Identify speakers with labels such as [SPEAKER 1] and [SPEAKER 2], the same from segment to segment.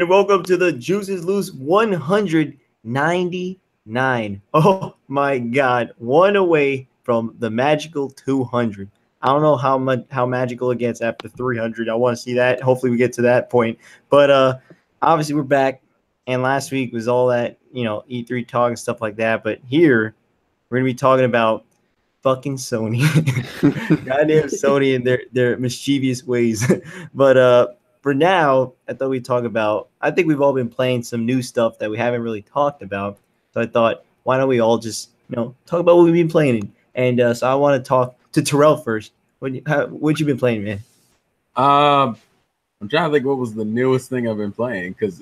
[SPEAKER 1] welcome to the Juices Loose 199. Oh my God, one away from the magical 200. I don't know how magical it gets after 300. I want to see that. Hopefully, we get to that point. But obviously, we're back. And last week was all that E3 talk and stuff like that. But here, we're gonna be talking about fucking Sony. Goddamn Sony and their mischievous ways. But for now, I thought we'd talk about. I think we've all been playing some new stuff that we haven't really talked about. So I thought, why don't we all just talk about what we've been playing? And so I want to talk to Terrell first. What you been playing, man?
[SPEAKER 2] I'm trying to think what was the newest thing I've been playing because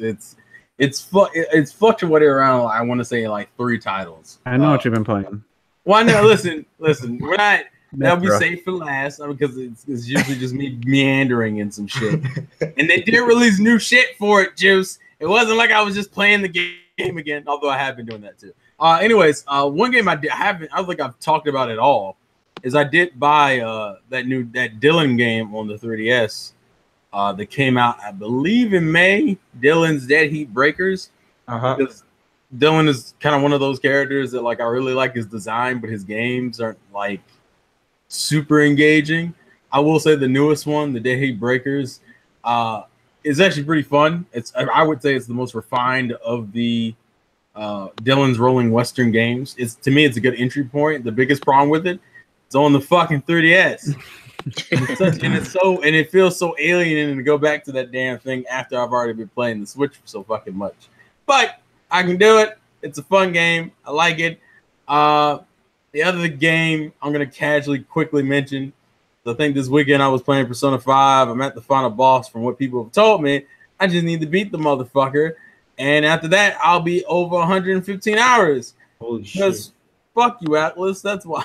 [SPEAKER 2] it's fluctuated around. I want to say like 3 titles.
[SPEAKER 3] I know what you've been playing.
[SPEAKER 2] Well, no, listen. We're not. That'll be safe for last because it's usually just me meandering in some shit. And they did release new shit for it, Juice. It wasn't like I was just playing the game again, although I have been doing that too. Anyways, one game I don't think I've talked about at all is I did buy that Dylan game on the 3DS that came out, I believe, in May. Dylan's Dead Heat Breakers. Because Dylan is kind of one of those characters that I really like his design, but his games aren't super engaging. I will say the newest one, the Dead Heat Breakers, is actually pretty fun. I would say it's the most refined of the Dylan's Rolling Western games. To me, it's a good entry point. The biggest problem with it's on the fucking 3DS. and it feels so alienating to go back to that damn thing after I've already been playing the Switch for so fucking much. But I can do it. It's a fun game. I like it. The other game I'm gonna quickly mention. I think this weekend I was playing Persona 5. I'm at the final boss. From what people have told me, I just need to beat the motherfucker. And after that, I'll be over 115 hours.
[SPEAKER 1] Holy shit.
[SPEAKER 2] Fuck you, Atlas. That's why.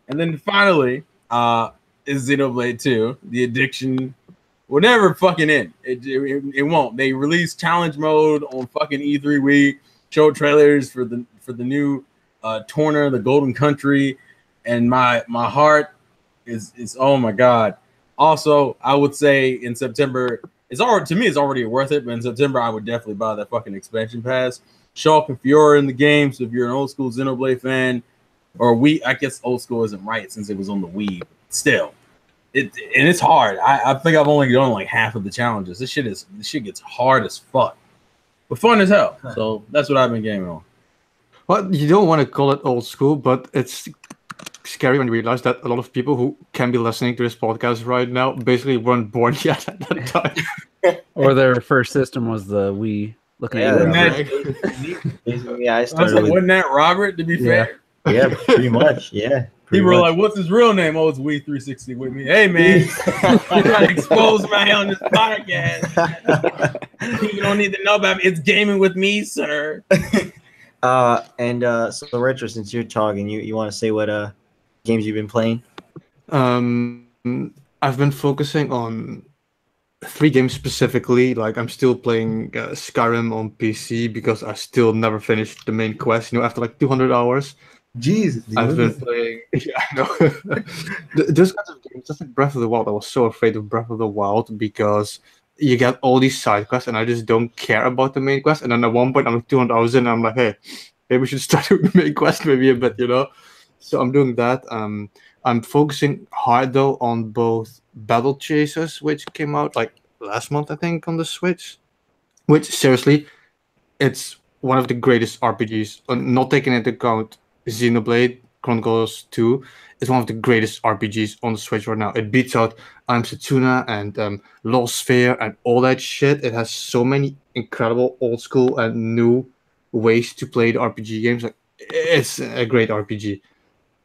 [SPEAKER 2] And then finally, is Xenoblade 2. The addiction will never fucking end. It won't. They released challenge mode on fucking E3 week, showed trailers for the new Torna, the Golden Country, and my heart is oh my god. Also, I would say in September, it's already worth it, but in September I would definitely buy that fucking expansion pass. Shulk and Fiora in the game, so if you're an old school Xenoblade fan, or I guess old school isn't right since it was on the Wii, but still. It's hard. I think I've only done like half of the challenges. This shit gets hard as fuck. But fun as hell. So that's what I've been gaming on.
[SPEAKER 4] Well, you don't want to call it old school, but it's scary when you realize that a lot of people who can be listening to this podcast right now basically weren't born yet at that time.
[SPEAKER 3] Or their first system was the Wii. Looking at
[SPEAKER 1] Yeah, I started.
[SPEAKER 2] Wasn't that Robert, to be fair?
[SPEAKER 1] Yeah, pretty much. Yeah.
[SPEAKER 2] People were like, what's his real name? Oh, it's Wii 360 with me. Hey, man. You're trying to expose me on this podcast. You don't need to know about me. It's gaming with me, sir.
[SPEAKER 1] So Retro, since you're talking, you want to say what games you've been playing?
[SPEAKER 4] I've been focusing on 3 games specifically. I'm still playing Skyrim on PC because I still never finished the main quest. After 200 hours.
[SPEAKER 1] Jesus, dude.
[SPEAKER 4] I've been playing. Yeah, I know. Those kinds of games, just like Breath of the Wild. I was so afraid of Breath of the Wild because you get all these side quests, and I just don't care about the main quest. And then at one point, I'm 200 hours in, and I'm like, hey, maybe we should start with the main quest maybe a bit, So I'm doing that. I'm focusing hard though on both Battle Chasers, which came out last month, I think, on the Switch. Which seriously, it's one of the greatest RPGs. Not taking into account Xenoblade Chronicles 2 is one of the greatest RPGs on the Switch right now. It beats out I'm Setsuna and Lost Sphere and all that shit. It has so many incredible old school and new ways to play the RPG games. It's a great RPG.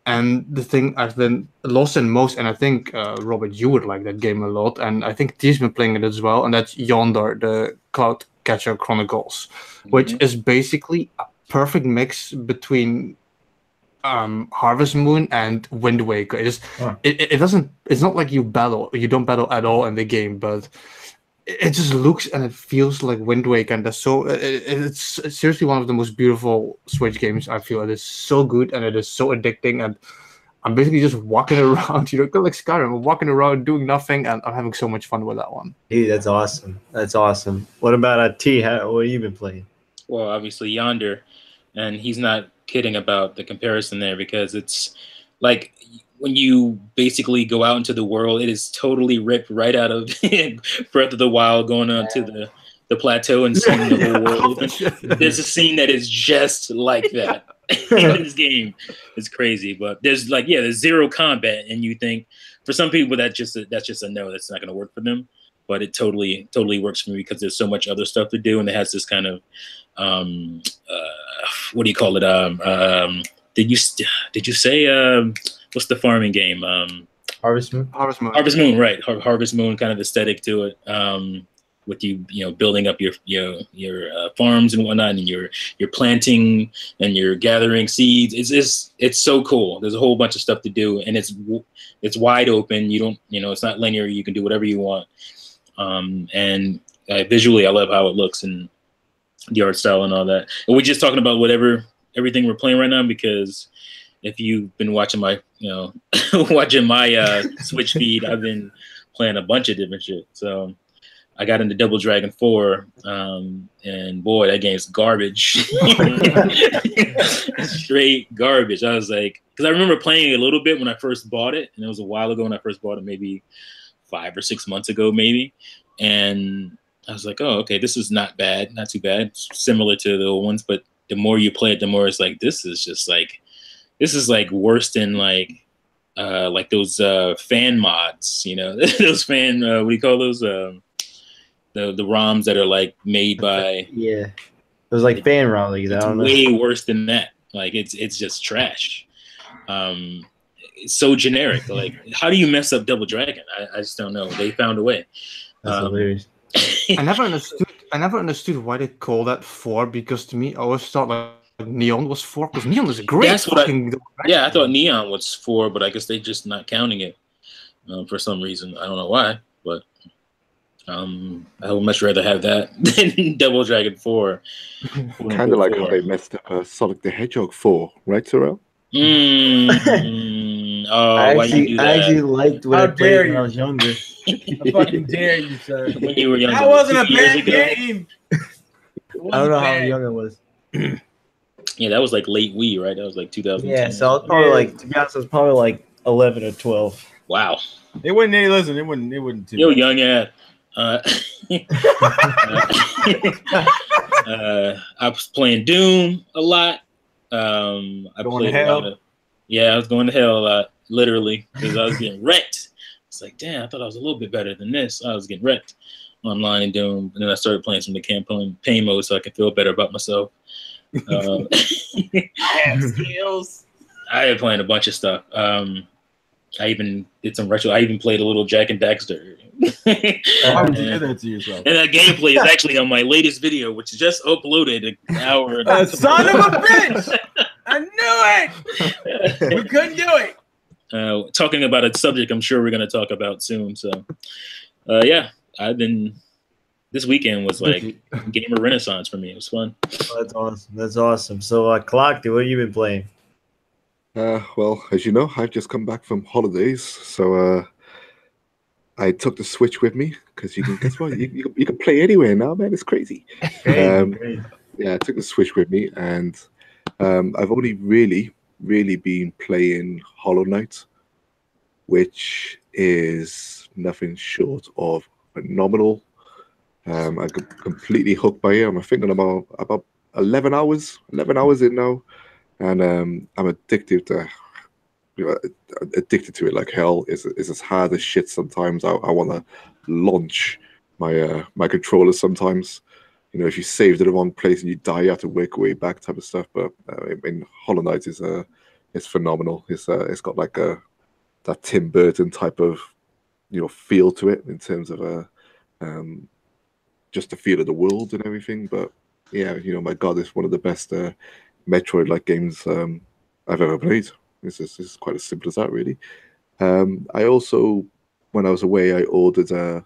[SPEAKER 4] And the thing I've been lost in most, and I think Robert, you would like that game a lot, and I think T's been playing it as well, and that's Yonder, the Cloud Catcher Chronicles, which is basically a perfect mix between Harvest Moon and Wind Waker. It's not like you don't battle at all in the game, but it just looks and it feels like Wind Waker, and it's seriously one of the most beautiful Switch games. I feel it is so good and it is so addicting, and I'm basically just walking around, kind of like Skyrim. I'm walking around doing nothing, and I'm having so much fun with that one.
[SPEAKER 1] Dude, that's awesome. That's awesome. What about T? What have you been playing?
[SPEAKER 5] Well, obviously Yonder, and he's not kidding about the comparison there, because it's like when you basically go out into the world, it is totally ripped right out of Breath of the Wild, going on to the plateau and seeing the whole world open. There's a scene that is just like that in this game. It's crazy, but there's there's zero combat, and you think for some people that's just a no, that's not going to work for them. But it totally works for me, because there's so much other stuff to do, and it has this kind of what do you call it? Did you say what's the farming game?
[SPEAKER 1] Harvest Moon.
[SPEAKER 5] Harvest Moon, right? Harvest Moon kind of aesthetic to it. With you building up your farms and whatnot, and you're planting and you're gathering seeds. It's so cool. There's a whole bunch of stuff to do, and it's wide open. You don't it's not linear. You can do whatever you want. And visually, I love how it looks and the art style and all that. And we're just talking about everything we're playing right now, because if you've been watching my watching my Switch feed, I've been playing a bunch of different shit. So I got into Double Dragon 4, and boy, that game's garbage. Straight garbage. I was like, because I remember playing it a little bit when I first bought it, and it was a while ago when I first bought it, maybe 5 or 6 months ago, maybe. And I was like, oh, okay, this is not bad, not too bad. It's similar to the old ones, but the more you play it, the more it's like, this is worse than like those fan mods, those fan what do you call those? The ROMs that are like made by
[SPEAKER 1] it was like fan rallies. I don't know.
[SPEAKER 5] Way worse than that. Like it's just trash. It's so generic. Like, how do you mess up Double Dragon? I just don't know. They found a way.
[SPEAKER 1] That's hilarious.
[SPEAKER 4] I never understood why they call that 4, because to me I always thought like Neon was 4, because Neon was a great.
[SPEAKER 5] That's what I thought Neon was 4, but I guess they just not counting it for some reason. I don't know why, but I would much rather have that than Double Dragon 4.
[SPEAKER 6] Kind of like how they messed up Sonic the Hedgehog 4, right, Sorrel?
[SPEAKER 5] Oh, why you do that?
[SPEAKER 1] I actually liked when I played when I was younger.
[SPEAKER 2] I fucking dare you, sir.
[SPEAKER 5] When you were younger.
[SPEAKER 2] That wasn't a bad game.
[SPEAKER 1] I don't know how young I was.
[SPEAKER 5] Yeah, that was like late Wii, right? That was like 2010.
[SPEAKER 1] Yeah, so I was probably like, to be honest, I was probably like 11 or 12.
[SPEAKER 5] Wow.
[SPEAKER 2] It wouldn't. Listen, it wouldn't.
[SPEAKER 5] Yo, young ad. I was playing Doom a lot. I
[SPEAKER 2] going to hell.
[SPEAKER 5] I was going to hell a lot, literally, because I was getting wrecked. It's like, damn, I thought I was a little bit better than this. I was getting wrecked online in Doom, and then I started playing some of the campaign pain mode so I could feel better about myself. I
[SPEAKER 2] have skills.
[SPEAKER 5] I had playing a bunch of stuff. I even did some retro. I even played a little Jack and Daxter.
[SPEAKER 2] Why would you do that to yourself?
[SPEAKER 5] And that gameplay is actually on my latest video, which is just uploaded an hour.
[SPEAKER 2] Son of a bitch! I knew it. We couldn't do it.
[SPEAKER 5] Talking about a subject I'm sure we're going to talk about soon. So, yeah, this weekend was like gamer renaissance for me. It was fun.
[SPEAKER 1] Oh, that's awesome. That's awesome. So, Clock, what have you been playing?
[SPEAKER 6] Well, as you know, I've just come back from holidays, so I took the Switch with me because guess what? You can play anywhere now, man. It's crazy. Yeah, I took the Switch with me, and I've only really been playing Hollow Knight, which is nothing short of phenomenal. I'm completely hooked by it. I'm thinking about 11 hours in now. And I'm addicted to it like hell. It's as hard as shit sometimes. I want to launch my controller sometimes. If you saved it in one place and you die, you have to work your way back type of stuff. But I mean, Hollow Knight is phenomenal. It's got like that Tim Burton type of feel to it in terms of just the feel of the world and everything. But yeah, my God, it's one of the best Metroid-like games I've ever played. It's quite as simple as that, really. I also, when I was away, I ordered a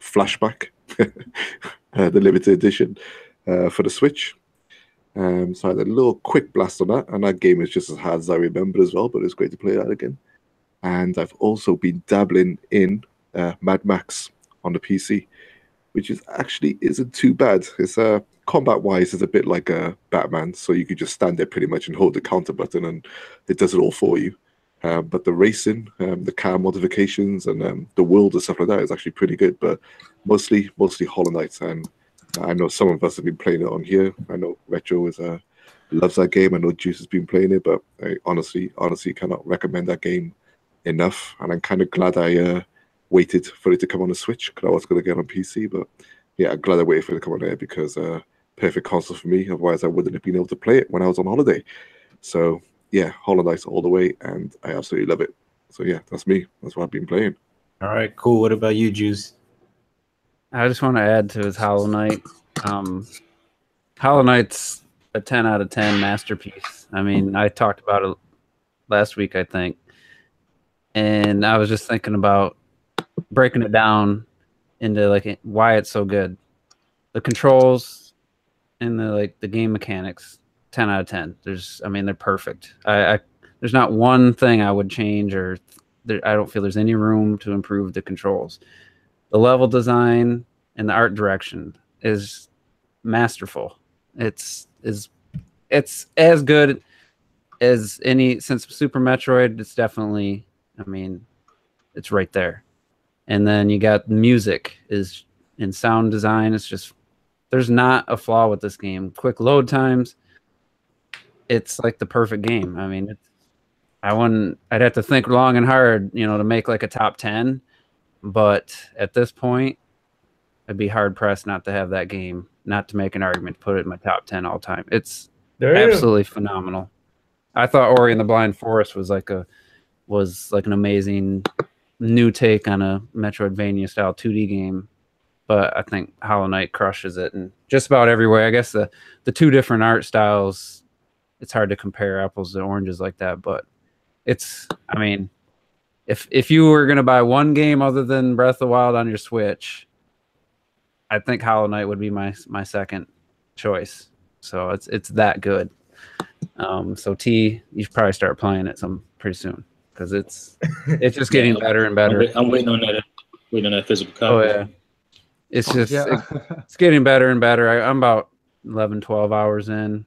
[SPEAKER 6] Flashback, the limited edition for the Switch. So I had a little quick blast on that, and that game is just as hard as I remember as well, but it's great to play that again. And I've also been dabbling in Mad Max on the PC, which is actually isn't too bad. It's combat-wise, it's a bit like a Batman, so you could just stand there pretty much and hold the counter button, and it does it all for you. But the racing, the car modifications, and the world and stuff like that is actually pretty good. But mostly Hollow Knight, and I know some of us have been playing it on here. I know Retro loves that game. I know Juice has been playing it, but I honestly cannot recommend that game enough. And I'm kind of glad I waited for it to come on the Switch, because I was going to get on PC. But yeah, I'm glad I waited for it to come on there, because perfect console for me. Otherwise, I wouldn't have been able to play it when I was on holiday. So yeah, Hollow Knight all the way, and I absolutely love it. So yeah, that's me. That's what I've been playing.
[SPEAKER 1] All right, cool. What about you, Juice?
[SPEAKER 3] I just want to add to his Hollow Knight. Hollow Knight's a 10 out of 10 masterpiece. I mean, I talked about it last week, I think, and I was just thinking about breaking it down into like why it's so good. The controls and the game mechanics, 10 out of 10. They're perfect. There's not one thing I would change, or I don't feel there's any room to improve the controls. The level design and the art direction is masterful. It's as good as any since Super Metroid. It's definitely, it's right there. And then you got music in sound design. It's just, there's not a flaw with this game. Quick load times. It's like the perfect game. I'd have to think long and hard, to make like a top 10. But at this point, I'd be hard pressed not to have that game, not to make an argument to put it in my top 10 all time. It's absolutely phenomenal. I thought Ori and the Blind Forest was like an amazing new take on a Metroidvania style 2D game, but I think Hollow Knight crushes it in just about every way. I guess the two different art styles, it's hard to compare apples to oranges like that, but it's, if you were going to buy one game other than Breath of the Wild on your Switch, I think Hollow Knight would be my second choice. So it's that good. So T, you should probably start playing it pretty soon, because it's just getting better and better.
[SPEAKER 5] I'm waiting on that physical copy.
[SPEAKER 3] Oh yeah, it's just it's getting better and better. I'm about 11, 12 hours in,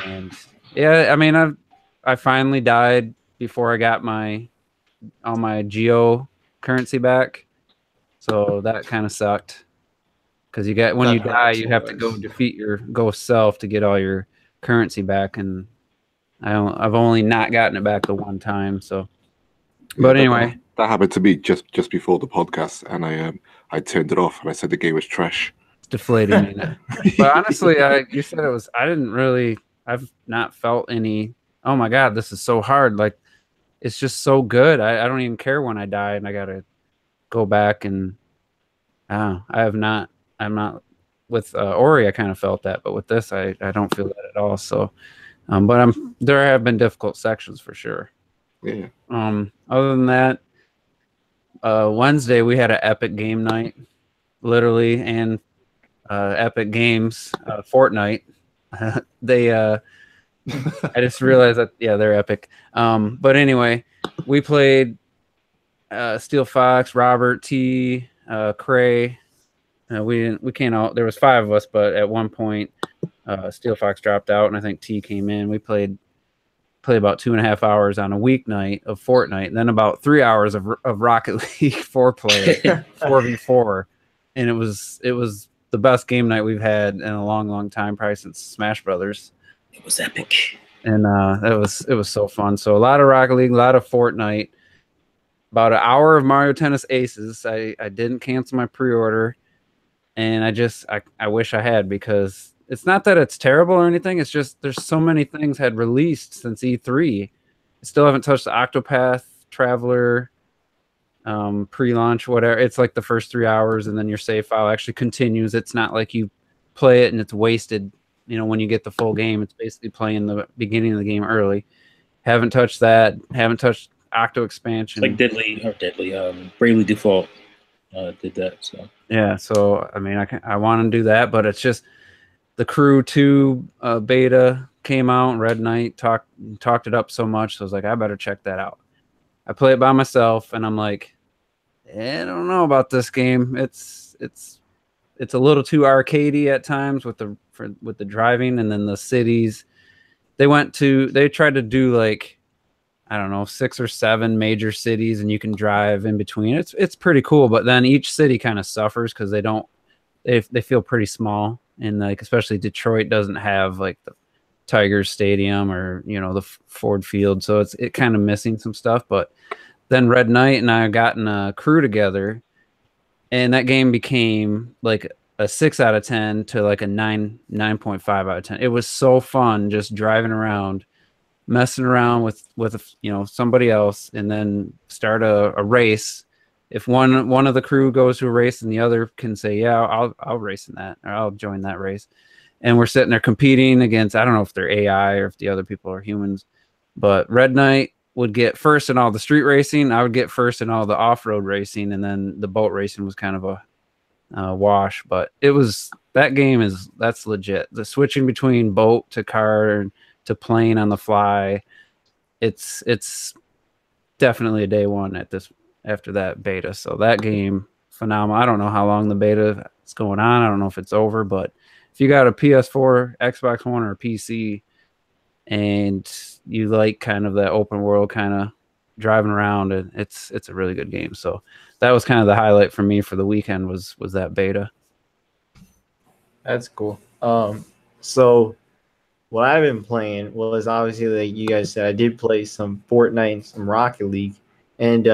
[SPEAKER 3] and yeah, I finally died before I got all my Geo currency back, so that kind of sucked. Because when you die, you have to go defeat your ghost self to get all your currency back, and I've only not gotten it back the one time. So, but anyway,
[SPEAKER 6] that happened to me just before the podcast, and I turned it off and I said the game was trash.
[SPEAKER 3] It's deflating me now. But honestly, you said it was. I've not felt any. Oh my God, this is so hard. Like, it's just so good. I don't even care when I die and I gotta go back and. I'm not with Ori. I kind of felt that, but with this, I don't feel that at all. So, but there have been difficult sections for sure.
[SPEAKER 6] Yeah.
[SPEAKER 3] Other than that, Wednesday we had an epic game night, literally, and Epic Games Fortnite. I just realized that they're epic. But anyway, we played Steel Fox, Robert, T, Cray. We came out. There was 5 of us, but at one point, Steel Fox dropped out, and I think T came in. We played about 2.5 hours on a weeknight of Fortnite, and then about 3 hours of Rocket League 4-player 4v4, and it was the best game night we've had in a long time, probably since Smash Brothers.
[SPEAKER 5] It was epic,
[SPEAKER 3] and it was so fun. So a lot of Rocket League, a lot of Fortnite, about an hour of Mario Tennis Aces. I didn't cancel my pre-order. And I wish I had, because it's not that it's terrible or anything. It's just there's so many things had released since E3. I still haven't touched the Octopath Traveler pre-launch, whatever. It's like the first 3 hours, and then your save file actually continues. It's not like you play it and it's wasted. When you get the full game, it's basically playing the beginning of the game early. Haven't touched that. Haven't touched Octo Expansion.
[SPEAKER 5] Like Bravely Default did that. So.
[SPEAKER 3] Yeah, so I want to do that, but it's just the Crew 2 beta came out. Red Knight talked it up so much, so I was like, I better check that out. I play it by myself, and I'm like, I don't know about this game. It's a little too arcadey at times with the driving, and then the cities. They tried to do like, I don't know, 6 or 7 major cities, and you can drive in between. It's pretty cool, but then each city kind of suffers because they feel pretty small, and like especially Detroit doesn't have like the Tigers Stadium or the Ford Field, so it kind of missing some stuff. But then Red Knight and I gotten a crew together, and that game became like a 6 out of 10 to like a 9.5 out of 10. It was so fun just driving around, messing around with somebody else, and then start a race. If one of the crew goes to a race and the other can say, yeah, I'll race in that, or I'll join that race. And we're sitting there competing against, I don't know if they're AI or if the other people are humans, but Red Knight would get first in all the street racing. I would get first in all the off-road racing, and then the boat racing was kind of a wash. But that's legit. The switching between boat to car to plane on the fly, it's definitely a day one after that beta. So that game, phenomenal. I don't know how long the beta is going on. I don't know if it's over, but if you got a PS4, Xbox One, or a PC, and you like kind of that open world kind of driving around, it's a really good game. So that was kind of the highlight for me for the weekend was that beta.
[SPEAKER 1] That's cool. So what I've been playing was obviously, like you guys said, I did play some Fortnite and some Rocket League, and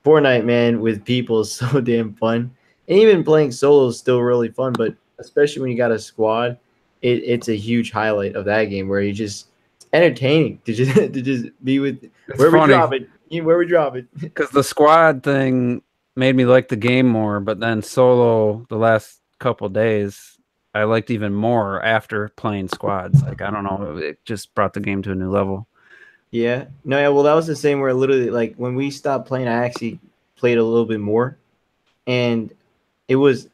[SPEAKER 1] Fortnite, man, with people is so damn fun. And even playing solo is still really fun, but especially when you got a squad, it's a huge highlight of that game where it's entertaining to just be with where we drop it.
[SPEAKER 3] Because the squad thing made me like the game more, but then solo the last couple days I liked even more after playing squads. Like, I don't know, it just brought the game to a new level.
[SPEAKER 1] Yeah. No, yeah, well, that was the same where literally, like, when we stopped playing, I actually played a little bit more, and it was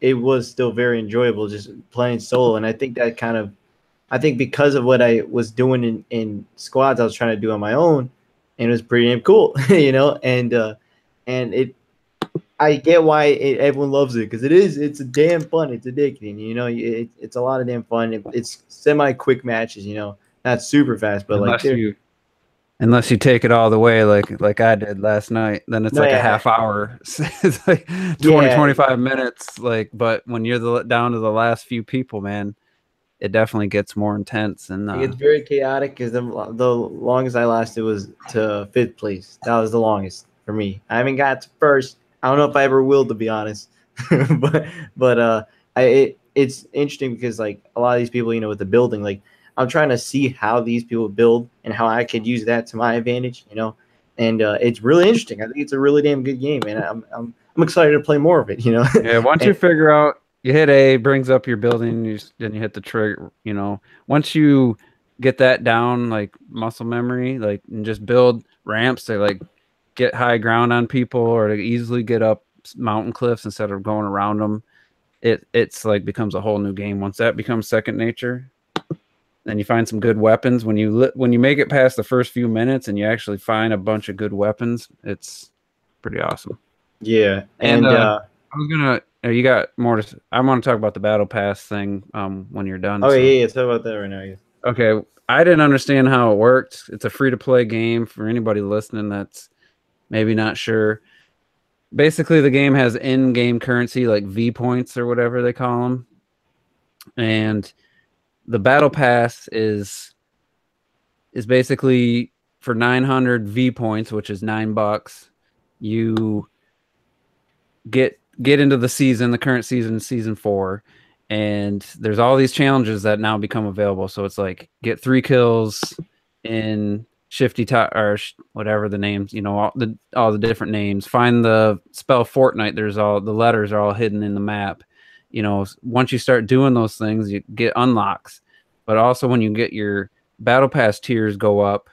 [SPEAKER 1] still very enjoyable just playing solo. And I think because of what I was doing in squads, I was trying to do on my own, and it was pretty damn cool, and I get why everyone loves it, because it's a damn fun. It's addicting, it's a lot of damn fun. It's semi-quick matches, not super fast, but
[SPEAKER 3] unless you take it all the way, like I did last night, then it's a half hour. It's like 25 minutes. But when you're down to the last few people, man, it definitely gets more intense. And
[SPEAKER 1] it gets very chaotic, because the longest I lasted was to 5th place. That was the longest for me. I haven't got to first. I don't know if I ever will, to be honest. but it's interesting because, like, a lot of these people, with the building, like, I'm trying to see how these people build and how I could use that to my advantage, and it's really interesting. I think it's a really damn good game, and I'm excited to play more of it,
[SPEAKER 3] Yeah, once you figure out, you hit A, brings up your building, then you hit the trigger, once you get that down, like muscle memory, like, and just build ramps to, like, get high ground on people, or to easily get up mountain cliffs instead of going around them, it's like becomes a whole new game. Once that becomes second nature, then you find some good weapons. When you make it past the first few minutes and you actually find a bunch of good weapons, it's pretty awesome.
[SPEAKER 1] Yeah,
[SPEAKER 3] and I was gonna. You got more to? I want to talk about the battle pass thing when you're done.
[SPEAKER 1] Oh, yeah, talk about that right now. Yeah.
[SPEAKER 3] Okay, I didn't understand how it worked. It's a free to play game for anybody listening that's maybe not sure. Basically, the game has in-game currency, like V points or whatever they call them, and the battle pass is basically for 900 V points, which is $9. You get into the current season, season 4, and there's all these challenges that now become available. So it's like, get 3 kills in Shifty or whatever the names, all the different names. Find the spell Fortnite. There's all the letters are all hidden in the map. Once you start doing those things, you get unlocks. But also, when you get your battle pass tiers go up,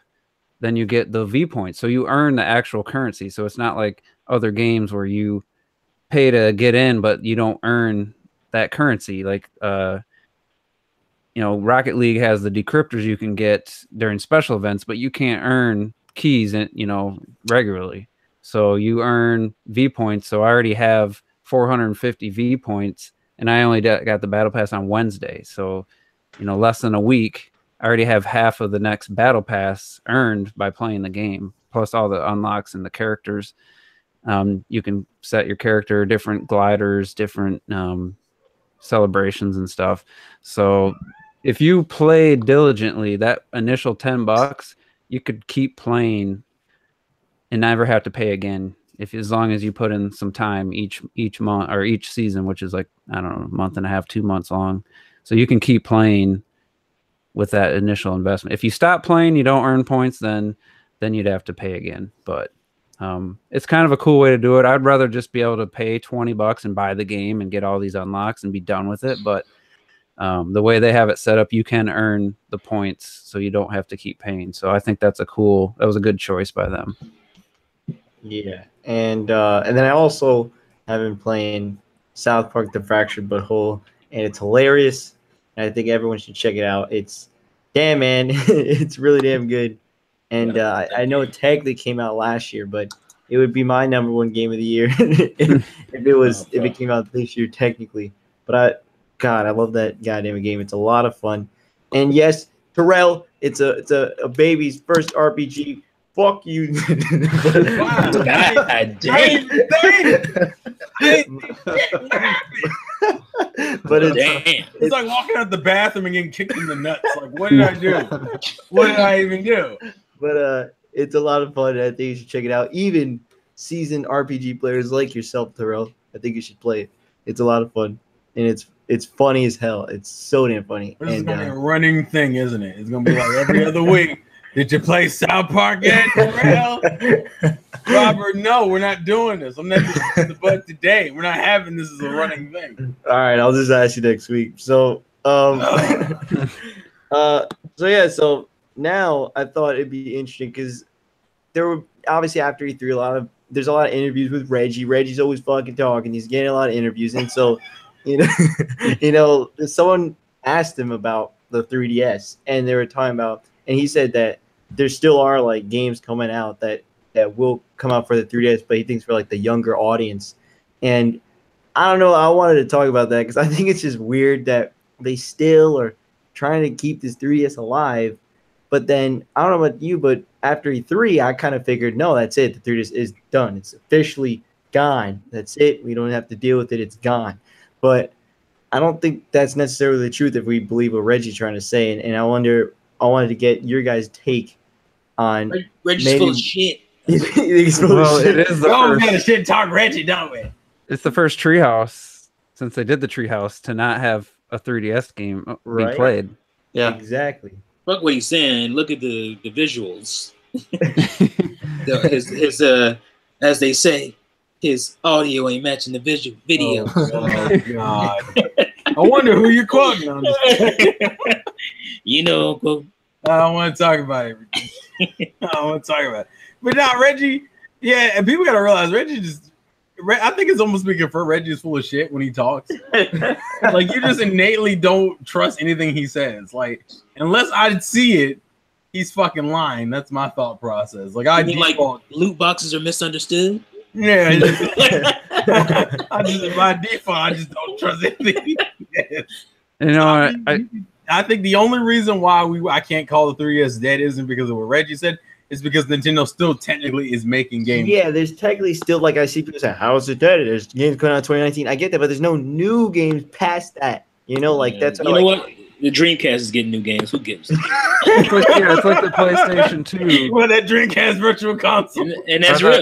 [SPEAKER 3] then you get the V points. So you earn the actual currency. So it's not like other games where you pay to get in, but you don't earn that currency. Like Rocket League has the decryptors you can get during special events, but you can't earn keys regularly. So you earn V points. So I already have 450 V points, and I only got the battle pass on Wednesday. So, less than a week, I already have half of the next battle pass earned by playing the game, plus all the unlocks and the characters. You can set your character, different gliders, different celebrations and stuff. So if you play diligently, that initial $10, you could keep playing and never have to pay again, as long as you put in some time each month or each season, which is like, I don't know, a month and a half, 2 months long. So you can keep playing with that initial investment. If you stop playing, you don't earn points, then you'd have to pay again. But it's kind of a cool way to do it. I'd rather just be able to pay $20 and buy the game and get all these unlocks and be done with it. But the way they have it set up, you can earn the points, so you don't have to keep paying. So I think that was a good choice by them.
[SPEAKER 1] Yeah, and then I also have been playing South Park: The Fractured But Whole, and it's hilarious. And I think everyone should check it out. It's damn, man, it's really damn good. And I know it technically came out last year, but it would be my #1 game of the year if it came out this year technically. But I love that goddamn game. It's a lot of fun. And yes, Terrell, it's a baby's first RPG. Fuck you.
[SPEAKER 5] Wow. God damn.
[SPEAKER 1] But
[SPEAKER 2] it's like walking out the bathroom and getting kicked in the nuts. Like, what did I do? What did I even do?
[SPEAKER 1] But it's a lot of fun. I think you should check it out. Even seasoned RPG players like yourself, Terrell, I think you should play it. It's a lot of fun, and it's funny as hell. It's so damn funny.
[SPEAKER 2] This is gonna be a running thing, isn't it? It's gonna be like every other week. Did you play South Park yet, Terrell? Robert, no, we're not doing this. I'm not doing the butt today. We're not having this as a running thing.
[SPEAKER 1] All right, I'll just ask you next week. So, so now I thought it'd be interesting because there were obviously after E3 there's a lot of interviews with Reggie. Reggie's always fucking talking. He's getting a lot of interviews, and so someone asked him about the 3DS, and they were talking about, and he said that there still are like games coming out that will come out for the 3DS, but he thinks for like the younger audience. And I don't know, I wanted to talk about that because I think it's just weird that they still are trying to keep this 3DS alive. But then I don't know about you, but after E3, I kind of figured, no, that's it. The 3DS is done. It's officially gone. That's it. We don't have to deal with it. It's gone. But I don't think that's necessarily the truth if we believe what Reggie's trying to say. And I wanted to get your guys' take on
[SPEAKER 5] Reggie's full of shit.
[SPEAKER 3] Well, it is the
[SPEAKER 2] first. Kind of shit talk Reggie, don't we?
[SPEAKER 3] It's the first Treehouse since they did the Treehouse to not have a 3DS game be played.
[SPEAKER 1] Yeah, exactly.
[SPEAKER 5] Fuck what he's saying. Look at the visuals. his as they say, his audio ain't matching the video.
[SPEAKER 2] Oh God! I wonder who you're quoting on this.
[SPEAKER 5] Quote.
[SPEAKER 2] I don't want to talk about it. I don't want to talk about it. But now Reggie, yeah, and people gotta realize I think it's almost speaking for Reggie is full of shit when he talks. Like you just innately don't trust anything he says. Like unless I see it, he's fucking lying. That's my thought process. Like
[SPEAKER 5] like loot boxes are misunderstood.
[SPEAKER 2] Yeah, by default, I just don't trust anything. I think the only reason why I can't call the 3DS dead isn't because of what Reggie said. It's because Nintendo still technically is making games.
[SPEAKER 1] Yeah, there's technically still, like I see people say, how is it dead? There's games coming out in 2019. I get that, but there's no new games past that. That's
[SPEAKER 5] what what? The Dreamcast is getting new games. Who gives?
[SPEAKER 3] It's like the PlayStation 2.
[SPEAKER 2] Well, that Dreamcast Virtual Console.
[SPEAKER 5] And that's real.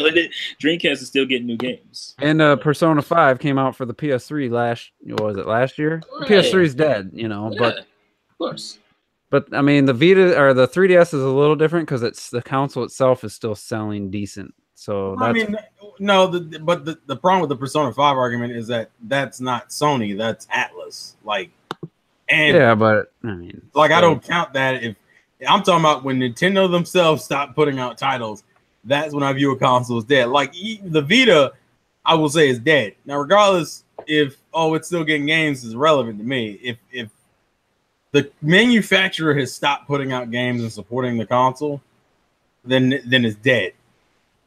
[SPEAKER 5] Dreamcast is still getting new games.
[SPEAKER 3] And Persona 5 came out for the PS3 last year? Right. The PS3 is dead, but
[SPEAKER 5] of course.
[SPEAKER 3] But I mean, the Vita or the 3DS is a little different because the console itself is still selling decent. So
[SPEAKER 2] but the problem with the Persona 5 argument is that that's not Sony, that's Atlas. But I don't count that. If I'm talking about when Nintendo themselves stopped putting out titles, that's when I view a console as dead. Like the Vita, I will say is dead. Now, regardless if it's still getting games is relevant to me. If the manufacturer has stopped putting out games and supporting the console, then it's dead.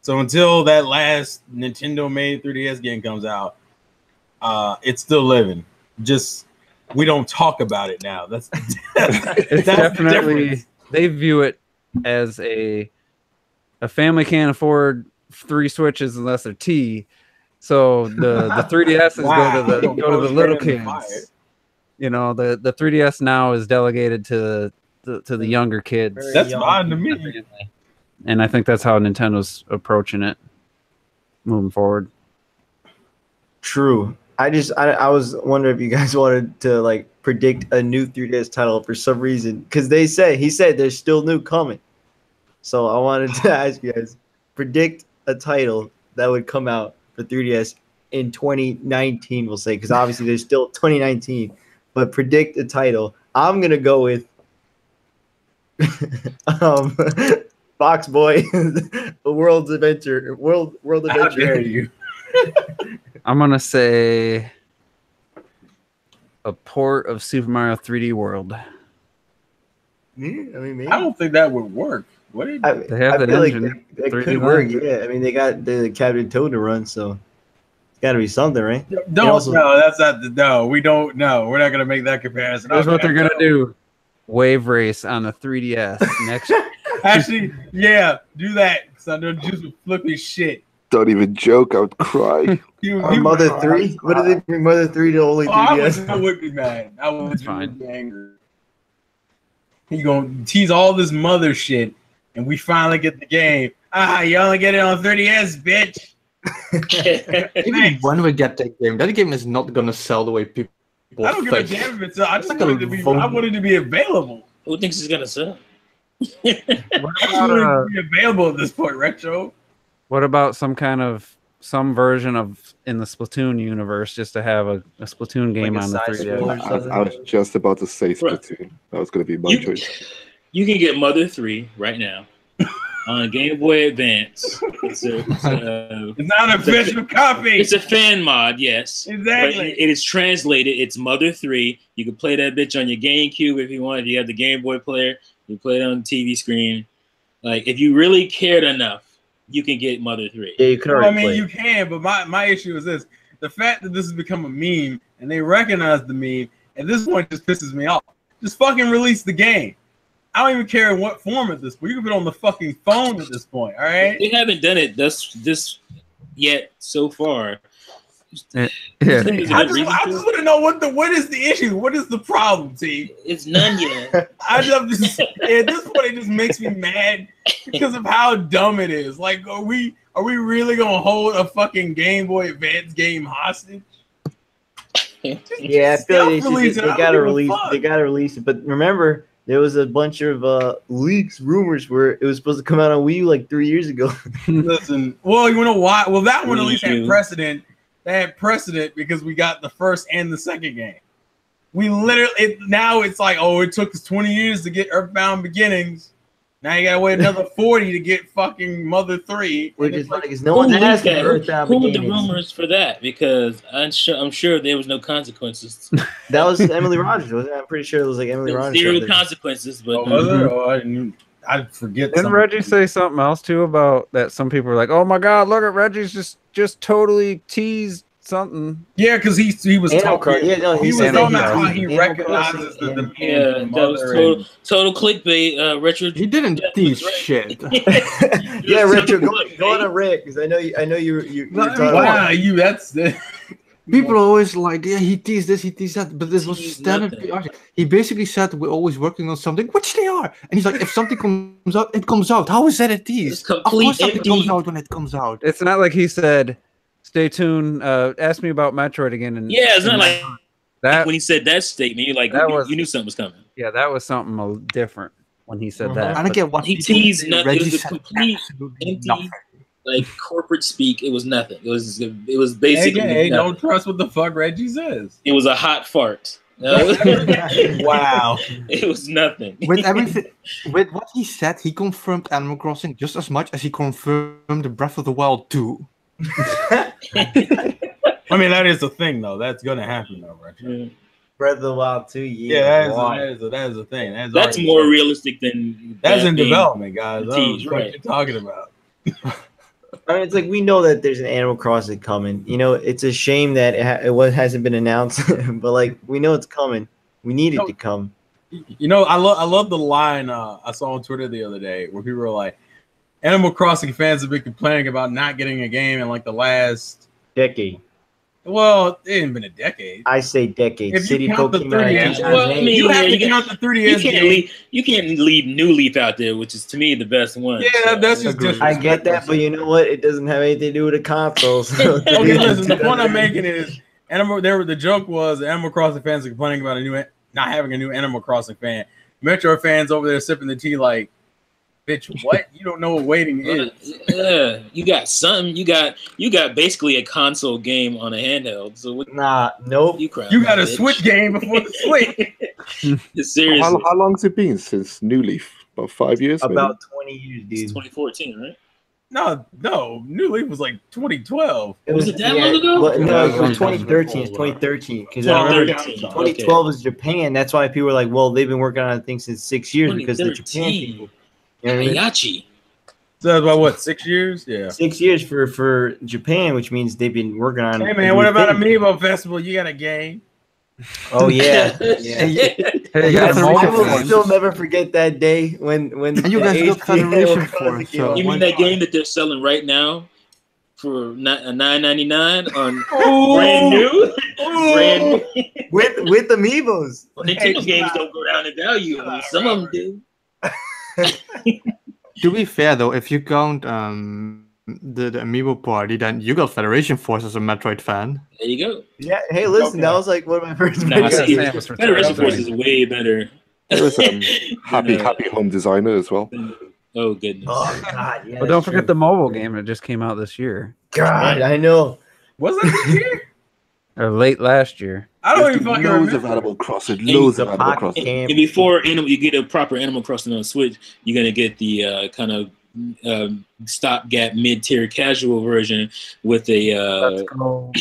[SPEAKER 2] So until that last Nintendo made 3DS game comes out, it's still living. Just we don't talk about it now. That's
[SPEAKER 3] definitely they view it as a family can't afford 3 Switches unless they're T. So the 3DSs go to the little kids. You know, the 3DS now is delegated to the younger kids.
[SPEAKER 2] That's fine to me.
[SPEAKER 3] And I think that's how Nintendo's approaching it moving forward.
[SPEAKER 1] True. I was wondering if you guys wanted to like predict a new 3DS title for some reason, because he said there's still new coming. So I wanted to ask you guys, predict a title that would come out for 3DS in 2019, we'll say, because obviously there's still 2019, but predict a title. I'm gonna go with Fox Boy, the World Adventure.
[SPEAKER 2] How dare you?
[SPEAKER 3] I'm gonna say a port of Super Mario 3D World.
[SPEAKER 1] Yeah, I mean, maybe.
[SPEAKER 2] I don't think that would work. What did
[SPEAKER 3] they have the engine?
[SPEAKER 1] It could work. Yeah, I mean, they got the Captain Toad to run, so it's got to be something, right?
[SPEAKER 2] That's not no. We don't know. We're not gonna make that comparison.
[SPEAKER 3] Here's what they're gonna do: Wave Race on the 3DS next.
[SPEAKER 2] Actually, yeah, do that. Because I know Juice would flip his shit.
[SPEAKER 6] Don't even joke. I would cry.
[SPEAKER 1] Mother 3? What do they bring Mother 3 to only 3DS?
[SPEAKER 2] I would be mad. I would be angry. He gonna tease all this mother shit, and we finally get the game. You only get it on 3DS, bitch.
[SPEAKER 4] Even when we get that game is not gonna sell the way people.
[SPEAKER 2] I don't give a damn if it's. I just wanted it to be available.
[SPEAKER 5] Who thinks it's gonna sell?
[SPEAKER 3] What about,
[SPEAKER 2] be available at this point, Retro?
[SPEAKER 3] What about some version of in the Splatoon universe, just to have a Splatoon game
[SPEAKER 1] like
[SPEAKER 3] on the 3DS?
[SPEAKER 6] I was just about to say Splatoon. That was going to be my choice.
[SPEAKER 5] You can get Mother 3 right now on Game Boy Advance. It's
[SPEAKER 2] not an official copy.
[SPEAKER 5] It's a fan mod, yes.
[SPEAKER 2] Exactly.
[SPEAKER 5] It is translated. It's Mother 3. You can play that bitch on your GameCube if you want. If you have the Game Boy player, you play it on the TV screen. Like, if you really cared enough, you can get Mother 3.
[SPEAKER 1] Yeah, you can already play.
[SPEAKER 2] You can, but my issue is this. The fact that this has become a meme, and they recognize the meme, and this one just pisses me off. Just fucking release the game. I don't even care in what form at this point. You can put it on the fucking phone at this point, all right?
[SPEAKER 5] They haven't done it this yet so far.
[SPEAKER 3] Yeah.
[SPEAKER 2] I just want to know what is the issue? What is the problem, T?
[SPEAKER 5] It's none yet.
[SPEAKER 2] At this point, it just makes me mad because of how dumb it is. Like, are we really gonna hold a fucking Game Boy Advance game hostage?
[SPEAKER 1] Yeah, I feel like they gotta release it. But remember, there was a bunch of leaks, rumors where it was supposed to come out on Wii U like 3 years ago.
[SPEAKER 2] Listen, well, you know why? Well, that one at least had precedent. They had precedent because we got the first and the second game. We literally now it's like, oh, it took us 20 years to get Earthbound Beginnings. Now you gotta wait another 40 to get fucking Mother 3.
[SPEAKER 1] Which is like, no one's asking Earthbound
[SPEAKER 5] Beginnings.
[SPEAKER 1] Beginnings.
[SPEAKER 5] Who the rumors for that? Because I'm sure there was no consequences.
[SPEAKER 1] That was Emily Rogers, wasn't it? I'm pretty sure it was like Emily Rogers.
[SPEAKER 5] Zero consequences, but
[SPEAKER 2] I forget.
[SPEAKER 3] Didn't Reggie say something else too about that? Some people were like, "Oh my God, look at Reggie's just totally teased something."
[SPEAKER 2] Yeah, because he was talking.
[SPEAKER 1] Yeah, no,
[SPEAKER 2] he was talking about how he recognizes the
[SPEAKER 5] that was total clickbait. Retro.
[SPEAKER 4] He didn't tease shit.
[SPEAKER 1] Yeah, Retro, go on a rant because I know you.
[SPEAKER 2] Wow, that's the.
[SPEAKER 4] People are always like, yeah, he teased this, he teased that, but this was standard PR. He basically said we're always working on something, which they are. And he's like, if something comes out, it comes out. How is that a tease? Of course something comes out when it comes out.
[SPEAKER 3] It's not like he said, stay tuned, ask me about Metroid again. And
[SPEAKER 5] yeah, it's not like that when he said that statement, you're like, you knew something was coming.
[SPEAKER 3] Yeah, that was something different when he said that.
[SPEAKER 4] I don't get what
[SPEAKER 5] he teased. Nothing. It was a complete empty. Like corporate speak, it was nothing. It was basically.
[SPEAKER 2] Hey, don't trust what the fuck Reggie says.
[SPEAKER 5] It was a hot fart.
[SPEAKER 2] Wow,
[SPEAKER 5] it was nothing.
[SPEAKER 4] With everything, with what he said, he confirmed Animal Crossing just as much as he confirmed Breath of the Wild 2.
[SPEAKER 2] I mean, that is the thing, though. That's gonna happen, though, right?
[SPEAKER 1] Breath of the Wild 2.
[SPEAKER 2] Yeah,
[SPEAKER 1] Why?
[SPEAKER 2] that is a thing.
[SPEAKER 5] That's more realistic than
[SPEAKER 2] That's in
[SPEAKER 5] being
[SPEAKER 2] development, guys. I don't know
[SPEAKER 5] teased,
[SPEAKER 2] what
[SPEAKER 5] right?
[SPEAKER 2] you're talking about.
[SPEAKER 1] I mean, it's like we know that there's an Animal Crossing coming. You know, it's a shame that it hasn't been announced, but like we know it's coming. We need it to come.
[SPEAKER 2] You know, I love the line I saw on Twitter the other day where people were like, Animal Crossing fans have been complaining about not getting a game in like the last
[SPEAKER 1] decade.
[SPEAKER 2] Well, it ain't been a decade.
[SPEAKER 1] I say decade.
[SPEAKER 2] If
[SPEAKER 1] City
[SPEAKER 2] you count the
[SPEAKER 1] Pokemon.
[SPEAKER 2] 3DS,
[SPEAKER 5] well, I mean,
[SPEAKER 2] you have to
[SPEAKER 5] you
[SPEAKER 2] count the 3DS.
[SPEAKER 5] You can't leave New Leaf out there, which is to me the best one.
[SPEAKER 2] Yeah,
[SPEAKER 5] so.
[SPEAKER 2] that's just disrespectful.
[SPEAKER 1] I get that, but you know what? It doesn't have anything to do with the consoles. So
[SPEAKER 2] Okay, listen. The point I'm making is the joke was Animal Crossing fans are complaining about not having a new Animal Crossing fan. Metro fans over there sipping the tea like, bitch, what? You don't know what waiting is.
[SPEAKER 5] Yeah, you got something. You got basically a console game on a handheld. So
[SPEAKER 1] nope.
[SPEAKER 2] You got a Switch game before the Switch.
[SPEAKER 5] Seriously.
[SPEAKER 6] How long's it been since New Leaf? About 5 years?
[SPEAKER 1] About 20 years, dude.
[SPEAKER 5] It's 2014, right?
[SPEAKER 2] No. New Leaf was like 2012.
[SPEAKER 5] Was it that long ago?
[SPEAKER 1] Well, no, it was 2013. It's 2013. Because I remember 2012 was Japan. That's why people were like, well, they've been working on things since 6 years because the Japan people. You know what I mean?
[SPEAKER 5] Ayachi.
[SPEAKER 2] So that's about what, 6 years? Yeah.
[SPEAKER 1] 6 years for Japan, which means they've been working on.
[SPEAKER 2] Hey man, what about Amiibo Festival? You got a game?
[SPEAKER 1] Oh yeah, I will
[SPEAKER 3] game.
[SPEAKER 1] still never forget that day when
[SPEAKER 4] And you guys got Federation for it. So
[SPEAKER 5] You mean that game that they're selling right now for $9.99 on brand new? Brand new.
[SPEAKER 1] with Amiibos.
[SPEAKER 5] Well, Nintendo games don't go down in value. Some of them do.
[SPEAKER 4] To be fair though, if you count the Amiibo party, then you got Federation Force as a Metroid fan.
[SPEAKER 5] There you go.
[SPEAKER 1] Yeah. Hey, listen, that was like one of my first.
[SPEAKER 5] Nah, see,
[SPEAKER 3] Samus for
[SPEAKER 5] Federation
[SPEAKER 3] Turtles.
[SPEAKER 5] Force is way better.
[SPEAKER 6] There was happy home designer as well.
[SPEAKER 5] Oh goodness.
[SPEAKER 1] Oh God, yeah.
[SPEAKER 3] But don't forget the mobile game that just came out this year
[SPEAKER 1] God, I know.
[SPEAKER 2] Was that this year?
[SPEAKER 3] or late last year.
[SPEAKER 2] I don't even
[SPEAKER 6] There's
[SPEAKER 2] fucking
[SPEAKER 6] loads
[SPEAKER 2] remember.
[SPEAKER 6] of Animal Crossing. Loads of
[SPEAKER 1] The
[SPEAKER 6] Animal
[SPEAKER 1] pocket
[SPEAKER 6] Crossing.
[SPEAKER 1] camp.
[SPEAKER 5] And before you get a proper Animal Crossing on Switch, you're gonna get the kind of stopgap mid-tier casual version with a
[SPEAKER 3] Let's go.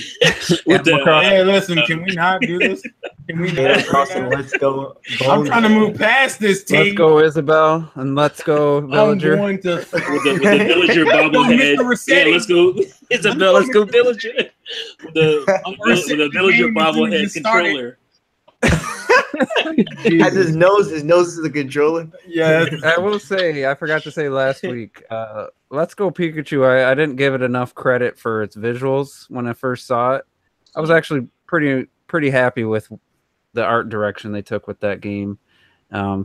[SPEAKER 5] with the
[SPEAKER 2] Hey, listen, can we not do this? Can we
[SPEAKER 1] Animal
[SPEAKER 2] not?
[SPEAKER 1] Crossing, let's go.
[SPEAKER 2] I'm trying to move past this team.
[SPEAKER 3] Let's go, Isabel, and let's go,
[SPEAKER 2] I'm
[SPEAKER 3] Villager.
[SPEAKER 2] going to.
[SPEAKER 5] with the Villager bobblehead.
[SPEAKER 2] Mr. Rossetti.
[SPEAKER 5] Yeah, let's go, Isabel. Let's go, Villager. With the Villager bobblehead
[SPEAKER 2] just started.
[SPEAKER 5] controller.
[SPEAKER 1] Has his nose is the controller.
[SPEAKER 2] Yeah,
[SPEAKER 3] I will say, I forgot to say last week, Let's Go Pikachu, I didn't give it enough credit for its visuals when I first saw it. I was actually pretty happy with the art direction they took with that game.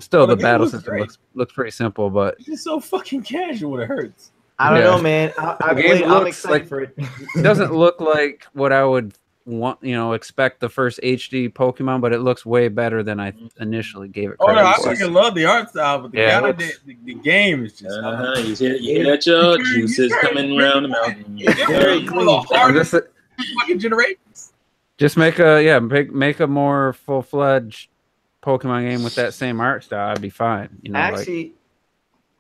[SPEAKER 3] Still, the battle system looks pretty simple, but
[SPEAKER 2] it's just so fucking casual. It hurts.
[SPEAKER 1] I don't know, man. I'm excited
[SPEAKER 3] like,
[SPEAKER 1] for it.
[SPEAKER 3] it doesn't look like what I would expect the first HD Pokemon, but it looks way better than I initially gave it
[SPEAKER 2] Oh
[SPEAKER 3] credit
[SPEAKER 2] no, I
[SPEAKER 3] for.
[SPEAKER 2] fucking love the art style, but the game is just.
[SPEAKER 5] You hear that, y'all? Juices coming around the mountain.
[SPEAKER 1] Very clean.
[SPEAKER 2] Fucking generations.
[SPEAKER 3] Just make a more full-fledged Pokemon game with that same art style. I'd be fine.
[SPEAKER 1] Actually,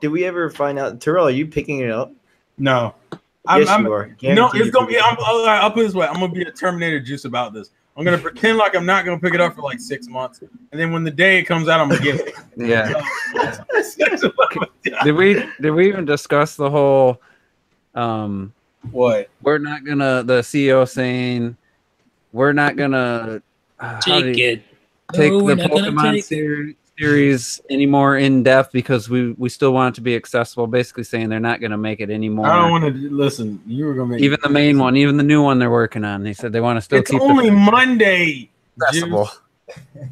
[SPEAKER 1] did we ever find out, Terrell? Are you picking it up?
[SPEAKER 2] No.
[SPEAKER 1] Yes, you are.
[SPEAKER 2] No, it's gonna be. I'll put it this way. I'm gonna be a Terminator juice about this. I'm gonna pretend like I'm not gonna pick it up for like 6 months, and then when the day it comes out, I'm gonna get it.
[SPEAKER 3] Yeah. Did we even discuss the whole?
[SPEAKER 2] What?
[SPEAKER 3] We're not gonna. The CEO saying we're not gonna
[SPEAKER 5] Take
[SPEAKER 3] the
[SPEAKER 5] we're not gonna
[SPEAKER 3] Pokemon
[SPEAKER 5] take
[SPEAKER 3] series anymore in depth because we still want it to be accessible. Basically saying they're not gonna make it anymore.
[SPEAKER 2] I don't want to listen. You were gonna make
[SPEAKER 3] even the main one, even the new one they're working on. They said they want to still
[SPEAKER 2] It's
[SPEAKER 3] keep
[SPEAKER 2] only
[SPEAKER 3] it
[SPEAKER 2] Monday.
[SPEAKER 3] accessible.
[SPEAKER 2] Juice.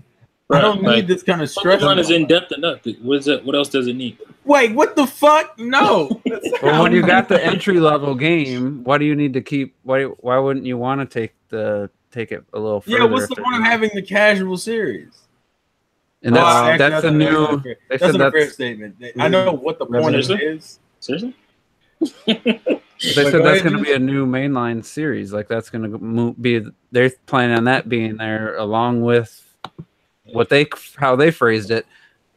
[SPEAKER 2] I don't need this kind of stress.
[SPEAKER 5] Pokemon is in depth enough. What else does it need?
[SPEAKER 2] Wait, what the fuck? No.
[SPEAKER 3] Well, when you got the entry level game, why do you need to keep? Why wouldn't you want to take it a little further?
[SPEAKER 2] Yeah, what's the point of having the casual series?
[SPEAKER 3] And that's a new.
[SPEAKER 2] That's a fair statement. I know what the point of it is.
[SPEAKER 5] Seriously?
[SPEAKER 3] They said that's going to be a new mainline series. Like that's going to be. They're planning on that being there along with how they phrased it,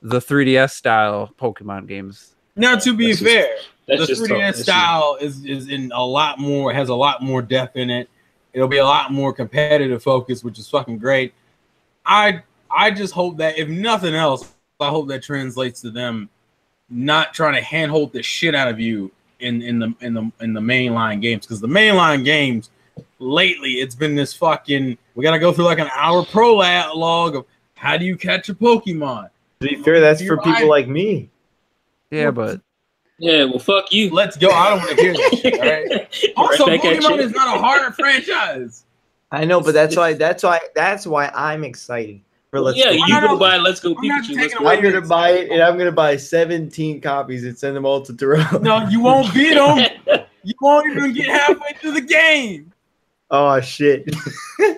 [SPEAKER 3] the 3DS style Pokemon games.
[SPEAKER 2] Now, to be fair, the 3DS
[SPEAKER 5] tough.
[SPEAKER 2] style is in a lot more, has a lot more depth in it. It'll be a lot more competitive focus, which is fucking great. I just hope that if nothing else, I hope that translates to them not trying to handhold the shit out of you in the mainline games, because the mainline games lately it's been this fucking we gotta go through like an hour prologue of how do you catch a Pokemon.
[SPEAKER 1] To be fair, that's for people like me.
[SPEAKER 3] Yeah, but
[SPEAKER 5] Yeah, well, fuck you.
[SPEAKER 2] Let's go. I don't want to hear that shit. All right. Also,
[SPEAKER 5] Right back at
[SPEAKER 2] Pokemon
[SPEAKER 5] you.
[SPEAKER 2] is not a horror franchise.
[SPEAKER 1] I know, but that's why I'm excited for Let's
[SPEAKER 5] Yeah,
[SPEAKER 1] Go.
[SPEAKER 5] you go buy Let's Go
[SPEAKER 2] I'm not
[SPEAKER 5] Pikachu.
[SPEAKER 2] taking
[SPEAKER 5] Let's
[SPEAKER 2] away
[SPEAKER 5] go.
[SPEAKER 1] I'm gonna buy it, and I'm gonna buy 17 copies and send them all to Terrell.
[SPEAKER 2] No, you won't beat them. You won't even get halfway through the game.
[SPEAKER 1] Oh shit!
[SPEAKER 2] Well,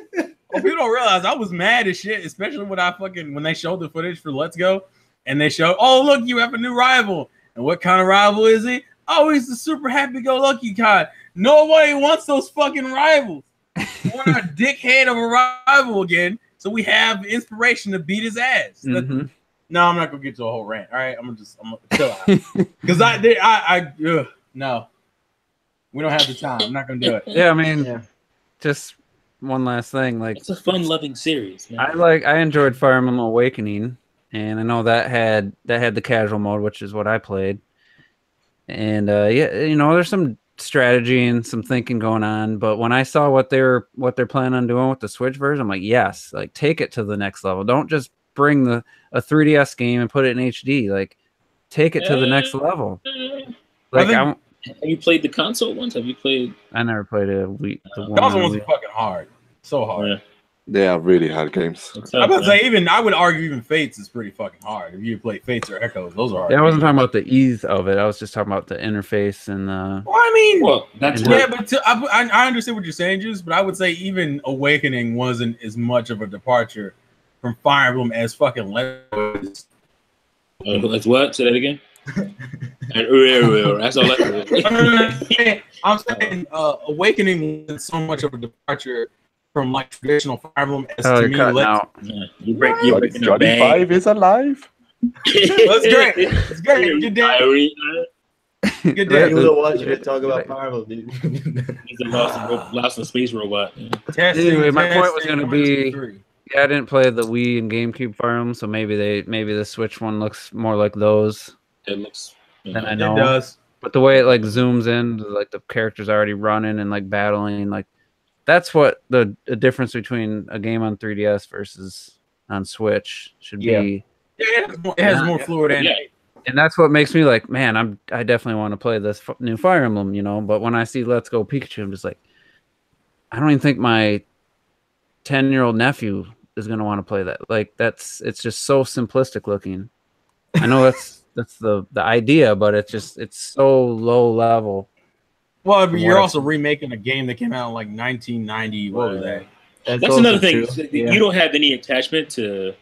[SPEAKER 2] people don't realize I was mad as shit, especially when they showed the footage for Let's Go, and they showed, oh look, you have a new rival, and what kind of rival is he? Oh, he's the super happy-go-lucky kind. Nobody wants those fucking rivals. We want a dickhead of a rival again, so we have inspiration to beat his ass.
[SPEAKER 3] Mhm.
[SPEAKER 2] No, I'm not gonna get to a whole rant. All right, I'm gonna chill out because no, we don't have the time. I'm not gonna do it.
[SPEAKER 3] yeah, I mean,
[SPEAKER 1] Yeah.
[SPEAKER 3] just one last thing. Like,
[SPEAKER 5] It's a fun-loving series, man.
[SPEAKER 3] I enjoyed Fire Emblem Awakening, and I know that had the casual mode, which is what I played. And yeah, you know, there's some strategy and some thinking going on, but when I saw what they're planning on doing with the Switch version, I'm like, yes, like take it to the next level. Don't just bring a 3DS game and put it in HD. Like, take it to the next level. Like,
[SPEAKER 5] Have you played the console ones? Have you played?
[SPEAKER 3] I never played the one.
[SPEAKER 2] Those ones are fucking hard, so hard.
[SPEAKER 5] Yeah.
[SPEAKER 6] They are really hard games.
[SPEAKER 2] I'm about to say I would argue even Fates is pretty fucking hard. If you play Fates or Echoes, those are hard.
[SPEAKER 3] Yeah, I wasn't talking about the ease of it. I was just talking about the interface and
[SPEAKER 2] Well, I mean,
[SPEAKER 5] that's
[SPEAKER 2] yeah, but I understand what you're saying, Juice. But I would say even Awakening wasn't as much of a departure from Fire Emblem as fucking Let's.
[SPEAKER 5] Let's what? Say that again. That's all.
[SPEAKER 2] I'm saying Awakening wasn't so much of a departure from like traditional Fire Emblem as to me.
[SPEAKER 5] You're breaking a
[SPEAKER 6] Johnny
[SPEAKER 5] bang.
[SPEAKER 6] 5 is alive.
[SPEAKER 2] That's great. It's great. Good day. Good day.
[SPEAKER 1] People want you to talk about Fire Emblem, dude.
[SPEAKER 5] He's a lost in space robot.
[SPEAKER 3] Anyway, my point was going to be, yeah, I didn't play the Wii and GameCube Fire Emblem, so maybe the Switch one looks more like those.
[SPEAKER 5] It looks.
[SPEAKER 3] Than I know.
[SPEAKER 2] It does.
[SPEAKER 3] But the way it like zooms in, like the characters already running and like battling, like that's what the difference between a game on 3DS versus on Switch should be.
[SPEAKER 2] Yeah, it has more fluid in it.
[SPEAKER 3] And that's what makes me like, man, I definitely want to play this new Fire Emblem, you know. But when I see Let's Go Pikachu, I'm just like, I don't even think my 10-year-old nephew is gonna want to play that. Like it's just so simplistic looking. I know that's the idea, but it's so low level.
[SPEAKER 2] Well, but you're also remaking a game that came out in like 1990. What was that?
[SPEAKER 5] That's another thing. You don't have any attachment to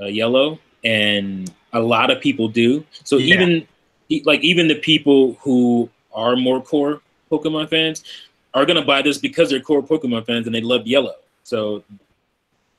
[SPEAKER 5] Yellow, and a lot of people do. So even the people who are more core Pokemon fans are gonna buy this because they're core Pokemon fans and they love Yellow. So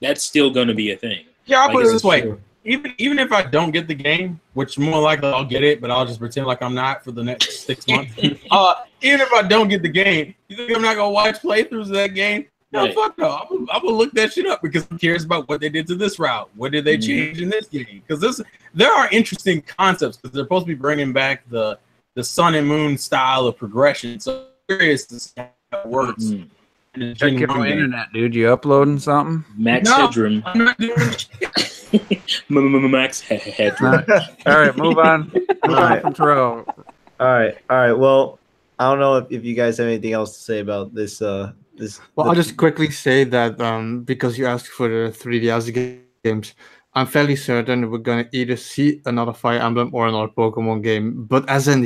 [SPEAKER 5] that's still gonna be a thing.
[SPEAKER 2] Yeah, I'll put it this way. Even if I don't get the game, which more likely I'll get it, but I'll just pretend like I'm not for the next 6 months. Even if I don't get the game, you think I'm not gonna watch playthroughs of that game? No, fuck no. I'm gonna look that shit up because I'm curious about what they did to this route. What did they change in this game? Because there are interesting concepts because they're supposed to be bringing back the Sun and Moon style of progression. So I'm curious to see how it works.
[SPEAKER 3] Check your internet, dude. You uploading something?
[SPEAKER 5] Max Headroom.
[SPEAKER 2] I'm not doing shit.
[SPEAKER 5] Max Headroom.
[SPEAKER 3] All right, move on. Move on from Terrell.
[SPEAKER 1] All right. Well, I don't know if you guys have anything else to say about this.
[SPEAKER 4] Well, I'll just quickly say that because you asked for the 3DS games, I'm fairly certain we're gonna either see another Fire Emblem or another Pokemon game. But as in,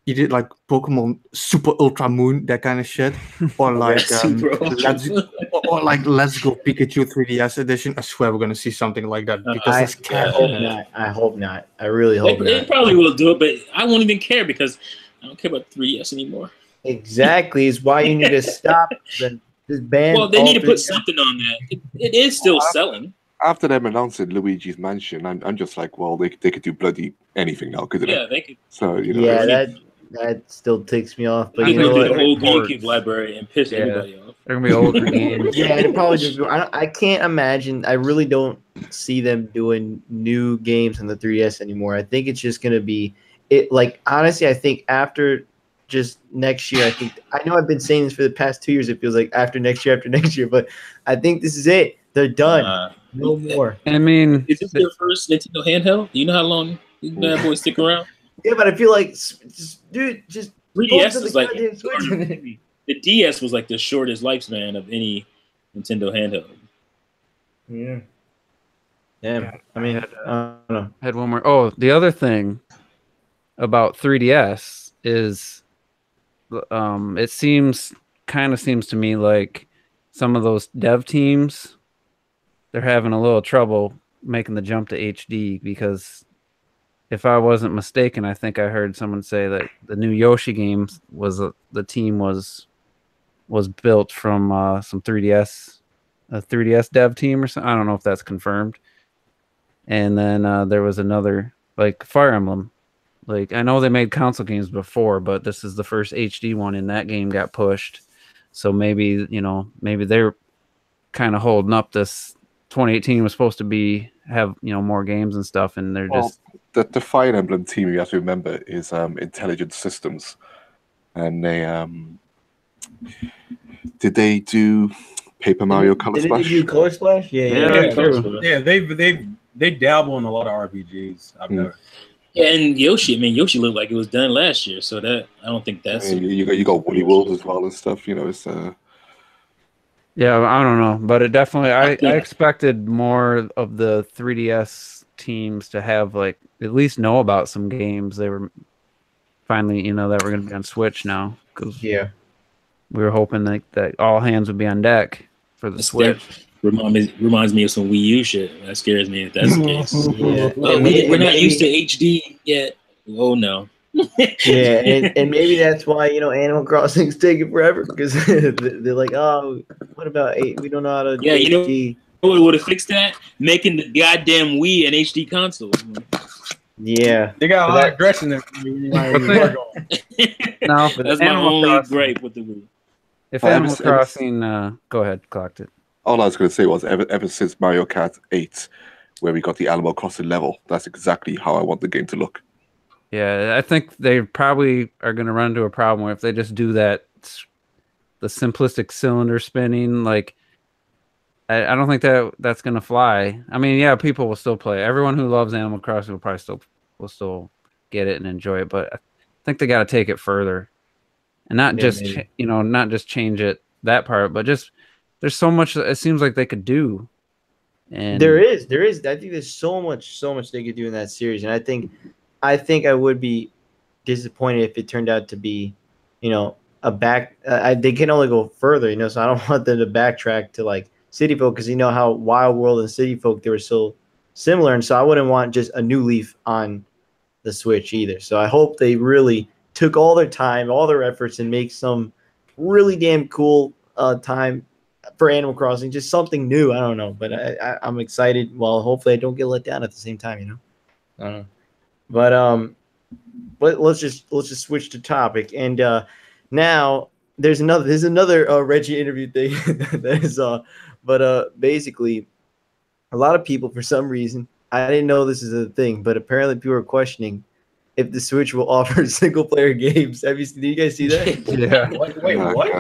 [SPEAKER 4] either like Pokemon Super Ultra Moon, that kind of shit, or like Let's Go Pikachu 3DS edition. I swear we're gonna see something like that because
[SPEAKER 1] I hope not. I really hope not.
[SPEAKER 5] They probably will do it, but I won't even care because I don't care about 3DS anymore.
[SPEAKER 1] Exactly, is why you need to stop this ban.
[SPEAKER 5] Well, they need to put something on that. It is still selling.
[SPEAKER 6] After them announcing Luigi's Mansion, I'm just like, well, they could do bloody anything now, couldn't they?
[SPEAKER 5] Yeah, they could.
[SPEAKER 6] So
[SPEAKER 1] that still ticks me off. But
[SPEAKER 5] they
[SPEAKER 1] you know
[SPEAKER 5] could do
[SPEAKER 1] what?
[SPEAKER 5] the whole GameCube library and piss everybody off.
[SPEAKER 3] They're gonna be older games.
[SPEAKER 1] Yeah, it probably just. I can't imagine. I really don't see them doing new games on the 3DS anymore. I think it's just gonna be it. Like honestly, I think after just next year, I know I've been saying this for the past 2 years. It feels like after next year, but I think this is it. They're done. No more.
[SPEAKER 3] I mean,
[SPEAKER 5] Is this their first Nintendo handheld? Do you know how long these bad boys stick around?
[SPEAKER 1] Yeah, but I feel like, dude, just go to
[SPEAKER 5] 3DS
[SPEAKER 1] the
[SPEAKER 5] was like
[SPEAKER 1] goddamn Switch.
[SPEAKER 5] the DS was like the shortest lifespan of any Nintendo handheld.
[SPEAKER 1] Yeah. Damn. I mean, I don't know.
[SPEAKER 3] I had one more. Oh, the other thing about 3DS is, it seems to me like some of those dev teams, they're having a little trouble making the jump to HD because if I wasn't mistaken, I think I heard someone say that the new Yoshi game was the team was built from some 3DS, a 3DS dev team or something. I don't know if that's confirmed. And then there was another like Fire Emblem. Like I know they made console games before, but this is the first HD one, and that game got pushed. So maybe maybe they're kind of holding up. This 2018 was supposed to have more games and stuff, and they're just
[SPEAKER 6] the Fire Emblem team. You have to remember is Intelligent Systems, and they did they do Paper Mario Color
[SPEAKER 1] Did
[SPEAKER 6] Splash?
[SPEAKER 1] they do Color Splash? Yeah.
[SPEAKER 3] true.
[SPEAKER 2] Yeah, they dabble in a lot of RPGs. I've never.
[SPEAKER 5] Yeah, and Yoshi. I mean, Yoshi looked like it was done last year, so that I don't think that's.
[SPEAKER 6] I mean, you got Woolly World as well and stuff. It's
[SPEAKER 3] yeah. I don't know, but it definitely. I expected more of the 3DS teams to have like at least know about some games. They were finally that were going to be on Switch now because
[SPEAKER 1] Yeah.
[SPEAKER 3] we were hoping that all hands would be on deck for the Switch.
[SPEAKER 5] Reminds me of some Wii U shit. That scares me if that's the case.
[SPEAKER 1] Yeah.
[SPEAKER 5] Well, we're not used to HD yet. Oh no.
[SPEAKER 1] Yeah, and maybe that's why Animal Crossing's taking forever because they're like, oh, what about 8? We don't know how to.
[SPEAKER 5] Yeah,
[SPEAKER 1] HD.
[SPEAKER 5] What would have fixed that? Making the goddamn Wii an HD console.
[SPEAKER 1] Yeah,
[SPEAKER 2] They got a lot of dressing there.
[SPEAKER 3] No,
[SPEAKER 5] That's my only gripe with the Wii.
[SPEAKER 3] If Animal Crossing, go ahead, clocked it.
[SPEAKER 6] all I was going to say was ever since Mario Kart 8, where we got the Animal Crossing level, that's exactly how I want the game to look.
[SPEAKER 3] Yeah, I think they probably are going to run into a problem where if they just do that, the simplistic cylinder spinning, like I don't think that's going to fly. I mean, yeah, people will still play. Everyone who loves Animal Crossing will probably still get it and enjoy it. But I think they got to take it further, and not just not just change that part, but just there's so much. It seems like they could do. And
[SPEAKER 1] there is. I think there's so much they could do in that series, and I think I would be disappointed if it turned out to be, a back. They can only go further, so I don't want them to backtrack to like City Folk because how Wild World and City Folk they were so similar, and so I wouldn't want just a new leaf on the Switch either. So I hope they really took all their time, all their efforts, and make some really damn cool time for Animal Crossing, just something new. I don't know, but I'm excited. Well, hopefully I don't get let down at the same time. I don't know, but let's just switch to topic. And now there's another Reggie interview thing that is but basically a lot of people for some reason, I didn't know this is a thing, but apparently people are questioning if the Switch will offer single player games. Did you guys see that?
[SPEAKER 3] yeah.
[SPEAKER 2] Wait, what?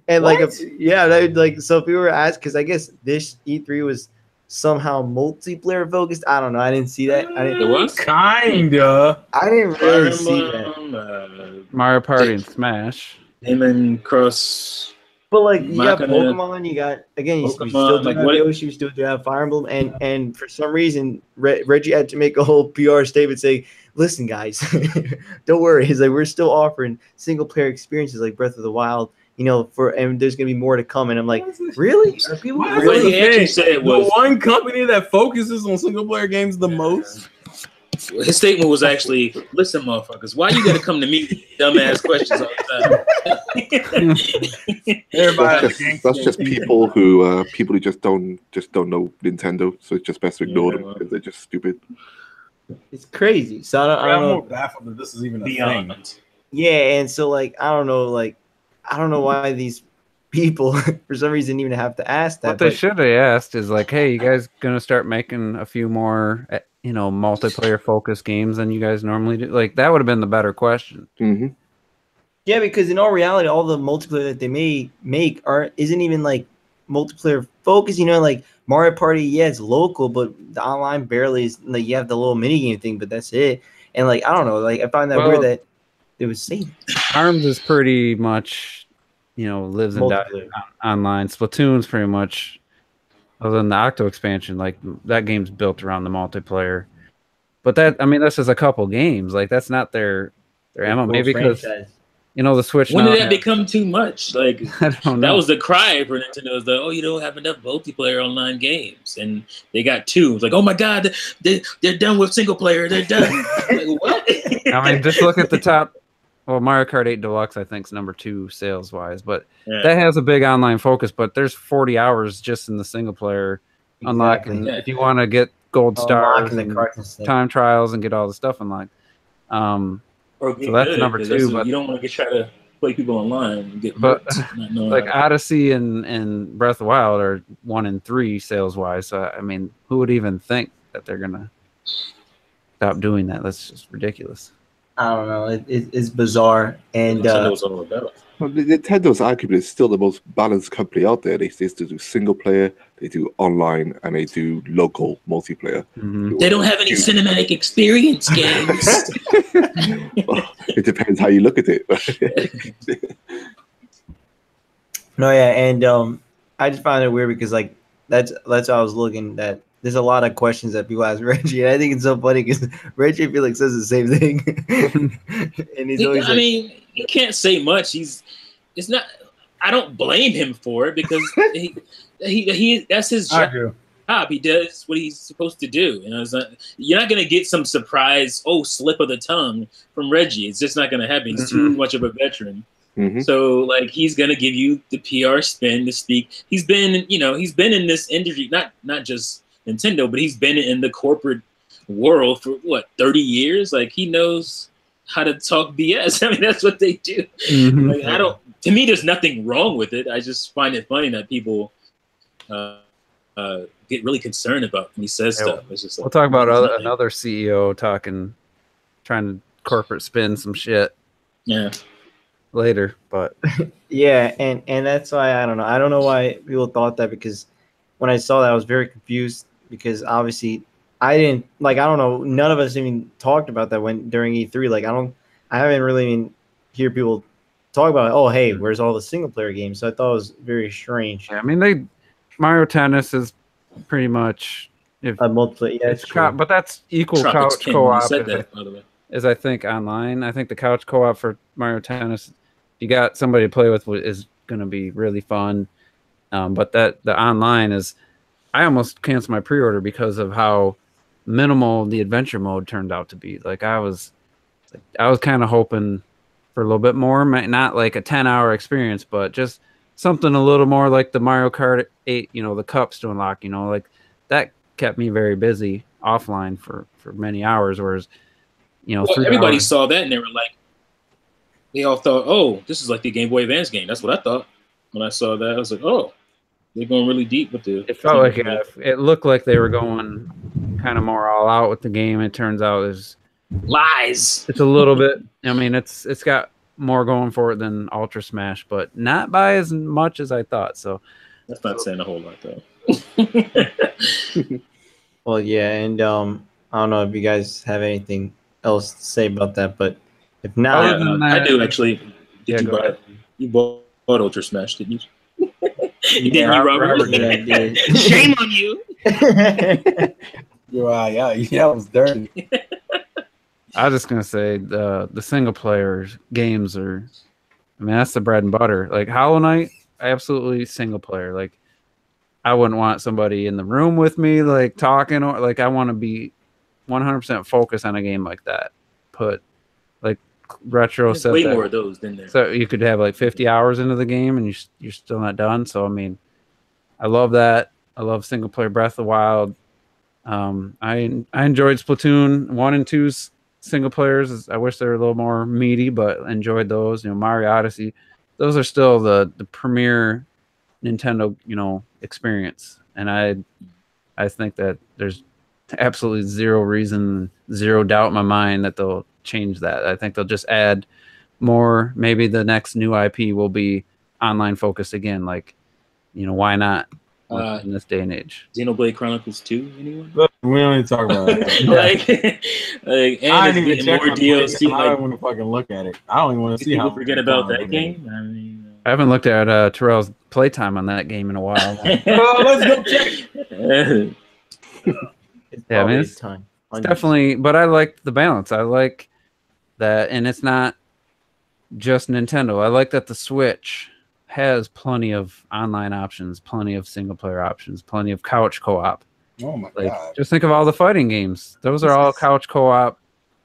[SPEAKER 1] And like so people were asked because I guess this E3 was somehow multiplayer focused. I don't know. I didn't see that.
[SPEAKER 5] It was
[SPEAKER 2] Kinda.
[SPEAKER 1] I didn't really see that.
[SPEAKER 3] Mario Party and Smash.
[SPEAKER 5] Heyman Cross.
[SPEAKER 1] But like you got
[SPEAKER 5] Gonna-
[SPEAKER 1] Pokemon, you got you
[SPEAKER 5] Pokemon,
[SPEAKER 1] still do
[SPEAKER 5] like
[SPEAKER 1] have
[SPEAKER 5] what-
[SPEAKER 1] Yoshi, you still do have Fire Emblem, and for some reason Reggie had to make a whole PR statement saying, "Listen, guys, don't worry. He's like we're still offering single player experiences like Breath of the Wild, and there's gonna be more to come." And I'm like, really? Are people
[SPEAKER 2] Why is
[SPEAKER 5] What
[SPEAKER 1] really?
[SPEAKER 5] he actually said was
[SPEAKER 2] The one company that focuses on single player games the most.
[SPEAKER 5] his statement was actually, "Listen, motherfuckers, why you gotta come to me with dumbass questions all the time?"
[SPEAKER 2] Everybody,
[SPEAKER 6] That's just people who just don't know Nintendo, so it's just best to ignore them because they're just stupid.
[SPEAKER 1] It's crazy. So I
[SPEAKER 2] I'm
[SPEAKER 1] don't
[SPEAKER 2] more
[SPEAKER 1] know.
[SPEAKER 2] baffled that this is even a thing.
[SPEAKER 5] Beyond.
[SPEAKER 1] Yeah, and so like I don't know why these people for some reason even have to ask that.
[SPEAKER 3] What they should have asked is like, hey, you guys gonna start making a few more, multiplayer focused games than you guys normally do? Like that would have been the better question.
[SPEAKER 6] Hmm.
[SPEAKER 1] Yeah, because in all reality, all the multiplayer that they make isn't even like multiplayer focused. Like Mario Party, yeah, it's local, but the online barely is. Like you have the little mini game thing, but that's it. And like I don't know, like I find that weird that it was safe.
[SPEAKER 3] ARMS is pretty much, lives and dies online. Splatoon's pretty much, other than the Octo expansion, like that game's built around the multiplayer. But that's just a couple games. Like that's not their MMO. Maybe because the Switch.
[SPEAKER 5] When did that become too much? Like
[SPEAKER 3] I don't know.
[SPEAKER 5] That was the cry for Nintendo. Was you don't have enough multiplayer online games, and they got 2. It's like, oh my god, they're done with single player. They're done. Like, what?
[SPEAKER 3] Just look at the top. Well, Mario Kart 8 Deluxe, I think, is number 2 sales wise, but that has a big online focus. But there's 40 hours just in the single player unlocking. If you want to get gold stars, and time trials, and get all the stuff unlocked. So that's number 2. But
[SPEAKER 5] you don't want to try to play people online and get
[SPEAKER 3] like Odyssey and Breath of the Wild are 1 and 3 sales wise. So who would even think that they're gonna stop doing that? That's just ridiculous.
[SPEAKER 1] I don't know. It's bizarre, and
[SPEAKER 5] Nintendo's all about it.
[SPEAKER 6] Well, Nintendo's arguably still the most balanced company out there. They still do single player, they do online, and they do local multiplayer.
[SPEAKER 3] Mm-hmm.
[SPEAKER 5] They don't have any cinematic experience games.
[SPEAKER 6] Well, it depends how you look at it.
[SPEAKER 1] No, yeah, and I just find it weird because like that's how I was looking at. There's a lot of questions that people ask Reggie, and I think it's so funny because Reggie, I feel like, says the same thing. And he's always
[SPEAKER 5] he can't say much. It's not. I don't blame him for it because he that's his job. He does what he's supposed to do. You're not gonna get some surprise slip of the tongue from Reggie. It's just not gonna happen. He's too much of a veteran.
[SPEAKER 6] Mm-hmm.
[SPEAKER 5] So like he's gonna give you the PR spin to speak. He's been in this industry, not just Nintendo, but he's been in the corporate world for 30 years. Like he knows how to talk BS. That's what they do.
[SPEAKER 3] Mm-hmm.
[SPEAKER 5] Like, to me, there's nothing wrong with it. I just find it funny that people get really concerned about when he says stuff. It's just
[SPEAKER 3] we'll talk about another CEO trying to corporate spin some shit.
[SPEAKER 5] Yeah.
[SPEAKER 3] Later, but
[SPEAKER 1] yeah, and that's why I don't know why people thought that, because when I saw that I was very confused, because obviously I don't know, none of us even talked about that during E3. Like I haven't really even hear people talk about, oh hey, where's all the single player games? So I thought it was very strange.
[SPEAKER 3] Yeah, Mario Tennis is pretty much
[SPEAKER 1] a multiplayer. Yeah, it's true.
[SPEAKER 3] But that's equal
[SPEAKER 5] Tropics
[SPEAKER 3] couch co-op.
[SPEAKER 5] said that, by the way.
[SPEAKER 3] Is I think online. I think the couch co-op for Mario Tennis, if you got somebody to play with, is going to be really fun. But the online is, I almost canceled my pre-order because of how minimal the adventure mode turned out to be. Like I was kind of hoping for a little bit more, not like a 10-hour experience, but just something a little more like the Mario Kart 8, the cups to unlock, like that kept me very busy offline for many hours. Whereas,
[SPEAKER 5] everybody saw that and they were like, they all thought, oh, this is like the Game Boy Advance game. That's what I thought when I saw that. I was like, oh, they're going really deep with the.
[SPEAKER 3] It felt like it looked like they were going kind of more all out with the game. It turns out is
[SPEAKER 5] lies.
[SPEAKER 3] It's a little bit. It's got more going for it than Ultra Smash, but not by as much as I thought. So
[SPEAKER 5] that's not saying a whole lot, though.
[SPEAKER 1] Well, yeah, and I don't know if you guys have anything else to say about that, but if not,
[SPEAKER 5] I do actually. You bought Ultra Smash, didn't you? You didn't, Robert?
[SPEAKER 1] Yeah,
[SPEAKER 5] Shame on you.
[SPEAKER 2] Yeah, it was dirty.
[SPEAKER 3] I was just gonna say the single player games are, that's the bread and butter. Like Hollow Knight, absolutely single player. Like I wouldn't want somebody in the room with me, like talking, or like I want to be 100% focused on a game like that. Put like Retro said,
[SPEAKER 5] way more of those than there.
[SPEAKER 3] So you could have like 50 hours into the game and you're still not done. So I love that. I love single player Breath of the Wild. I enjoyed Splatoon 1 and 2's single players. I wish they were a little more meaty, but enjoyed those. Mario Odyssey those are still the premier Nintendo, experience. And I think that there's absolutely zero reason, zero doubt in my mind that they'll change that. I think they'll just add more. Maybe the next new IP will be online focused again. Like, why not in this day and age?
[SPEAKER 5] Xenoblade Chronicles 2, anyone?
[SPEAKER 2] We don't need to talk about it.
[SPEAKER 5] and
[SPEAKER 2] I
[SPEAKER 5] it's
[SPEAKER 2] didn't even
[SPEAKER 5] getting
[SPEAKER 2] check
[SPEAKER 5] more
[SPEAKER 2] on
[SPEAKER 5] DLC.
[SPEAKER 2] I don't want to fucking look at it. I don't even want to see
[SPEAKER 5] people
[SPEAKER 2] how
[SPEAKER 5] forget about that game. I mean,
[SPEAKER 3] I haven't looked at Terrell's playtime on that game in a while.
[SPEAKER 2] let's go check.
[SPEAKER 1] It's
[SPEAKER 3] Yeah, I mean,
[SPEAKER 1] probably
[SPEAKER 3] it's
[SPEAKER 1] time.
[SPEAKER 3] definitely, but I like the balance. I like that, and it's not just Nintendo. I like that the Switch has plenty of online options, plenty of single player options, plenty of couch co-op.
[SPEAKER 2] Oh my
[SPEAKER 3] Like,
[SPEAKER 2] god!
[SPEAKER 3] just think of all the fighting games. Those are all couch co-op.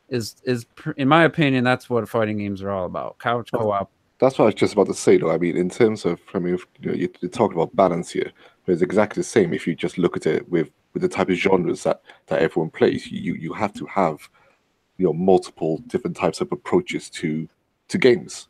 [SPEAKER 3] Is in my opinion, that's what fighting games are all about. Couch co-op.
[SPEAKER 6] That's what I was just about to say, though. I mean, in terms of, you're talking about balance here, but it's exactly the same. If you just look at it with the type of genres that everyone plays, you have to have, multiple different types of approaches to games,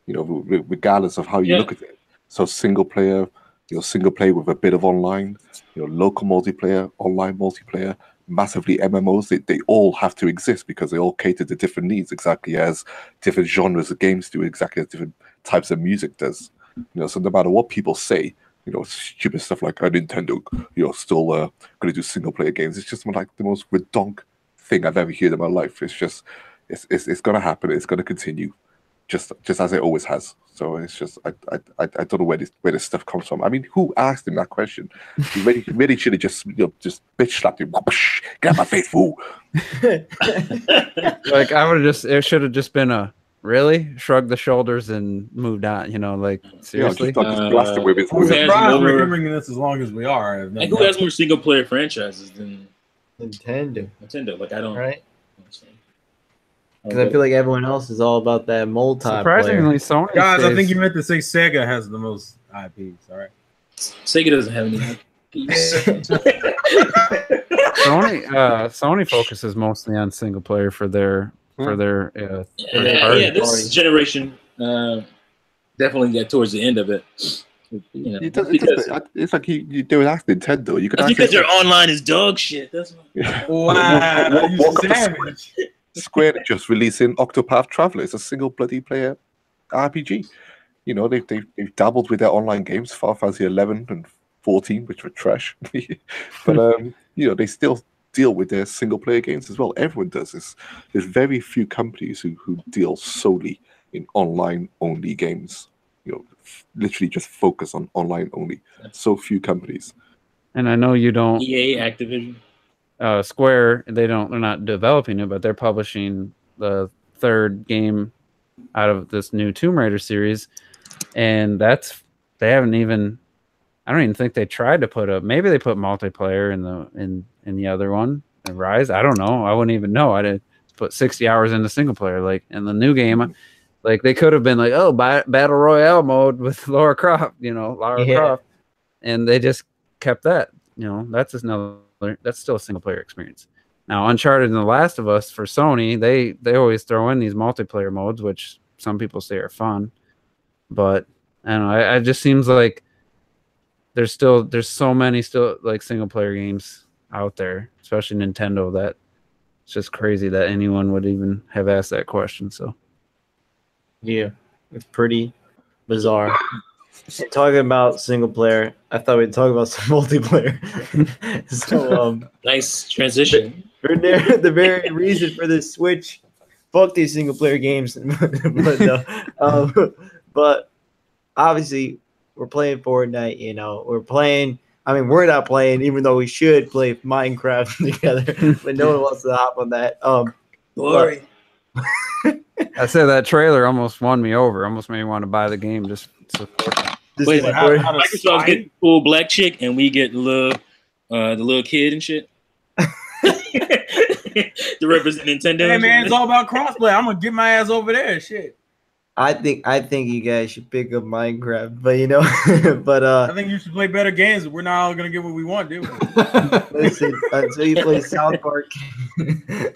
[SPEAKER 6] regardless of how you look at it. So single player with a bit of online, local multiplayer, online multiplayer, massively MMOs, they all have to exist because they all cater to different needs, exactly as different genres of games do, exactly as different types of music does. So no matter what people say, stupid stuff like Nintendo, still going to do single player games. It's just like the most redonk thing I've ever heard in my life. It's just, it's going to happen. It's going to continue, just as it always has. So it's just, I don't know where this stuff comes from. I mean, who asked him that question? He really should have just bitch slapped him. Get out my face, fool!
[SPEAKER 3] Like, it should have just been a really shrug the shoulders and moved on. Like, seriously.
[SPEAKER 6] Just blast it with his
[SPEAKER 2] I'm surprised we're
[SPEAKER 5] more-
[SPEAKER 2] remembering this as long as we are.
[SPEAKER 5] And who has more single player franchises than
[SPEAKER 1] Nintendo,
[SPEAKER 5] Like, I don't.
[SPEAKER 1] right? Because I feel like everyone else is all about that multiplayer.
[SPEAKER 3] Surprisingly, Sony.
[SPEAKER 2] Guys, I think
[SPEAKER 3] stays-
[SPEAKER 2] you meant to say Sega has the most IPs. All right.
[SPEAKER 5] Sega doesn't have any IPs.
[SPEAKER 3] Sony focuses mostly on single player for their
[SPEAKER 5] yeah, this generation definitely got towards the end of it.
[SPEAKER 6] It's like you do ask Nintendo. You could
[SPEAKER 5] That's because their online is dog shit. That's why.
[SPEAKER 2] Wow, you
[SPEAKER 6] Walk up the
[SPEAKER 2] savage.
[SPEAKER 6] Square just releasing Octopath Traveler. It's a single bloody player RPG. They've dabbled with their online games, Final Fantasy 11 and 14, which were trash. But they still deal with their single player games as well. Everyone does this. There's very few companies who deal solely in online only games. Literally just focus on online only. So few companies.
[SPEAKER 3] And I know you don't.
[SPEAKER 5] EA, Activision.
[SPEAKER 3] Square, they're not developing it, but they're publishing the third game out of this new Tomb Raider series, and they haven't even. I don't even think they tried to put maybe they put multiplayer in the other one, the Rise. I don't know. I wouldn't even know. I did put 60 hours into single player. Like in the new game, like they could have been like, oh, battle royale mode with Lara Croft, Croft, and they just kept that. That's still a single player experience. Now, Uncharted and The Last of Us for Sony, they always throw in these multiplayer modes, which some people say are fun, but I don't know. It just seems like there's so many still like single player games out there, especially Nintendo, that it's just crazy that anyone would even have asked that question. So
[SPEAKER 1] Yeah, it's pretty bizarre. And talking about single player, I thought we'd talk about some multiplayer. So,
[SPEAKER 5] Nice transition.
[SPEAKER 1] the very reason for this switch, fuck these single player games. But no, but obviously we're playing Fortnite. We're playing. I mean, we're not playing, even though we should play Minecraft together. But no one wants to hop on that.
[SPEAKER 5] Glory.
[SPEAKER 3] I said that trailer almost won me over. Almost made me want to buy the game just to support it.
[SPEAKER 5] Wait, Microsoft get full black chick and we get the little kid and shit. To represent Nintendo.
[SPEAKER 2] Hey man, it's all about crossplay. I'm gonna get my ass over there. Shit.
[SPEAKER 1] I think you guys should pick up Minecraft, but
[SPEAKER 2] I think you should play better games. We're not all gonna get what we want, dude.
[SPEAKER 1] listen, until you play South Park.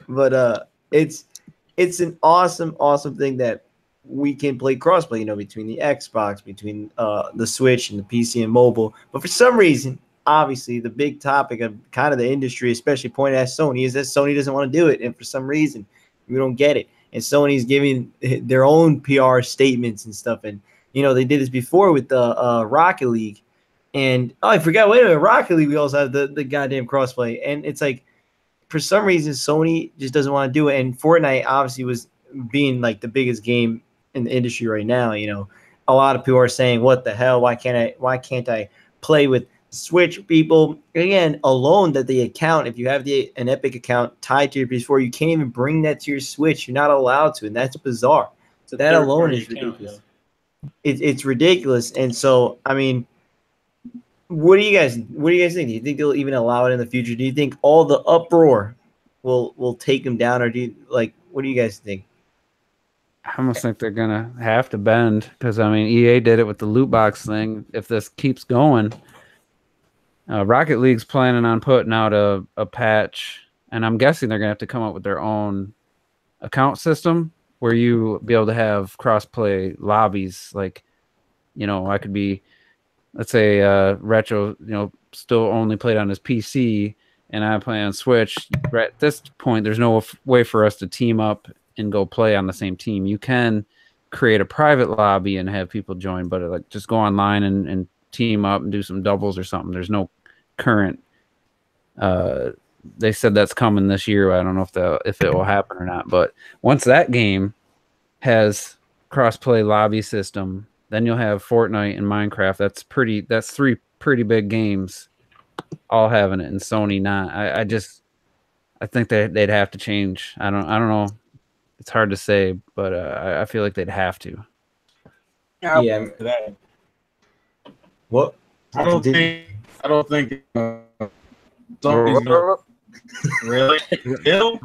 [SPEAKER 1] But it's an awesome thing that we can play crossplay, between the Xbox, between the Switch and the PC and mobile. But for some reason, obviously, the big topic of kind of the industry, especially pointed at Sony, is that Sony doesn't want to do it. And for some reason, we don't get it. And Sony's giving their own PR statements and stuff. And, they did this before with the Rocket League. And, I forgot, wait a minute, Rocket League, we also have the goddamn crossplay. And it's like, for some reason, Sony just doesn't want to do it. And Fortnite obviously was being like the biggest game in the industry right now. A lot of people are saying, what the hell? Why can't I play with Switch people? Again, alone that the account, if you have an Epic account tied to your PS4, you can't even bring that to your Switch. You're not allowed to, and that's bizarre. So that alone is ridiculous. It's ridiculous. And so, I mean, what do you guys think? Do you think they'll even allow it in the future? Do you think all the uproar will take them down, or what do you guys think?
[SPEAKER 3] I almost think they're gonna have to bend, because I mean, EA did it with the loot box thing. If this keeps going, Rocket League's planning on putting out a patch, and I'm guessing they're gonna have to come up with their own account system where you be able to have cross-play lobbies. Like, I could be, let's say, Retro, still only played on his PC, and I play on Switch. At this point, there's no way for us to team up and go play on the same team. You can create a private lobby and have people join, but just go online and team up and do some doubles or something. There's no current. They said that's coming this year. I don't know if it will happen or not. But once that game has cross-play lobby system, then you'll have Fortnite and Minecraft. That's three pretty big games all having it, and Sony not. I think they'd have to change. I don't know. It's hard to say, but I feel like they'd have to.
[SPEAKER 1] Yeah. What?
[SPEAKER 2] I don't think. Sony's gonna, really? Ill?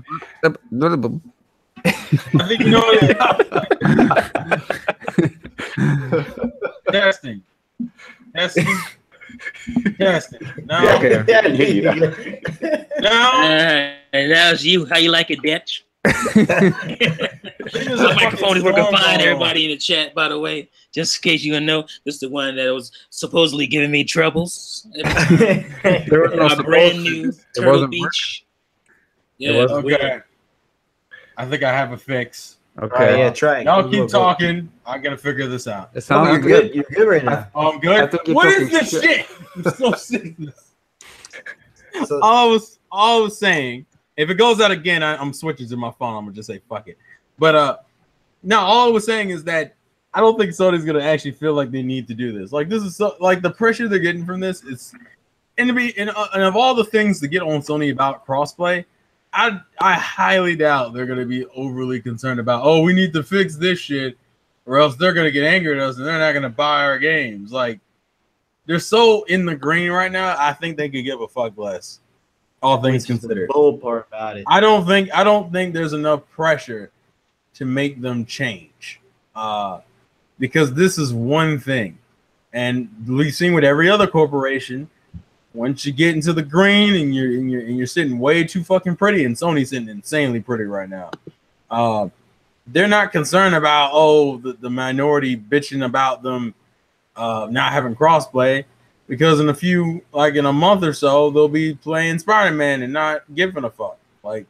[SPEAKER 2] I think Testing. No.
[SPEAKER 6] Okay.
[SPEAKER 2] No.
[SPEAKER 5] That's you. How you like it, bitch? My microphone is working fine. Everybody in the chat, by the way, just in case you don't know, this is the one that was supposedly giving me troubles.
[SPEAKER 3] There was
[SPEAKER 5] My brand new Turtle Beach. Yeah.
[SPEAKER 2] Okay. I think I have a fix.
[SPEAKER 3] Okay.
[SPEAKER 1] Yeah, try it.
[SPEAKER 2] Y'all keep talking. I gotta figure this out.
[SPEAKER 3] It sounds good.
[SPEAKER 1] You're good right now.
[SPEAKER 2] I'm good. What is this shit? I'm so sick of this.
[SPEAKER 1] So,
[SPEAKER 2] all I was saying, if it goes out again, I'm switching to my phone. I'm gonna just say fuck it. But no, all I was saying is that I don't think Sony's gonna actually feel like they need to do this. Like, this is so, like, the pressure they're getting from this is, and of all the things to get on Sony about crossplay, I highly doubt they're gonna be overly concerned about, oh, we need to fix this shit, or else they're gonna get angry at us and they're not gonna buy our games. Like, they're so in the green right now. I think they could give a fuck less. All things considered.
[SPEAKER 1] The bold part about it.
[SPEAKER 2] I don't think there's enough pressure to make them change, because this is one thing, and we've seen with every other corporation. Once you get into the green and you're sitting way too fucking pretty, and Sony's sitting insanely pretty right now. They're not concerned about the minority bitching about them not having crossplay. Because in a month or so, they'll be playing Spider-Man and not giving a fuck. I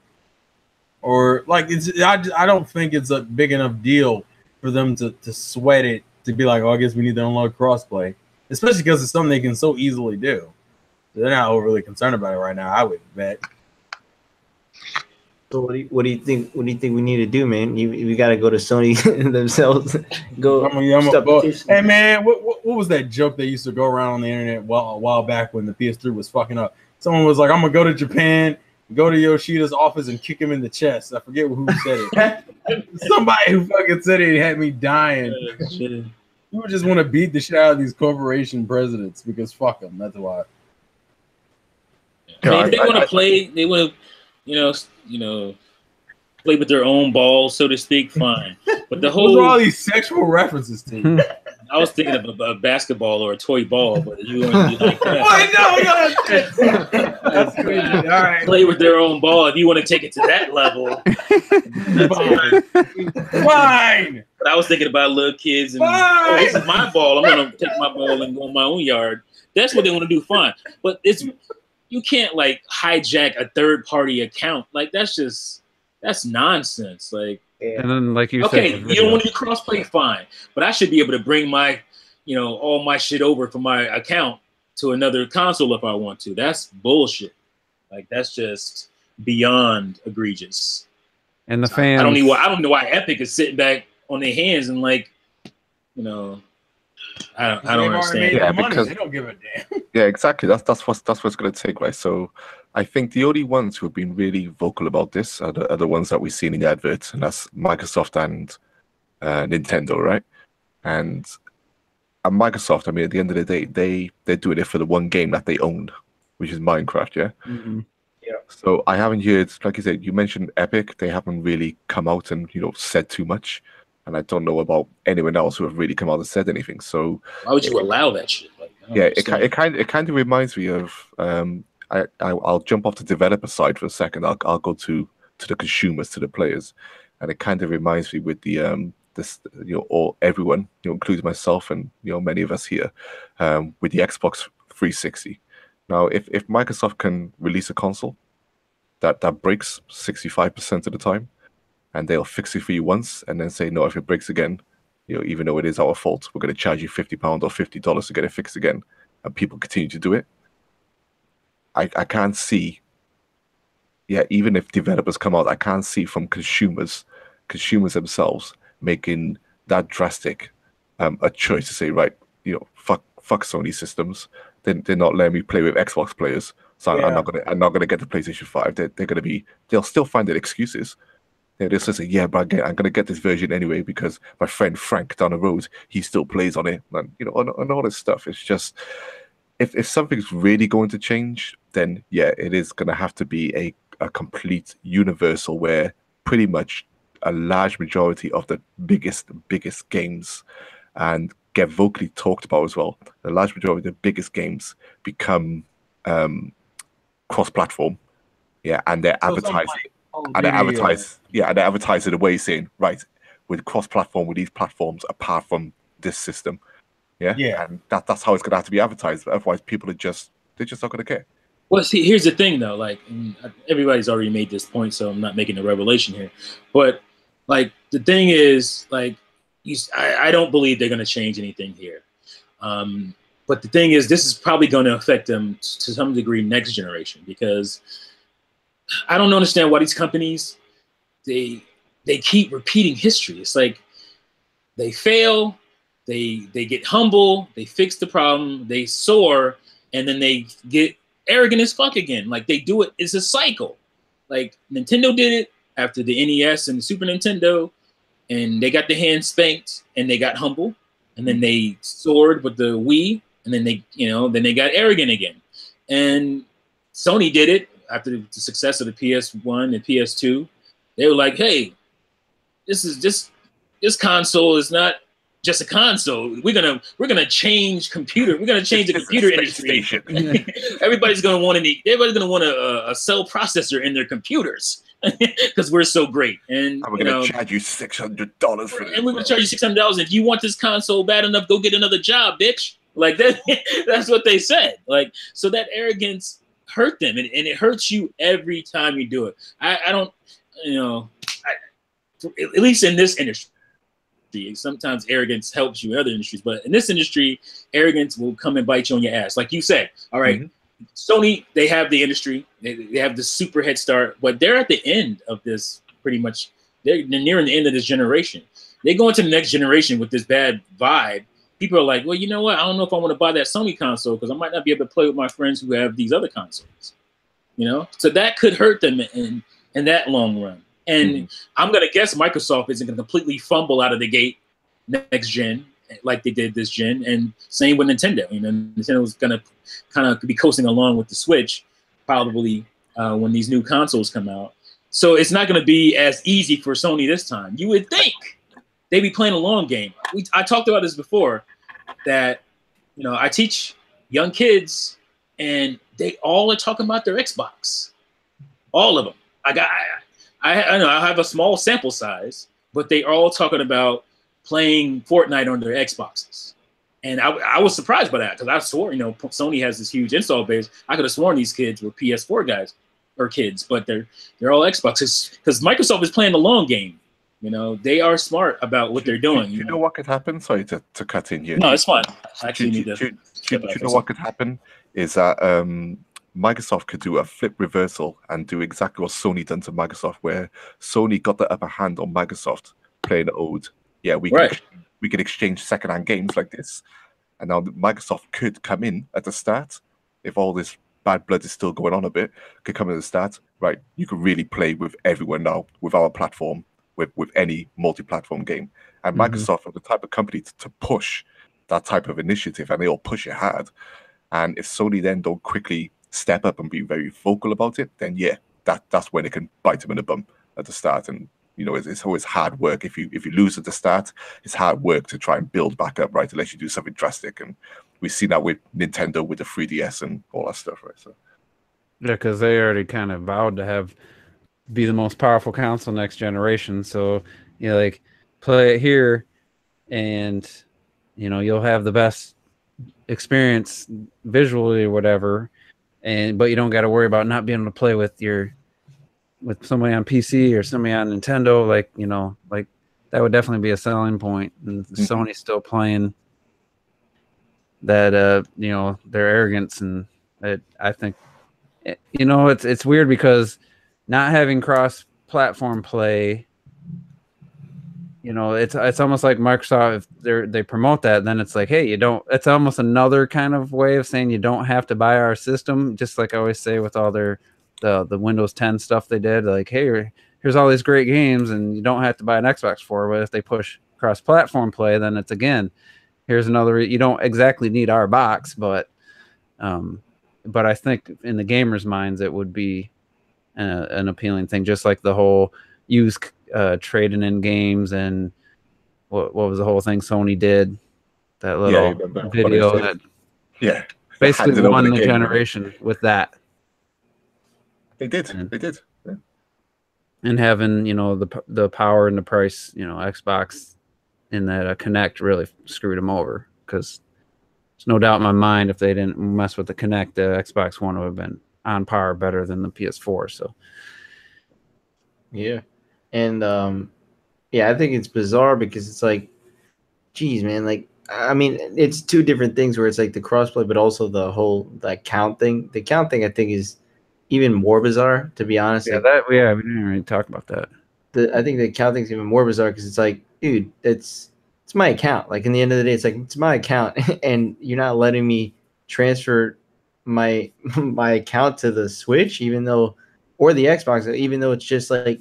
[SPEAKER 2] don't think it's a big enough deal for them to sweat it, to be like, oh, I guess we need to unlock crossplay. Especially because it's something they can so easily do. They're not overly concerned about it right now, I would bet.
[SPEAKER 1] So what do you think? What do you think we need to do, man? We got to go to Sony themselves.
[SPEAKER 2] Hey man, what was that joke that used to go around on the internet a while back when the PS3 was fucking up? Someone was like, "I'm gonna go to Japan, go to Yoshida's office, and kick him in the chest." I forget who said it. Somebody who fucking said it had me dying. You just want to beat the shit out of these corporation presidents because fuck them. That's why.
[SPEAKER 5] If they want to play, they want to, play with their own balls, so to speak, fine. But the
[SPEAKER 2] Those are all
[SPEAKER 5] whole,
[SPEAKER 2] these sexual references to you.
[SPEAKER 5] I was thinking of a basketball or a toy ball, but you want to do like that.
[SPEAKER 2] Wait, no, that's crazy. All right.
[SPEAKER 5] Play with their own ball. If you want to take it to that level,
[SPEAKER 2] Fine.
[SPEAKER 5] but I was thinking about little kids and oh, this is my ball. I'm gonna take my ball and go in my own yard. That's what they want to do. Fine, but you can't like hijack a third party account. Like that's nonsense. Like.
[SPEAKER 3] And then, like you
[SPEAKER 5] Okay,
[SPEAKER 3] said,
[SPEAKER 5] you don't want to do crossplay, fine, but I should be able to bring my, all my shit over from my account to another console if I want to. That's bullshit. Like that's just beyond egregious.
[SPEAKER 3] and the fans.
[SPEAKER 5] I don't know why Epic is sitting back on their hands and like, I don't understand.
[SPEAKER 6] Yeah,
[SPEAKER 2] Money.
[SPEAKER 6] because-
[SPEAKER 2] They don't give a damn.
[SPEAKER 6] Yeah, exactly. That's what's going to take, right? So, I think the only ones who have been really vocal about this are the ones that we've seen in the adverts, and that's Microsoft and Nintendo, right? And Microsoft, I mean, at the end of the day, they're doing it for the one game that they own, which is Minecraft, yeah.
[SPEAKER 3] Mm-hmm.
[SPEAKER 1] Yeah.
[SPEAKER 6] So I haven't heard, like you said, you mentioned Epic. They haven't really come out and said too much, and I don't know about anyone else who have really come out and said anything. So
[SPEAKER 5] Why would you allow that shit? Like, I don't
[SPEAKER 6] yeah,
[SPEAKER 5] understand.
[SPEAKER 6] it kind of reminds me of I'll jump off the developer side for a second. I'll go to the consumers, to the players, and it kind of reminds me with the this all everyone including myself and many of us here with the Xbox 360. Now, if Microsoft can release a console that breaks 65% of the time, and they'll fix it for you once, and then say no, if it breaks again, even though it is our fault, we're going to charge you £50 or $50 to get it fixed again, and people continue to do it. I can't see, even if developers come out, I can't see from consumers themselves making that drastic a choice to say, right, fuck Sony systems. They're not letting me play with Xbox players, so I'm not gonna get the PlayStation 5. They'll still find their excuses. They'll just say, yeah, but I'm gonna get this version anyway because my friend Frank down the road, he still plays on it, and and all this stuff. It's just, if something's really going to change, then it is going to have to be a complete universal where pretty much a large majority of the biggest games and get vocally talked about as well. The large majority of the biggest games become cross-platform, and they're advertising. And they advertise, and they advertise it away saying, right, with cross-platform with these platforms apart from this system. Yeah. And that's how it's gonna have to be advertised. Otherwise, people they're just not gonna care.
[SPEAKER 5] Well, see, here's the thing though. Like, everybody's already made this point, so I'm not making a revelation here. But like, the thing is, like, I don't believe they're gonna change anything here. But the thing is, this is probably going to affect them to some degree next generation, because I don't understand why these companies they keep repeating history. It's like they fail. They get humble, they fix the problem, they soar, and then they get arrogant as fuck again. Like, they do it, it's a cycle. Like, Nintendo did it after the NES and the Super Nintendo, and they got their hands spanked, and they got humble, and then they soared with the Wii, and then they got arrogant again. And Sony did it after the success of the PS1 and PS2. They were like, hey, this console is not just a console. We're gonna change computer. We're gonna change the computer industry. Everybody's gonna want a cell processor in their computers because we're so great. And
[SPEAKER 6] we're gonna charge you $600 for it.
[SPEAKER 5] And we're gonna charge you $600. If you want this console bad enough, go get another job, bitch. Like that. That's what they said. Like, so that arrogance hurt them, and it hurts you every time you do it. I don't, at least in this industry. Sometimes arrogance helps you in other industries, but in this industry, arrogance will come and bite you on your ass. Like you said, all right, Sony, they have the industry, they have the super head start, but they're at the end of this pretty much. They're nearing the end of this generation. They go into the next generation with this bad vibe. People are like, well, you know what? I don't know if I want to buy that Sony console because I might not be able to play with my friends who have these other consoles. So that could hurt them in that long run. And I'm going to guess Microsoft isn't going to completely fumble out of the gate next gen like they did this gen. And same with Nintendo. Nintendo's going to kind of be coasting along with the Switch probably when these new consoles come out. So it's not going to be as easy for Sony this time. You would think they'd be playing a long game. I talked about this before, that I teach young kids, and they all are talking about their Xbox. All of them. I know I have a small sample size, but they are all talking about playing Fortnite on their Xboxes. And I was surprised by that, because I swore, Sony has this huge install base. I could have sworn these kids were PS4 guys or kids, but they're all Xboxes, because Microsoft is playing the long game. They are smart about what they're doing.
[SPEAKER 6] Do you know what could happen? Sorry to cut in here.
[SPEAKER 5] No, it's fine. I
[SPEAKER 6] Do you know what could happen? Is that Microsoft could do a flip reversal and do exactly what Sony done to Microsoft, where Sony got the upper hand on Microsoft playing old. Yeah, we could exchange secondhand games like this, and now Microsoft could come in at the start if all this bad blood is still going on a bit. Could come in at the start, right? You could really play with everyone now with our platform, with any multi-platform game. And Microsoft are the type of company to push that type of initiative, and they'll push it hard. And if Sony then don't quickly step up and be very vocal about it, then yeah, that's when it can bite them in the bum at the start. And it's always hard work. If you lose at the start, it's hard work to try and build back up, right? Unless you do something drastic. And we've seen that with Nintendo with the 3DS and all that stuff, right? So
[SPEAKER 3] yeah, because they already kind of vowed to be the most powerful console next generation. So play it here, and you'll have the best experience visually or whatever, but you don't got to worry about not being able to play with somebody on PC or somebody on Nintendo. That would definitely be a selling point. And Sony's still playing that their arrogance, and I think it's weird, because not having cross-platform play, it's almost like Microsoft, if they promote that, then it's like, hey, it's almost another kind of way of saying you don't have to buy our system. Just like I always say with all the Windows 10 stuff they did, like, hey, here's all these great games, and you don't have to buy an Xbox for it. But if they push cross-platform play, then it's, again, here's another, you don't exactly need our box, but I think in the gamers' minds, it would be an appealing thing, just like the whole use trading in games, and what was the whole thing Sony did, that little video that basically won the generation with that.
[SPEAKER 6] They did. Yeah.
[SPEAKER 3] And having the power and the price, Xbox in that Kinect really screwed them over, because there's no doubt in my mind if they didn't mess with the Kinect, the Xbox One would have been on par, better than the PS4. So
[SPEAKER 1] yeah. And I think it's bizarre, because it's like, geez, man, it's two different things, where it's like the crossplay, but also the whole count thing. The count thing, I think, is even more bizarre, to be honest.
[SPEAKER 3] Yeah, we didn't really talk about that.
[SPEAKER 1] I think the account thing's even more bizarre, because it's like, dude, it's my account. Like, in the end of the day, it's like, it's my account, and you're not letting me transfer my account to the Switch, or the Xbox, even though it's just like,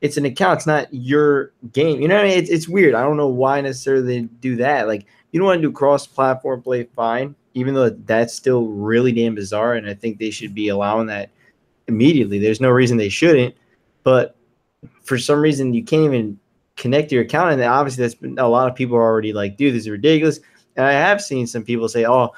[SPEAKER 1] it's an account. It's not your game. You know what I mean? It's weird. I don't know why necessarily they do that. Like, you don't want to do cross-platform play, fine, even though that's still really damn bizarre, and I think they should be allowing that immediately. There's no reason they shouldn't, but for some reason you can't even connect your account, and obviously that's been, a lot of people are already like, dude, this is ridiculous. And I have seen some people say, oh,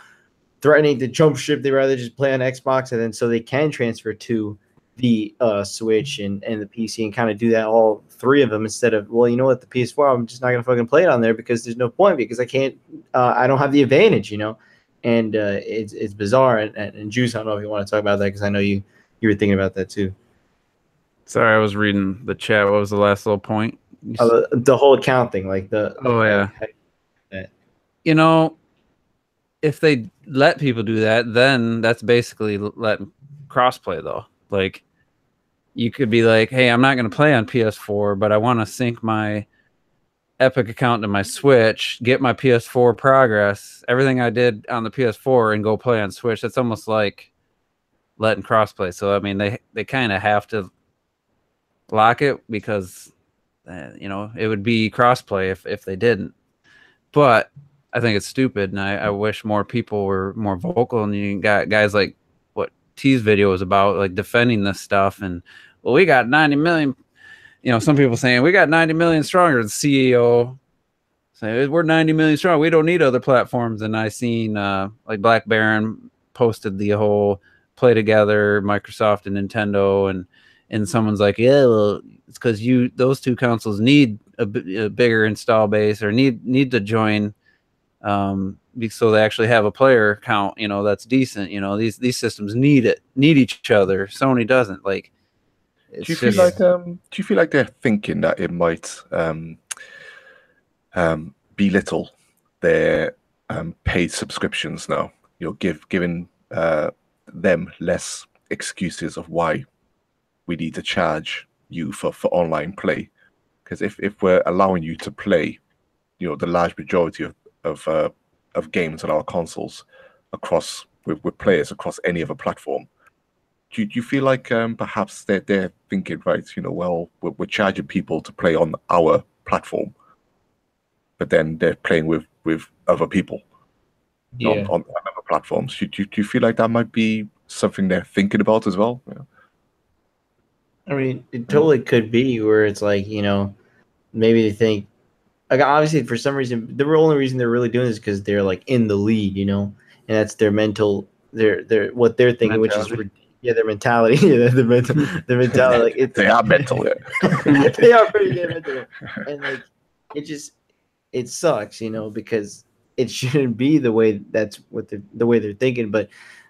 [SPEAKER 1] threatening to jump ship, they'd rather just play on Xbox, and then so they can transfer to the Switch and the PC and kind of do that, all three of them, instead of, well, you know what, the PS4, I'm just not gonna fucking play it on there, because there's no point, because I can't, I don't have the advantage, and it's bizarre. And Juice, I don't know if you want to talk about that, because I know you were thinking about that too.
[SPEAKER 3] Sorry, I was reading the chat. What was the last little point?
[SPEAKER 1] The whole account thing, like the
[SPEAKER 3] if they let people do that, then that's basically letting crossplay, though. Like, you could be like, hey, I'm not going to play on PS4, but I want to sync my Epic account to my Switch, get my PS4 progress, everything I did on the PS4, and go play on Switch. That's almost like letting crossplay. So, I mean, they kind of have to lock it, because, it would be crossplay if they didn't. But I think it's stupid, and I wish more people were more vocal. And you got guys like what T's video was about, like defending this stuff, and well, we got 90 million. You know, some people saying we got 90 million stronger. The CEO saying we're 90 million strong. We don't need other platforms. And I seen like Black Baron posted the whole play together, Microsoft and Nintendo, and someone's like, yeah, well, it's because those two consoles need a bigger install base or need to join, so they actually have a player count, you know, that's decent. You know, these systems need each other. Sony doesn't. Like,
[SPEAKER 6] do you feel like they're thinking that it might belittle their paid subscriptions now? You know, giving them less excuses of why we need to charge you for online play, because if we're allowing you to play, you know, the large majority of games on our consoles across with players across any other platform, do you feel like perhaps they're thinking, right, you know, well, we're charging people to play on our platform, but then they're playing with other people on other platforms. Do you feel like that might be something they're thinking about as well? Yeah.
[SPEAKER 1] I mean, it totally could be where it's like, you know, maybe they think, like, obviously for some reason, the only reason they're really doing this is because they're like in the lead, you know, and that's their what they're thinking, mentality. Which is their mentality, their mentality, like
[SPEAKER 6] they are mental,
[SPEAKER 1] yeah. They are pretty good mental, and like it sucks, you know, because it shouldn't be the way the way they're thinking, but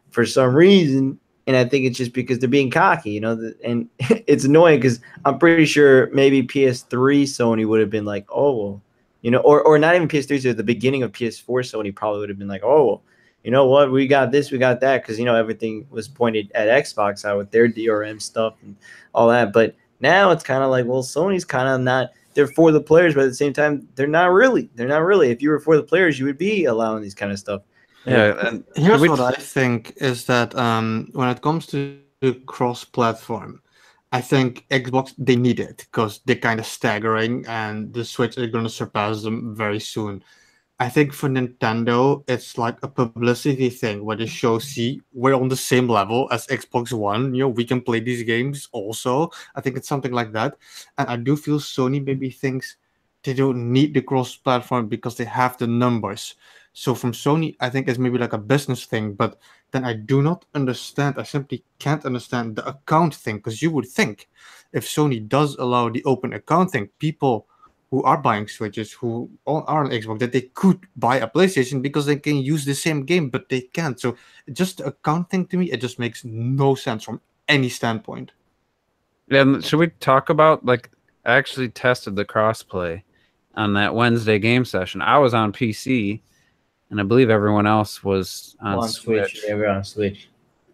[SPEAKER 1] for some reason. And I think it's just because they're being cocky, you know, and it's annoying because I'm pretty sure maybe PS3 Sony would have been like, oh, well, you know, or not even PS3, so at the beginning of PS4 Sony probably would have been like, oh, well, you know what, we got this, we got that, because, you know, everything was pointed at Xbox out with their DRM stuff and all that. But now it's kind of like, well, Sony's kind of not, they're for the players, but at the same time, they're not really. If you were for the players, you would be allowing these kind of stuff.
[SPEAKER 4] Yeah, and here's what I think is that when it comes to cross-platform, I think Xbox, they need it because they're kind of staggering and the Switch is going to surpass them very soon. I think for Nintendo, it's like a publicity thing where they show, see, we're on the same level as Xbox One. You know, we can play these games also. I think it's something like that. And I do feel Sony maybe thinks they don't need the cross-platform because they have the numbers. So from Sony, I think it's maybe like a business thing, but then I do not understand. I simply can't understand the account thing, because you would think if Sony does allow the open account thing, people who are buying Switches, who are on Xbox, that they could buy a PlayStation because they can use the same game, but they can't. So just the account thing to me, it just makes no sense from any standpoint.
[SPEAKER 3] And should we talk about, like, I actually tested the crossplay on that Wednesday game session. I was on PC. And I believe everyone else was on Switch.
[SPEAKER 1] Yeah, we're on Switch.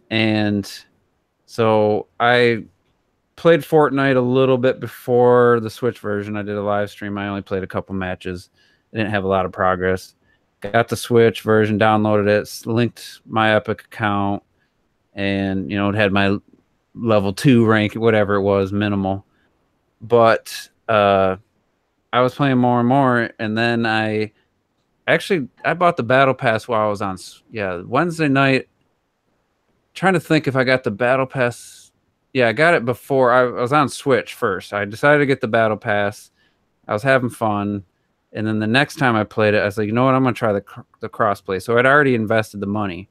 [SPEAKER 3] And so I played Fortnite a little bit before the Switch version. I did a live stream. I only played a couple matches. I didn't have a lot of progress. Got the Switch version, downloaded it, linked my Epic account, and, you know, it had my level 2 rank, whatever it was, minimal. But I was playing more and more, and then I bought the Battle Pass while I was on, Wednesday night. Trying to think if I got the Battle Pass. Yeah, I got it before. I was on Switch first. I decided to get the Battle Pass. I was having fun. And then the next time I played it, I was like, you know what? I'm going to try the crossplay. So I'd already invested the money.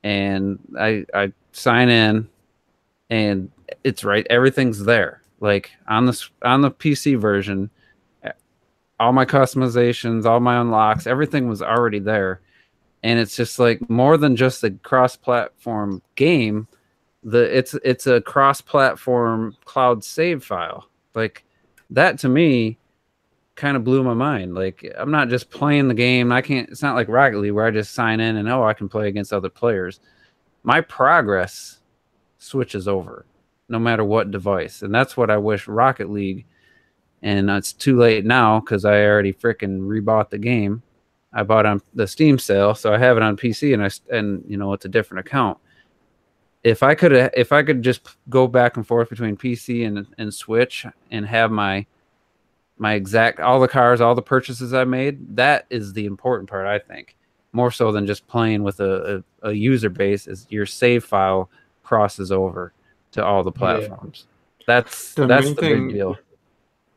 [SPEAKER 3] And I sign in, and it's right. Everything's there. Like on the PC version, all my customizations, all my unlocks, everything was already there. And it's just like more than just a cross-platform game. It's a cross-platform cloud save file. Like, that to me kind of blew my mind. Like, I'm not just playing the game. It's not like Rocket League where I just sign in and, I can play against other players. My progress switches over no matter what device. And that's what I wish Rocket League. And it's too late now because I already freaking rebought the game. I bought on the Steam sale, so I have it on PC, and you know, it's a different account. If I could just go back and forth between PC and Switch and have my exact all the cars, all the purchases I made, that is the important part, I think, more so than just playing with a user base. Is your save file crosses over to all the platforms. That's
[SPEAKER 4] The
[SPEAKER 3] the
[SPEAKER 4] main
[SPEAKER 3] big
[SPEAKER 4] thing,
[SPEAKER 3] deal.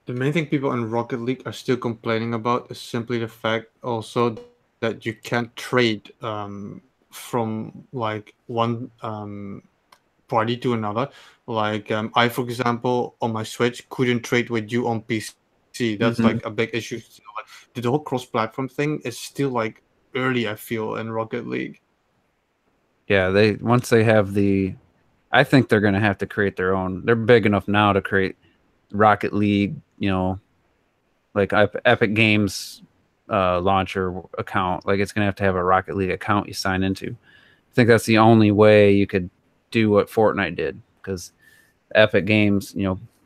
[SPEAKER 4] the main thing people in Rocket League are still complaining about is simply the fact also that you can't trade from like one party to another. Like I, for example, on my Switch couldn't trade with you on PC. That's like a big issue. Still. Like, the whole cross-platform thing is still like early, I feel, in Rocket League.
[SPEAKER 3] Yeah, once they have I think they're gonna have to create their own. They're big enough now to create Rocket League, like Epic Games launcher account. Like it's gonna have a Rocket League account you sign into. I think that's the only way you could do what Fortnite did, because Epic Games,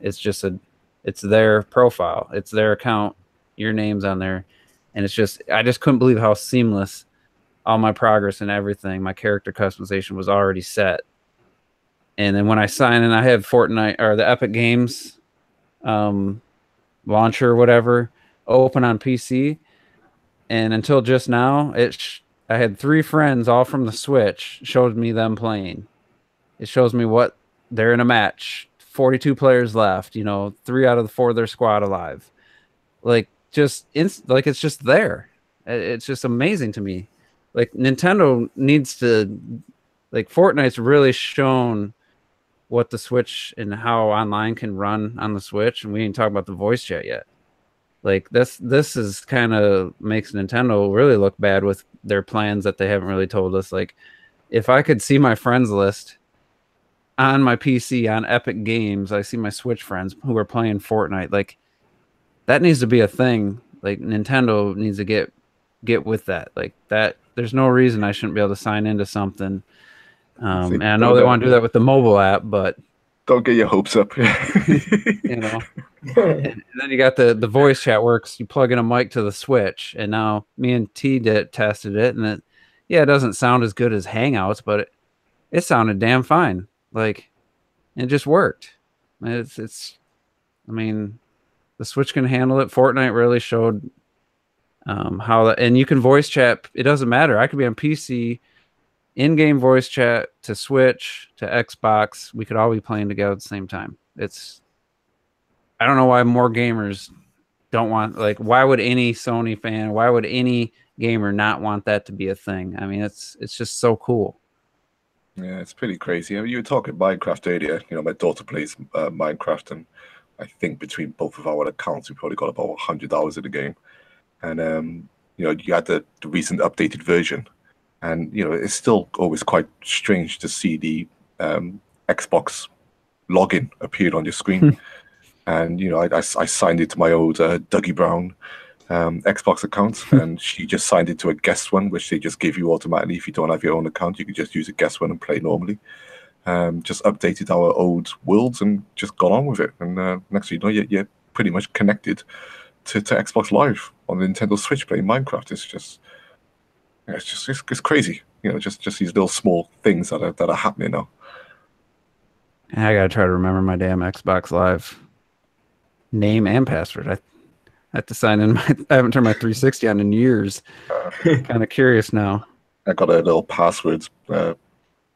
[SPEAKER 3] it's their profile, it's their account, your name's on there, and I just couldn't believe how seamless all my progress and everything, my character customization was already set. And then when I sign in, I have Fortnite or the Epic Games launcher or whatever open on PC, and until just now, I had 3 friends all from the Switch showed me them playing. It shows me what they're in a match, 42 players left, 3 out of the 4 of their squad alive. Like like it's just there. It's just amazing to me. Like Nintendo needs to, like Fortnite's really shown what the Switch and how online can run on the Switch, and we didn't talk about the voice chat yet. Like this is kind of makes Nintendo really look bad with their plans that they haven't really told us. Like if I could see my friends list on my PC on Epic Games, I see my Switch friends who are playing Fortnite. Like that needs to be a thing. Like Nintendo needs to get with that. Like that, there's no reason I shouldn't be able to sign into something. And I know they want to do that with the mobile app, but
[SPEAKER 6] don't get your hopes up.
[SPEAKER 3] And then you got the voice chat works. You plug in a mic to the Switch, and now me and T tested it, and it doesn't sound as good as Hangouts, but it sounded damn fine. Like it just worked. It's I mean, the Switch can handle it. Fortnite really showed how that, and you can voice chat. It doesn't matter. I could be on PC, in-game voice chat to Switch to Xbox. We could all be playing together at the same time. I don't know why more gamers don't want, like, why would any Sony fan, why would any gamer not want that to be a thing? I mean, it's just so cool.
[SPEAKER 6] Yeah, it's pretty crazy. You were talking Minecraft earlier. My daughter plays Minecraft, and I think between both of our accounts, we probably got about 100 hours in the game. And you had the recent updated version, and it's still always quite strange to see the Xbox login appeared on your screen. And I signed into my old Dougie Brown Xbox account, and she just signed into a guest one, which they just give you automatically. If you don't have your own account, you can just use a guest one and play normally. Just updated our old worlds and just got on with it. And next thing you know, you're pretty much connected to Xbox Live on the Nintendo Switch playing Minecraft. It's crazy. Just these little small things that are happening now.
[SPEAKER 3] I gotta try to remember my damn Xbox Live name and password. I have to sign in. I haven't turned my 360 on in years. Kind of curious now.
[SPEAKER 6] I got a little password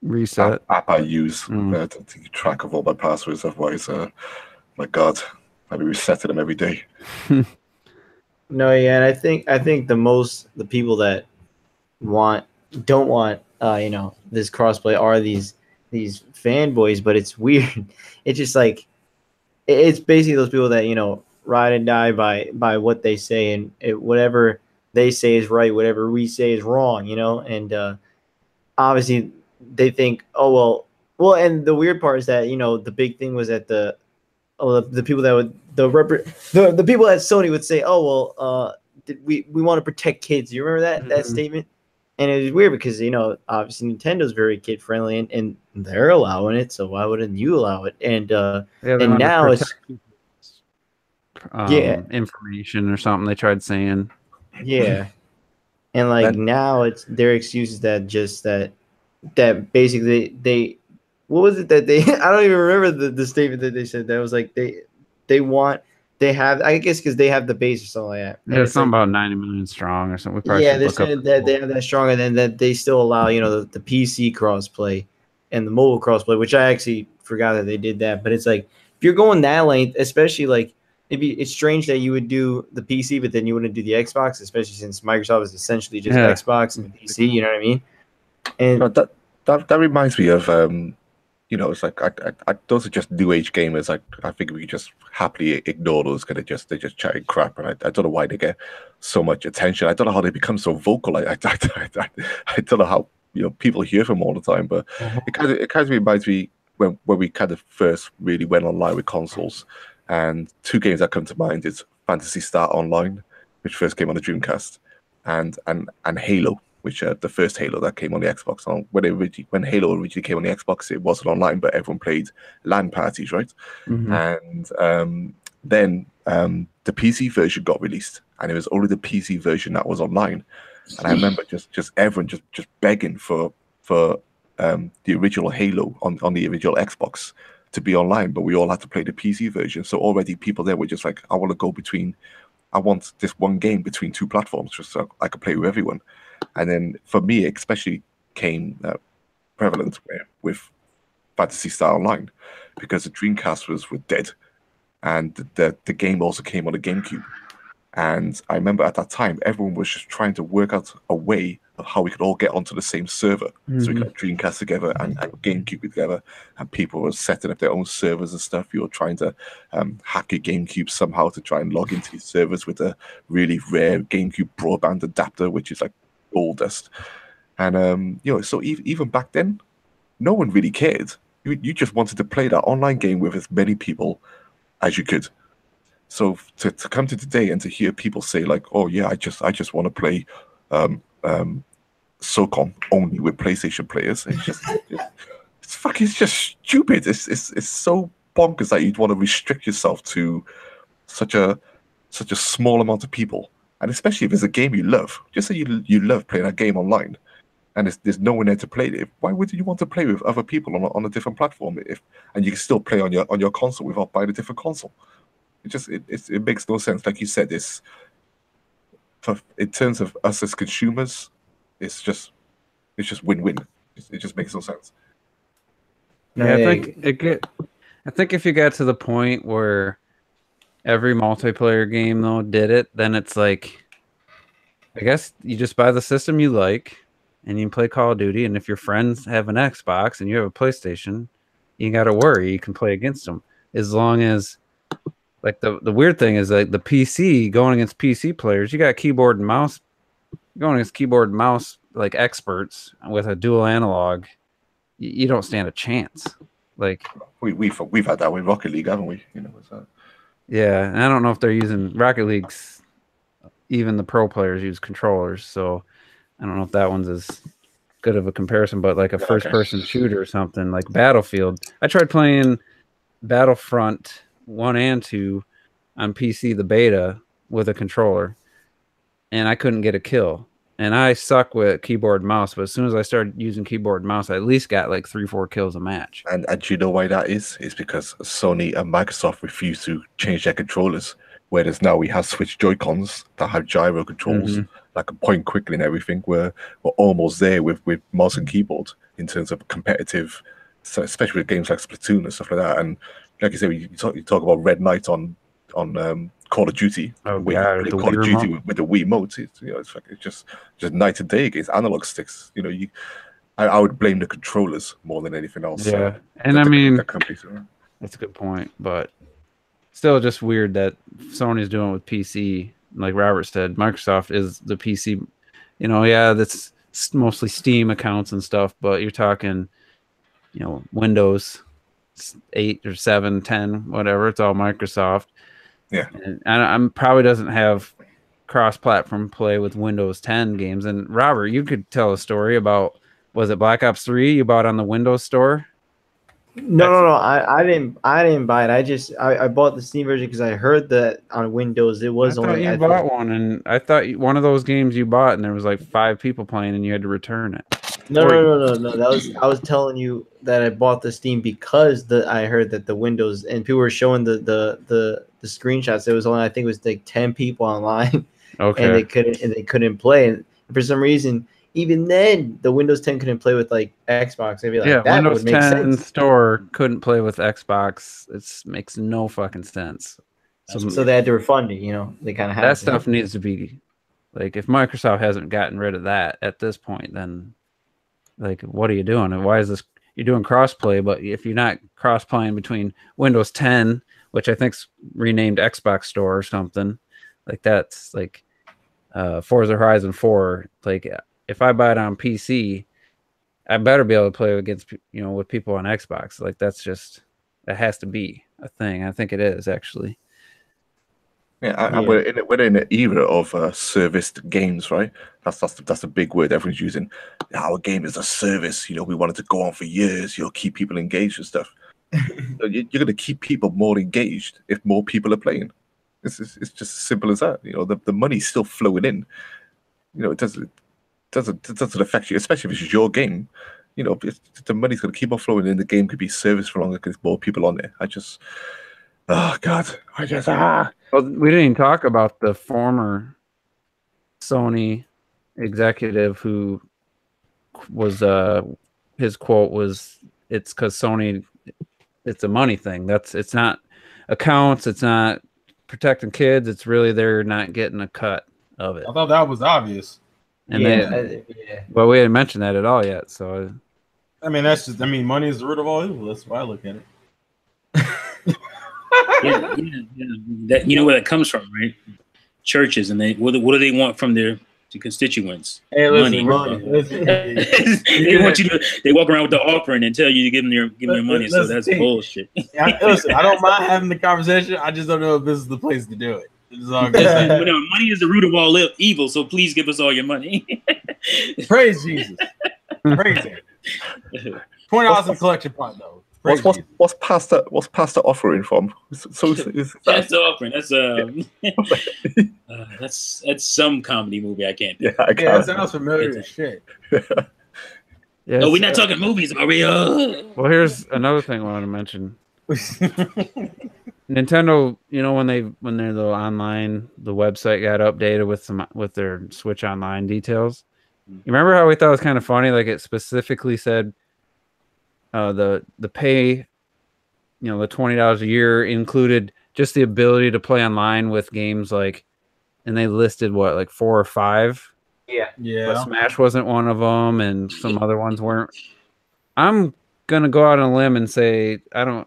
[SPEAKER 3] reset
[SPEAKER 6] app I use to keep track of all my passwords. Otherwise, my God, I'd be resetting them every day.
[SPEAKER 1] No, yeah, and I think the people that don't want this crossplay are these fanboys, but it's weird. It's just like it's basically those people that ride and die by what they say, and whatever they say is right, whatever we say is wrong, and obviously they think, oh well, and the weird part is that the big thing was that the people that would the people at Sony would say, oh well, we want to protect kids. You remember that statement? And it was weird because obviously Nintendo's very kid friendly, and they're allowing it, so why wouldn't you allow it? And and now it's
[SPEAKER 3] information or something they tried saying.
[SPEAKER 1] Yeah, and like now it's their excuses that basically they what was it that they I don't even remember the statement that they said. That was like they have, I guess, because they have the base or something like that.
[SPEAKER 3] Yeah, it's something about 90 million strong or something.
[SPEAKER 1] They're saying that they have that strong, and then that they still allow the PC crossplay and the mobile crossplay, which I actually forgot that they did that. But it's like if you're going that length, especially like maybe it's strange that you would do the PC, but then you wouldn't do the Xbox, especially since Microsoft is essentially just Xbox and PC. You know what I mean? And
[SPEAKER 6] No, that reminds me of it's like those are just new age gamers. I think we could just happily ignore those because they're just chatting crap, and I don't know why they get so much attention. I don't know how they become so vocal. I don't know how people hear from all the time, but it kind of reminds me when we kind of first really went online with consoles, and two games that come to mind is Phantasy Star Online, which first came on the Dreamcast, and Halo, which the first Halo that came on the Xbox. When Halo originally came on the Xbox, it wasn't online, but everyone played LAN parties, right? And then the PC version got released, and it was only the PC version that was online. And I remember just everyone just begging for the original Halo on the original Xbox to be online, but we all had to play the PC version. So already people there were just like, I want this one game between two platforms just so I could play with everyone. And then for me, it especially came prevalent with Phantasy Star Online because the Dreamcast was dead, and the game also came on the GameCube. And I remember at that time, everyone was just trying to work out a way of how we could all get onto the same server. So we got Dreamcast together and GameCube together, and people were setting up their own servers and stuff. You were trying to hack your GameCube somehow to try and log into these servers with a really rare GameCube broadband adapter, which is like gold dust. And so even back then, no one really cared. You just wanted to play that online game with as many people as you could. So to come to today and to hear people say like, oh yeah, I just want to play SOCOM only with PlayStation players, it's just stupid. It's so bonkers that you'd want to restrict yourself to such a small amount of people. And especially if it's a game you love. Just say you love playing a game online and there's no one there to play it. Why would you want to play with other people on a different platform and you can still play on your console without buying a different console? It makes no sense. Like you said, in terms of us as consumers, it's just win-win. It just makes no sense.
[SPEAKER 3] Yeah, I think if you got to the point where every multiplayer game though did it, then it's like, I guess you just buy the system you like and you can play Call of Duty. And if your friends have an Xbox and you have a PlayStation, you got to worry. You can play against them as long as. Like the weird thing is like the PC going against PC players, you got keyboard and mouse going against keyboard and mouse like experts with a dual analog, you don't stand a chance. Like
[SPEAKER 6] we've had that with Rocket League, haven't we?
[SPEAKER 3] Yeah, and I don't know if they're using Rocket League's. Even the pro players use controllers, so I don't know if that one's as good of a comparison. But like a first-person shooter or something like Battlefield, I tried playing Battlefront 1 and 2 on PC, the beta, with a controller, and I couldn't get a kill. And I suck with keyboard and mouse, but as soon as I started using keyboard and mouse, I at least got like 3-4 kills a match.
[SPEAKER 6] And do you know why that is? It's because Sony and Microsoft refuse to change their controllers. Whereas now we have Switch Joy-Cons that have gyro controls, that can point quickly and everything. We're almost there with mouse and keyboard in terms of competitive, so especially with games like Splatoon and stuff like that. And like you say, you talk about Red Knight on Call of Duty.
[SPEAKER 3] Oh yeah,
[SPEAKER 6] Call of Duty with the Wii Mote. It's just night and day against analog sticks. I would blame the controllers more than anything else.
[SPEAKER 3] Yeah, and I mean, that's a good point, but still just weird that Sony's doing it with PC. Like Robert said, Microsoft is the PC. Yeah, that's mostly Steam accounts and stuff, but you're talking, Windows 8 or 7, 10, whatever. It's all Microsoft.
[SPEAKER 6] Yeah,
[SPEAKER 3] and I'm probably doesn't have cross-platform play with Windows 10 games. And Robert, you could tell a story about, was it Black Ops 3 you bought on the Windows Store?
[SPEAKER 1] No. I didn't buy it. I bought the Steam version because I heard that on Windows it was only.
[SPEAKER 3] I bought one, and I thought one of those games you bought, and there was like 5 people playing, and you had to return it.
[SPEAKER 1] No. I was telling you that I bought the Steam because I heard that the Windows, and people were showing the screenshots. It was only, I think it was like 10 people online,
[SPEAKER 3] okay,
[SPEAKER 1] and they couldn't play. And for some reason, even then, the Windows 10 couldn't play with like Xbox. They'd be like, that
[SPEAKER 3] Windows
[SPEAKER 1] would make
[SPEAKER 3] 10
[SPEAKER 1] sense.
[SPEAKER 3] store couldn't play with Xbox. It makes no fucking sense.
[SPEAKER 1] So they had to refund it. You know, they kind of had
[SPEAKER 3] that stuff needs to be like, if Microsoft hasn't gotten rid of that at this point, then like, what are you doing? And why is this? You're doing crossplay, but if you're not cross-playing between Windows 10, which I think's renamed Xbox Store or something, like that's like Forza Horizon 4. Like, if I buy it on PC, I better be able to play against, you know, with people on Xbox. Like, that has to be a thing. I think it is, actually.
[SPEAKER 6] Yeah, we're in an era of serviced games, right? That's a big word everyone's using. Our game is a service. You know, we want it to go on for years. You'll keep people engaged and stuff. You're going to keep people more engaged if more people are playing. It's just as simple as that. You know, the money's still flowing in. You know, it doesn't affect you, especially if it's your game. You know, the money's going to keep on flowing in. The game could be serviced for longer because more people on there. Oh God,
[SPEAKER 3] Well, we didn't even talk about the former Sony executive who was his quote was, "It's because Sony, it's a money thing. It's not accounts, it's not protecting kids. It's really they're not getting a cut of it."
[SPEAKER 2] I thought that was obvious.
[SPEAKER 3] And well, we didn't mention that at all yet. So
[SPEAKER 2] I mean, money is the root of all evil. That's why I look at it.
[SPEAKER 5] yeah. That, you know where that comes from, right? Churches, and what do they want from their constituents?
[SPEAKER 2] Hey,
[SPEAKER 5] money.
[SPEAKER 2] Listen.
[SPEAKER 5] They want you to. They walk around with the offering and tell you to give them your money. So that's bullshit.
[SPEAKER 2] Listen, I don't mind having the conversation. I just don't know if this is the place to do it.
[SPEAKER 5] Money is the root of all evil. So please give us all your money.
[SPEAKER 2] Praise Jesus. Praise Him. $20 in collection pot though.
[SPEAKER 6] What's pastor offering from? So
[SPEAKER 5] that's the offering. That's some comedy movie. I can't.
[SPEAKER 2] Yeah, that sounds familiar as shit.
[SPEAKER 3] Yeah,
[SPEAKER 5] we're not talking movies, are we?
[SPEAKER 3] Well, here's another thing I want to mention. Nintendo, you know, when they're the website got updated with their Switch Online details. You remember how we thought it was kind of funny? Like, it specifically said the pay, you know, the $20 a year included just the ability to play online with games like, and they listed like 4 or 5.
[SPEAKER 2] Yeah.
[SPEAKER 3] But Smash wasn't one of them, and some other ones weren't. I'm gonna go out on a limb and say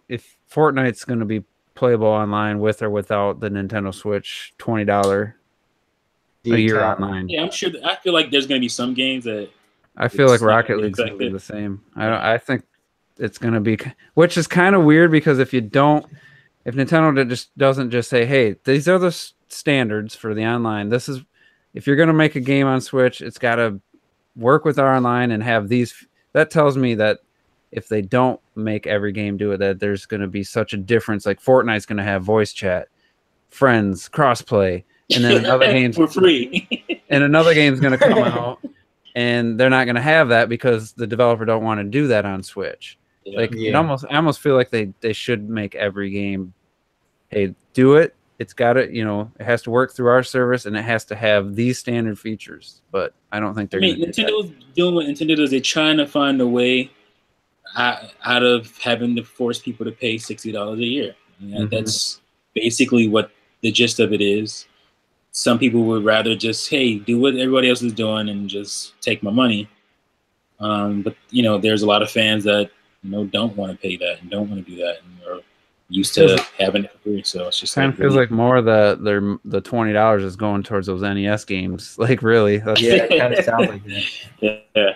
[SPEAKER 3] if Fortnite's gonna be playable online with or without the Nintendo Switch $20 a year online.
[SPEAKER 5] Yeah, I'm sure. I feel like there's gonna be some games that.
[SPEAKER 3] I feel like Rocket League's gonna be the same. I think it's gonna be, which is kind of weird because if Nintendo just doesn't just say, hey, these are the standards for the online. This is, if you're gonna make a game on Switch, it's got to work with our online and have these. That tells me that if they don't make every game do it, that there's going to be such a difference. Like Fortnite's going to have voice chat, friends, crossplay, and then another game's
[SPEAKER 5] for free.
[SPEAKER 3] And another game's going to come out, and they're not going to have that because the developer don't want to do that on Switch. Yeah. Like I almost feel like they should make every game, hey, do it. It's got to, you know, it has to work through our service, and it has to have these standard features. But I don't think they're.
[SPEAKER 5] Nintendo's doing what Nintendo does. They're trying to find a way out of having to force people to pay $60 a year. That's basically what the gist of it is. Some people would rather just, hey, do what everybody else is doing and just take my money. But you know, there's a lot of fans that don't want to pay that and don't want to do that, and are used to having it free. So it's just
[SPEAKER 3] kind of feels like more the $20 is going towards those NES games. Like really,
[SPEAKER 1] it kind of sounds like that.
[SPEAKER 5] Yeah.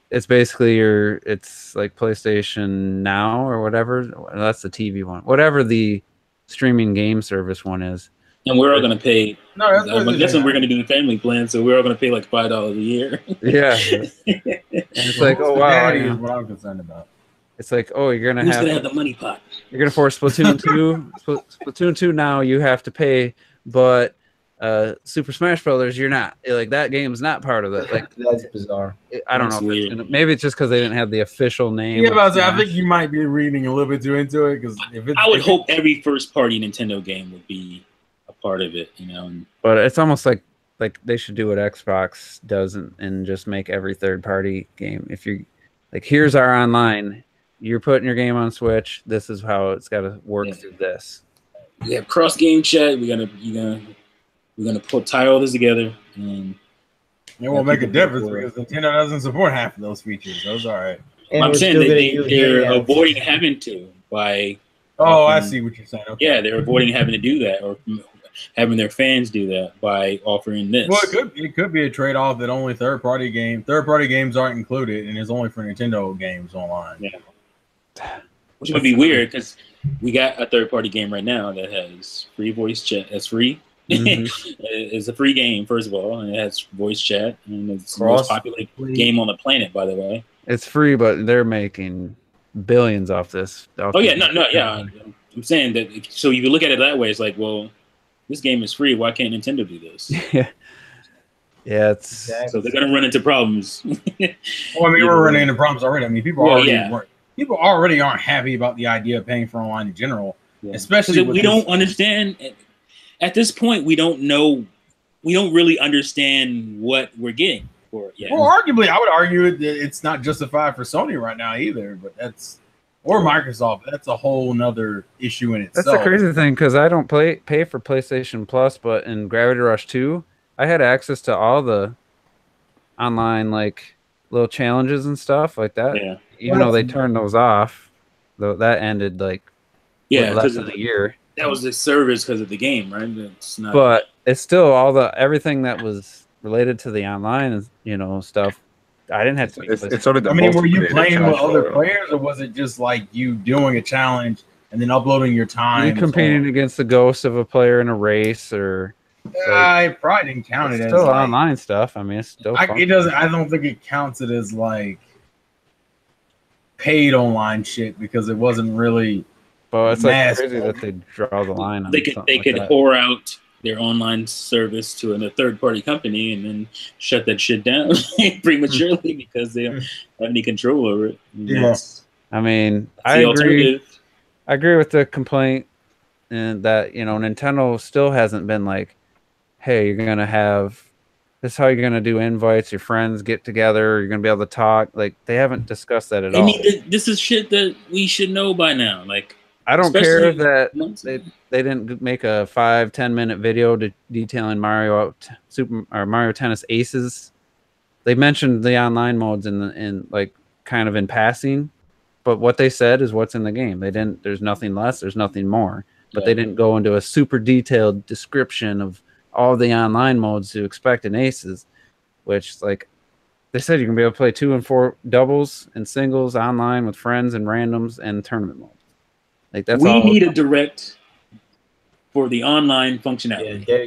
[SPEAKER 3] It's basically it's like PlayStation Now or whatever. That's the TV one. Whatever the streaming game service one is.
[SPEAKER 5] And we're all going to pay. No, I'm guessing we're going to do the family plan, so we're all going to pay like $5 a year.
[SPEAKER 3] Yeah. And it's like, oh wow,
[SPEAKER 2] is what I'm concerned about.
[SPEAKER 3] It's like, oh, you're going to
[SPEAKER 5] Who's going to have the money pot?
[SPEAKER 3] You're going to force Splatoon 2. Splatoon 2 now you have to pay, but Super Smash Brothers, you're not. Like, that game's not part of it. Like,
[SPEAKER 1] that's bizarre.
[SPEAKER 3] I don't know. Maybe it's just because they didn't have the official name.
[SPEAKER 2] Yeah, but I think you might be reading a little bit too into it. Because
[SPEAKER 5] I would hope every first-party Nintendo game would be a part of it, you know.
[SPEAKER 3] But it's almost like like they should do what Xbox does and just make every third party game. If you're like, here's our online, you're putting your game on Switch. This is how it's got to work through this.
[SPEAKER 5] We have cross game chat. We're gonna tie all this together, and
[SPEAKER 2] it won't make a difference because Nintendo doesn't support half of those features. Those all right.
[SPEAKER 5] I'm saying they're avoiding having to by.
[SPEAKER 2] Oh, I see what you're saying. Okay.
[SPEAKER 5] Yeah, they're avoiding having to do that or having their fans do that by offering this.
[SPEAKER 2] Well, it could be a trade-off that only third-party games aren't included, and it's only for Nintendo games online.
[SPEAKER 5] Yeah, which would be weird because we got a third-party game right now that has free voice chat. That's free. It's a free game, first of all, and it has voice chat, and it's the most popular game on the planet, by the way.
[SPEAKER 3] It's free, but they're making billions off this.
[SPEAKER 5] Oh yeah, yeah. I'm saying that. So if you look at it that way, it's like, well, this game is free. Why can't Nintendo do this?
[SPEAKER 3] Yeah, it's
[SPEAKER 5] so they're gonna run into problems.
[SPEAKER 2] Well, I mean, we're running into problems already. I mean, people already aren't happy about the idea of paying for online in general, especially
[SPEAKER 5] we don't understand. At this point, we don't know. We don't really understand what we're getting for it yet.
[SPEAKER 2] Well, arguably, I would argue that it's not justified for Sony right now either, but or Microsoft. That's a whole nother issue in itself.
[SPEAKER 3] That's the crazy thing because I don't pay for PlayStation Plus, but in Gravity Rush 2, I had access to all the online like little challenges and stuff like that.
[SPEAKER 5] Yeah.
[SPEAKER 3] Even though they turned those off, though that ended like less than a year.
[SPEAKER 5] That was the service because of the game, right? It's not.
[SPEAKER 3] But it's still everything that was related to the online, stuff. I didn't have to.
[SPEAKER 6] It's sort of.
[SPEAKER 2] I mean, were you playing with other players, or was it just like you doing a challenge and then uploading your time?
[SPEAKER 3] You competing against the ghost of a player in a race, or
[SPEAKER 2] I probably didn't count it as
[SPEAKER 3] still online stuff. I mean, it's still.
[SPEAKER 2] It doesn't. I don't think it counts it as like paid online shit because it wasn't really.
[SPEAKER 3] But it's like crazy that they draw the line.
[SPEAKER 5] They could whore out their online service to a third-party company and then shut that shit down prematurely because they don't have any control over it.
[SPEAKER 2] Yes,
[SPEAKER 3] I mean, I agree. I agree with the complaint, and that Nintendo still hasn't been like, "Hey, you're gonna have this. Is how you're gonna do invites. Your friends get together. You're gonna be able to talk." Like they haven't discussed that at all.
[SPEAKER 5] This is shit that we should know by now. Like.
[SPEAKER 3] I don't care that they didn't make a 5-10 minute video detailing Mario Tennis Aces. They mentioned the online modes in like kind of in passing, but what they said is what's in the game. They didn't. There's nothing less. There's nothing more. But they didn't go into a super detailed description of all the online modes to expect in Aces, which like they said you can be able to play 2 and 4 doubles and singles online with friends and randoms and tournament mode. Like
[SPEAKER 5] we need a direct for the online functionality.
[SPEAKER 2] Yeah,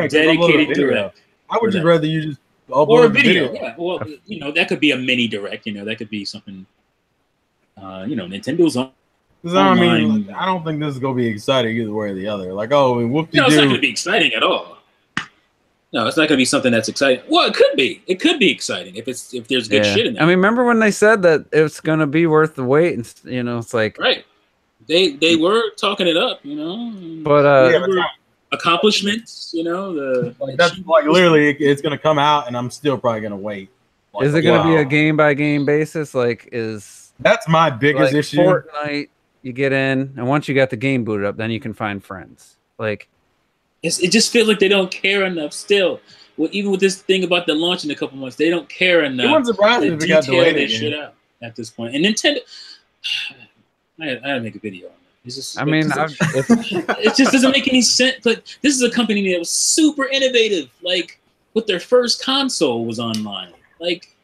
[SPEAKER 2] dedicated direct. I would just rather you just upload
[SPEAKER 5] a video. Yeah, well, that could be a mini direct. That could be something. Nintendo's on.
[SPEAKER 2] I mean, I don't think this is gonna be exciting either way or the other. Like, whoop-de-doo.
[SPEAKER 5] No, it's not gonna be exciting at all. No, it's not gonna be something that's exciting. Well, it could be. It could be exciting if there's good shit in there.
[SPEAKER 3] I mean, remember when they said that it's gonna be worth the wait, and it's like
[SPEAKER 5] right. They were talking it up,
[SPEAKER 3] but
[SPEAKER 5] accomplishments,
[SPEAKER 2] that's like literally it's gonna come out, and I'm still probably gonna wait.
[SPEAKER 3] Like, is it gonna be a game by game basis? Like,
[SPEAKER 2] that's my biggest issue?
[SPEAKER 3] Fortnite, you get in, and once you got the game booted up, then you can find friends. Like,
[SPEAKER 5] it just feels like they don't care enough. Still, well, even with this thing about the launch in a couple months, they don't care enough.
[SPEAKER 2] It wasn't surprising if it got delayed
[SPEAKER 5] again. Shit out at this point, and Nintendo. I had to make a video on it. It's just, it just doesn't make any sense. Like, this is a company that was super innovative. Like, with their first console was online. Like,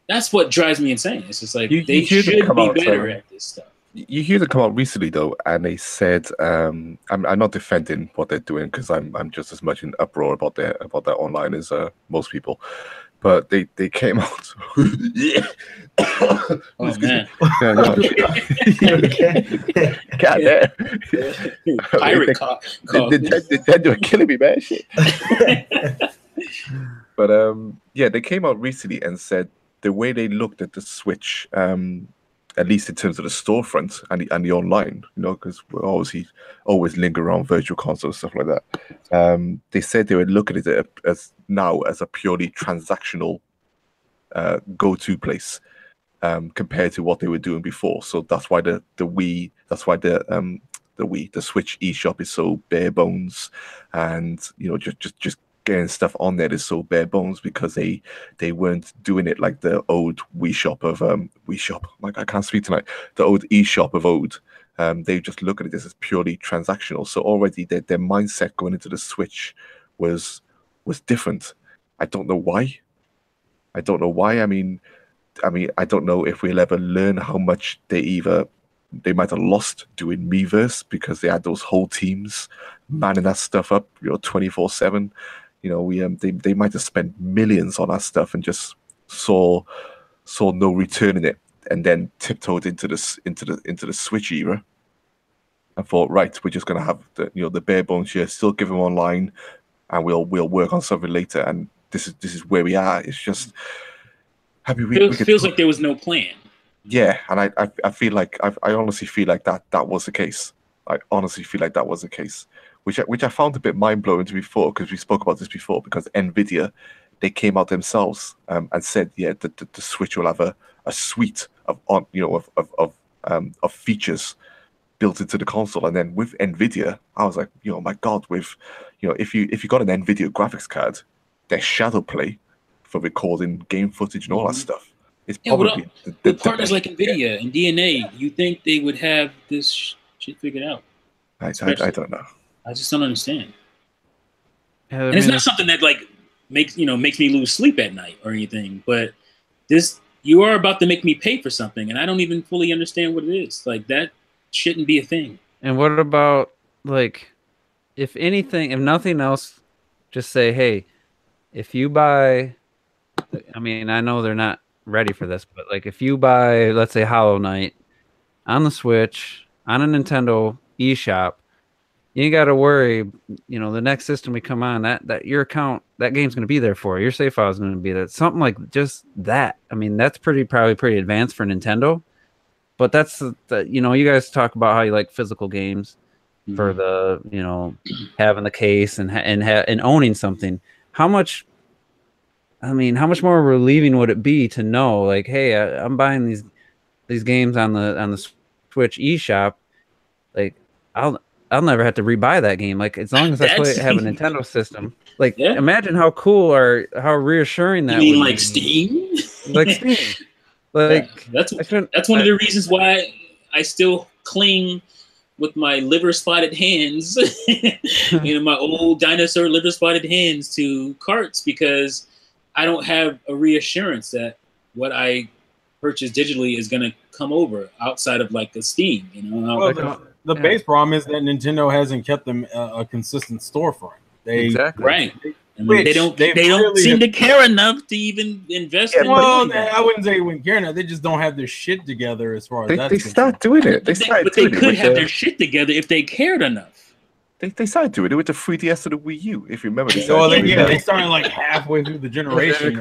[SPEAKER 5] that's what drives me insane. It's just like they should be better at this stuff.
[SPEAKER 6] You hear them come out recently though, and they said, "I'm not defending what they're doing because I'm just as much in uproar about their online as most people." But they came out.
[SPEAKER 5] Oh man!
[SPEAKER 6] God damn!
[SPEAKER 5] Pirate cop.
[SPEAKER 6] Nintendo are killing me, man. Shit. But they came out recently and said the way they looked at the Switch, at least in terms of the storefront and the online, you know, because we're obviously always linger around virtual console and stuff like that. They said they would look at it as a purely transactional go-to place compared to what they were doing before. So that's why the Switch eShop is so bare bones, and you know, just getting stuff on there is so bare bones because they weren't doing it like the old Wii shop of Wii shop. Like, I can't speak tonight. The old eShop of old. They just look at it as purely transactional. So already their mindset going into the Switch was different. I don't know why. I mean, I don't know if we'll ever learn how much they might have lost doing Miiverse because they had those whole teams manning that stuff up, you know, 24/7. You know, they might have spent millions on that stuff and just saw no return in it, and then tiptoed into the Switch era. I thought, right, we're just gonna have the bare bones here, still give them online, and we'll work on something later. And this is where we are. It's just, I mean,
[SPEAKER 5] it feels like there was no plan.
[SPEAKER 6] Yeah, and I feel like I honestly feel like that was the case. I honestly feel like that was the case, which I found a bit mind blowing before, because we spoke about this before, because Nvidia, they came out themselves and said, yeah, the Switch will have a suite of features built into the console. And then with Nvidia, I was like, my God, with if you got an Nvidia graphics card, their shadow play for recording game footage and all that stuff. It's probably
[SPEAKER 5] with partners like Nvidia and DNA, you think they would have this shit figured out?
[SPEAKER 6] I don't know.
[SPEAKER 5] I just don't understand.
[SPEAKER 3] Yeah,
[SPEAKER 5] and it's not something that like makes me lose sleep at night or anything. But you are about to make me pay for something, and I don't even fully understand what it is. Like, that shouldn't be a thing.
[SPEAKER 3] And what about, like, if nothing else, just say, hey, if you buy, I mean, I know they're not ready for this, but like if you buy, let's say, Hollow Knight on the Switch, on a Nintendo eShop, you ain't got to worry, the next system we come on, that your account, that game's going to be there for you. Your save file is going to be there. Something like just that. I mean, that's probably pretty advanced for Nintendo, but that's you guys talk about how you like physical games for the, having the case and owning something. How much more relieving would it be to know, like, hey, I'm buying these games on the Switch eShop, like I'll never have to rebuy that game. Like, as long as I have a Nintendo system. Like, yeah. Imagine how cool or how reassuring that would be.
[SPEAKER 5] Like Steam?
[SPEAKER 3] Like Steam. Like,
[SPEAKER 5] yeah, that's one of the reasons why I still cling with my liver-spotted hands, my old dinosaur liver-spotted hands to carts, because I don't have a reassurance that what I purchase digitally is going to come over outside of like a Steam.
[SPEAKER 2] The base problem is that Nintendo hasn't kept them a consistent storefront.
[SPEAKER 5] Right. They don't seem to care enough to even invest in.
[SPEAKER 2] Well, I wouldn't say they wouldn't care enough. They just don't have their shit together as far as
[SPEAKER 6] they start doing it.
[SPEAKER 5] They could have their shit together if they cared enough.
[SPEAKER 6] They started doing it with the 3DS and the Wii U, if you remember.
[SPEAKER 2] They started like halfway through the generation.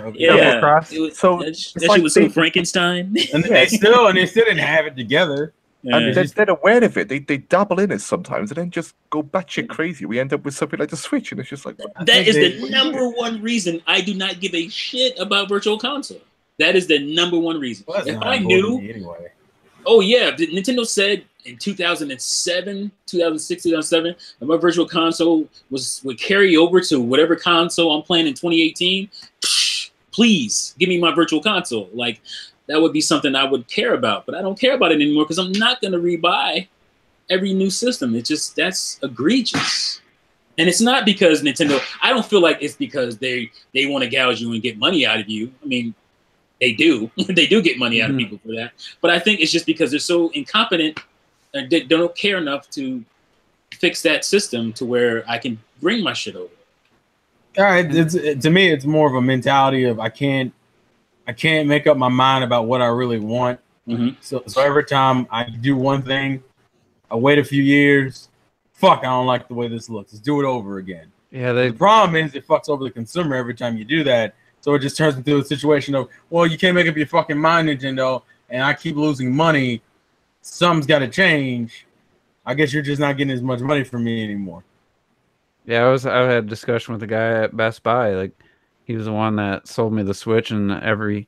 [SPEAKER 6] So
[SPEAKER 5] that shit was so Frankenstein.
[SPEAKER 2] And they still didn't have it together.
[SPEAKER 6] Yeah. And they're aware of it. They dabble in it sometimes and then just go batshit crazy. We end up with something like the Switch, and it's just like...
[SPEAKER 5] That is the number one reason I do not give a shit about Virtual Console. That is the number one reason.
[SPEAKER 2] Well,
[SPEAKER 5] if I knew... Anyway. Oh, yeah. Nintendo said in 2006, 2007, that my Virtual Console would carry over to whatever console I'm playing in 2018. Please, give me my Virtual Console. Like... that would be something I would care about, but I don't care about it anymore because I'm not going to rebuy every new system. That's egregious. And it's not because Nintendo, I don't feel like it's because they want to gouge you and get money out of you. I mean, they do. They do get money out of people for that. But I think it's just because they're so incompetent and they don't care enough to fix that system to where I can bring my shit over.
[SPEAKER 2] All right. To me, it's more of a mentality of I can't make up my mind about what I really want. So every time I do one thing, I wait a few years. Fuck, I don't like the way this looks. Let's do it over again.
[SPEAKER 3] Yeah.
[SPEAKER 2] The problem is it fucks over the consumer every time you do that. So it just turns into a situation of, well, you can't make up your fucking mind, Nintendo. and I keep losing money, something's got to change. I guess you're just not getting as much money from me anymore.
[SPEAKER 3] Yeah, I had a discussion with the guy at Best Buy. Like, he was the one that sold me the Switch, and every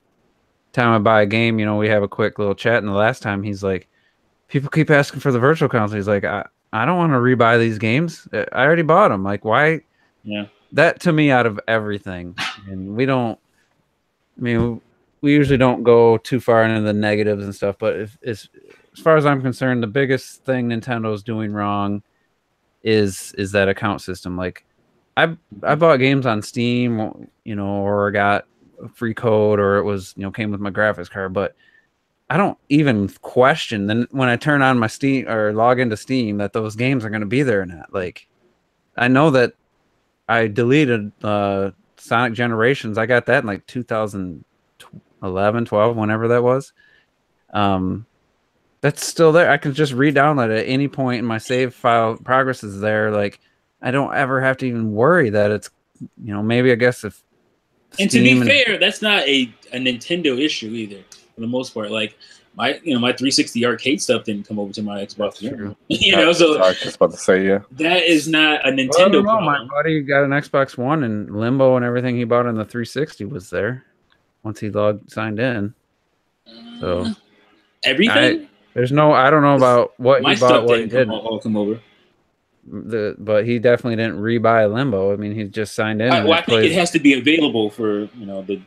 [SPEAKER 3] time I buy a game, we have a quick little chat. And the last time, he's like, people keep asking for the virtual console. He's like, I don't want to rebuy these games. I already bought them. Like, why?
[SPEAKER 5] Yeah.
[SPEAKER 3] That, to me, out of everything, and we usually don't go too far into the negatives and stuff, but as far as I'm concerned, the biggest thing Nintendo's doing wrong is that account system. Like, I bought games on Steam, or got a free code, or it was, came with my graphics card, but I don't even question then when I turn on my Steam or log into Steam that those games are going to be there or not. Like, I know that I deleted Sonic Generations. I got that in like 2011, 12, whenever that was. That's still there. I can just re-download it at any point, and my save file progress is there. Like, I don't ever have to even worry that it's, maybe I guess if.
[SPEAKER 5] And to be fair, that's not a Nintendo issue either, for the most part. Like, my 360 arcade stuff didn't come over to my Xbox. So
[SPEAKER 6] I was just about to say, yeah,
[SPEAKER 5] that is not a Nintendo problem.
[SPEAKER 3] My buddy got an Xbox One, and Limbo and everything he bought on the 360 was there once he signed in. So
[SPEAKER 5] everything.
[SPEAKER 3] I don't know about what
[SPEAKER 5] my
[SPEAKER 3] he bought.
[SPEAKER 5] Stuff
[SPEAKER 3] what he
[SPEAKER 5] didn't
[SPEAKER 3] did.
[SPEAKER 5] all come over.
[SPEAKER 3] But he definitely didn't rebuy Limbo. I mean, he just signed in.
[SPEAKER 5] I think it has to be available for the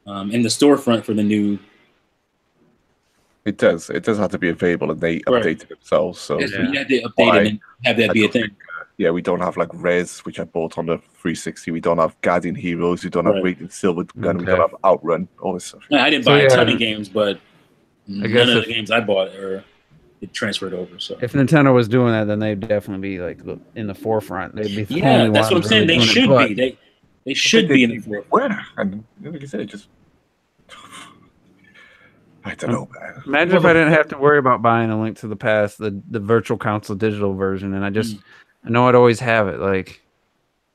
[SPEAKER 5] in the storefront for the new.
[SPEAKER 6] It does. It does have to be available, and they update it themselves. So
[SPEAKER 5] you have to update it and have that be a thing.
[SPEAKER 6] Yeah, we don't have like Rez, which I bought on the 360. We don't have Guardian Heroes. We don't have Radiant Silver Gun. We don't have Outrun. All this stuff.
[SPEAKER 5] I didn't buy a ton of games, but none of the games I bought it transferred over. So
[SPEAKER 3] if Nintendo was doing that, then they'd definitely be like in the forefront. They'd be
[SPEAKER 5] that's what I'm saying. They should be. They should be in the forefront.
[SPEAKER 6] Where? And like I said, it just. I don't know, man.
[SPEAKER 3] Imagine if I didn't have to worry about buying A Link to the Past, the virtual console digital version, and I know I'd always have it. Like,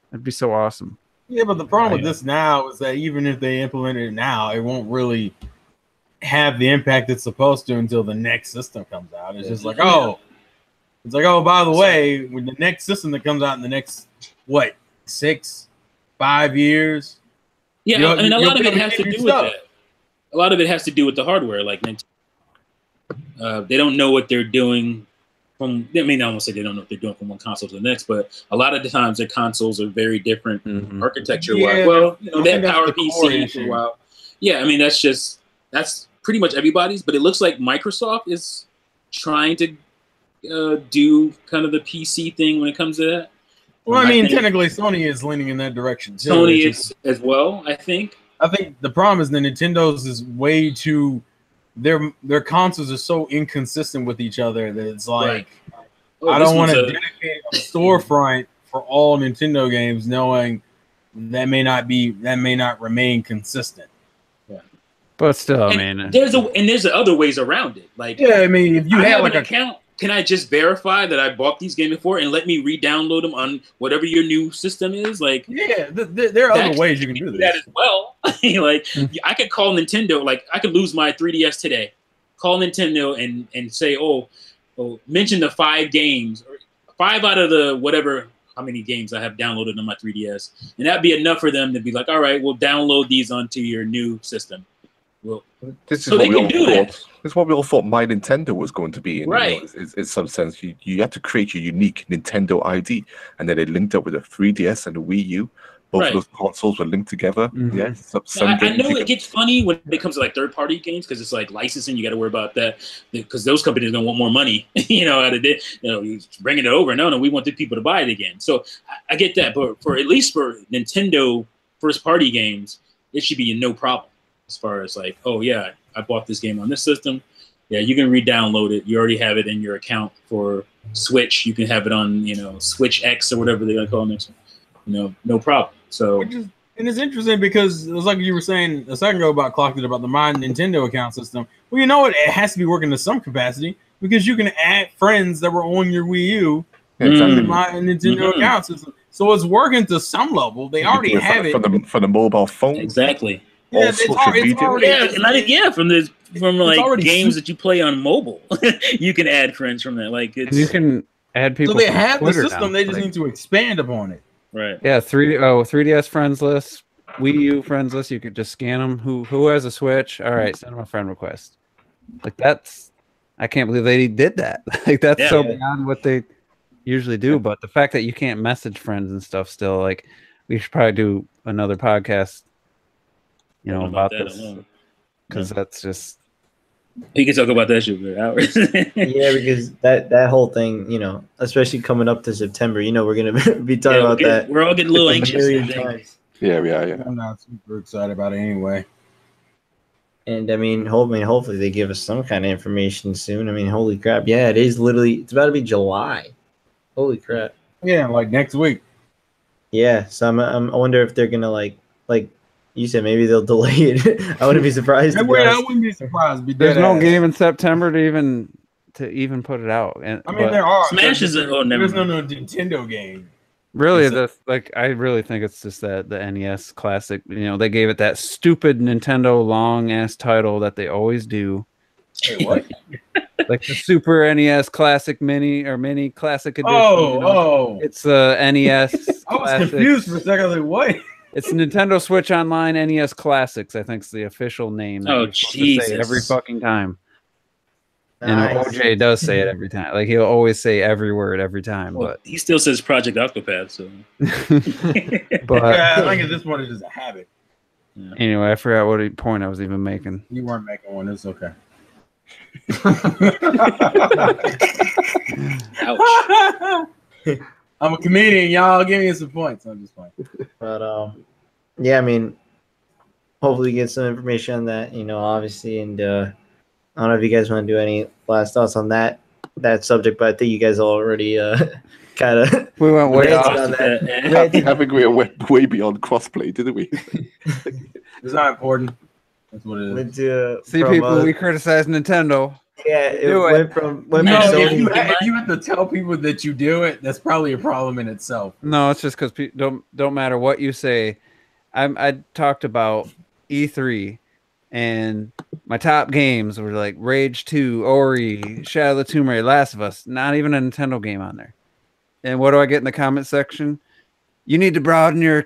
[SPEAKER 3] that'd be so awesome.
[SPEAKER 2] Yeah, but the problem with this now is that even if they implement it now, it won't really have the impact it's supposed to until the next system comes out. It's just like, by the way, when the next system that comes out in the next 5 years.
[SPEAKER 5] Yeah, I mean, a lot of it has to do with that. A lot of it has to do with the hardware. Like, they don't know what they're doing I won't say they don't know what they're doing from one console to the next, but a lot of the times their consoles are very different architecture-wise.
[SPEAKER 2] Yeah,
[SPEAKER 5] well, they have Power PC for a while. Yeah, I mean, that's pretty much everybody's, but it looks like Microsoft is trying to do kind of the PC thing when it comes to that.
[SPEAKER 2] Well, I mean, technically, Sony is leaning in that direction too.
[SPEAKER 5] Sony is as well, I think.
[SPEAKER 2] I think the problem is the Nintendo's is way too. Their consoles are so inconsistent with each other that it's like I don't want to dedicate a storefront for all Nintendo games, knowing that may not remain consistent.
[SPEAKER 3] Yeah, but still,
[SPEAKER 5] there's other ways around it. Like,
[SPEAKER 2] I mean, if you have like
[SPEAKER 5] an account. Can I just verify that I bought these games before and let me re-download them on whatever your new system is? Like,
[SPEAKER 2] there are other ways you can do
[SPEAKER 5] that as well. Like, I could call Nintendo. Like, I could lose my 3DS today. Call Nintendo and say, mention the 5 games, or 5 out of the whatever how many games I have downloaded on my 3DS, and that'd be enough for them to be like, all right, we'll download these onto your new system. Well,
[SPEAKER 6] this is what we all thought My Nintendo was going to be. In some sense, you had to create your unique Nintendo ID, and then they linked up with a 3DS and a Wii U. Both of those consoles were linked together. Yeah,
[SPEAKER 5] I know it gets funny when it comes to like third-party games because it's like licensing. You got to worry about that because those companies don't want more money. Out of it. Bringing it over. No, we want the people to buy it again. So I get that, but at least for Nintendo first-party games, it should be no problem. As far as like, I bought this game on this system. Yeah, you can re-download it. You already have it in your account for Switch. You can have it on, Switch X or whatever they're gonna call it next one. No problem. So,
[SPEAKER 2] and it's interesting because it was like you were saying a second ago about the My Nintendo account system. Well, it has to be working to some capacity because you can add friends that were on your Wii U to the My Nintendo account system. So it's working to some level. They already have it
[SPEAKER 6] for the mobile phone.
[SPEAKER 5] Exactly.
[SPEAKER 2] Yeah, it's already
[SPEAKER 5] from from like
[SPEAKER 2] already
[SPEAKER 5] games that you play on mobile. You can add friends from that. Like
[SPEAKER 3] And you can add people.
[SPEAKER 2] So they
[SPEAKER 3] from
[SPEAKER 2] have the
[SPEAKER 3] Twitter
[SPEAKER 2] system.
[SPEAKER 3] now.
[SPEAKER 2] They just
[SPEAKER 3] Like,
[SPEAKER 2] need to expand upon it.
[SPEAKER 5] right.
[SPEAKER 3] yeah, 3DS friends list, Wii U friends list. You could just scan them. Who has a Switch? All right, send them a friend request. Like that's, I can't believe they did that. Like that's so beyond what they usually do. But the fact that you can't message friends and stuff still, like we should probably do another podcast, you know, about this, because that's just.
[SPEAKER 5] You can talk about that shit for hours.
[SPEAKER 1] Yeah, because that whole thing, you know, especially coming up to September, you know, we're gonna be talking about that.
[SPEAKER 5] We're all getting a little anxious.
[SPEAKER 1] million times.
[SPEAKER 6] Yeah, we are. Yeah.
[SPEAKER 2] I'm not super excited about it anyway.
[SPEAKER 1] And I mean, hopefully they give us some kind of information soon. I mean, holy crap! Yeah, it is literally. It's about to be July. Holy crap!
[SPEAKER 2] Yeah, like next week.
[SPEAKER 1] Yeah, so I wonder if they're gonna like you said, maybe they'll delay it. I wouldn't be surprised.
[SPEAKER 2] I wouldn't be surprised.
[SPEAKER 3] There's no game in September to even put it out. And
[SPEAKER 2] I mean, there are.
[SPEAKER 5] Smash is there's
[SPEAKER 2] no Nintendo game.
[SPEAKER 3] Really, I really think it's just that the NES Classic. You know, they gave it that stupid Nintendo long ass title that they always do.
[SPEAKER 2] Wait, what?
[SPEAKER 3] Like the Super NES Classic Mini or Mini Classic Edition. It's a NES.
[SPEAKER 2] I was confused for a second. I was like, what?
[SPEAKER 3] It's Nintendo Switch Online NES Classics. I think it's the official name.
[SPEAKER 5] Oh, Jesus.
[SPEAKER 3] Every fucking time.
[SPEAKER 1] Nice.
[SPEAKER 3] And OJ does say it every time. Like he'll always say every word every time.
[SPEAKER 5] Well,
[SPEAKER 3] but
[SPEAKER 5] he still says Project Octopath. So,
[SPEAKER 3] but
[SPEAKER 2] yeah, I think at this point it's just a habit.
[SPEAKER 5] Yeah.
[SPEAKER 3] Anyway, I forgot what point I was even making.
[SPEAKER 2] You weren't making one. It's okay.
[SPEAKER 5] Ouch.
[SPEAKER 2] I'm a comedian, y'all. Give me some points. I'm just fine.
[SPEAKER 1] But yeah, I mean, hopefully get some information on that. You know, obviously, and I don't know if you guys want to do any last thoughts on that subject, but I think you guys already kind of
[SPEAKER 3] we went way off
[SPEAKER 1] on that.
[SPEAKER 6] I think we went way beyond crossplay, didn't we?
[SPEAKER 2] It's not important. That's what it is.
[SPEAKER 3] See, people, we criticize Nintendo.
[SPEAKER 1] Yeah, it went from
[SPEAKER 2] Sony. If you have to tell people that you do it, that's probably a problem in itself.
[SPEAKER 3] No, it's just because don't matter what you say. I talked about E3, and my top games were like Rage 2, Ori, Shadow of the Tomb Raider, Last of Us. Not even a Nintendo game on there. And what do I get in the comment section? You need to broaden your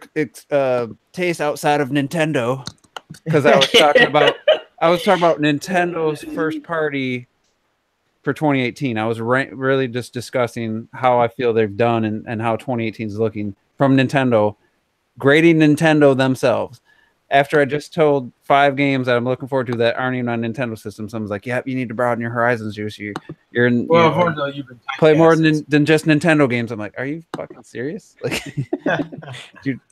[SPEAKER 3] taste outside of Nintendo, because I was talking about Nintendo's first party for 2018. I was really just discussing how I feel they've done and how 2018 is looking from Nintendo, grading Nintendo themselves. After I just told 5 games that I'm looking forward to that aren't even on Nintendo systems, someone's like, "Yep, you need to broaden your horizons, Juice. You're
[SPEAKER 2] unfortunately, you've been
[SPEAKER 3] play more than just Nintendo games." I'm like, "Are you fucking serious? Like,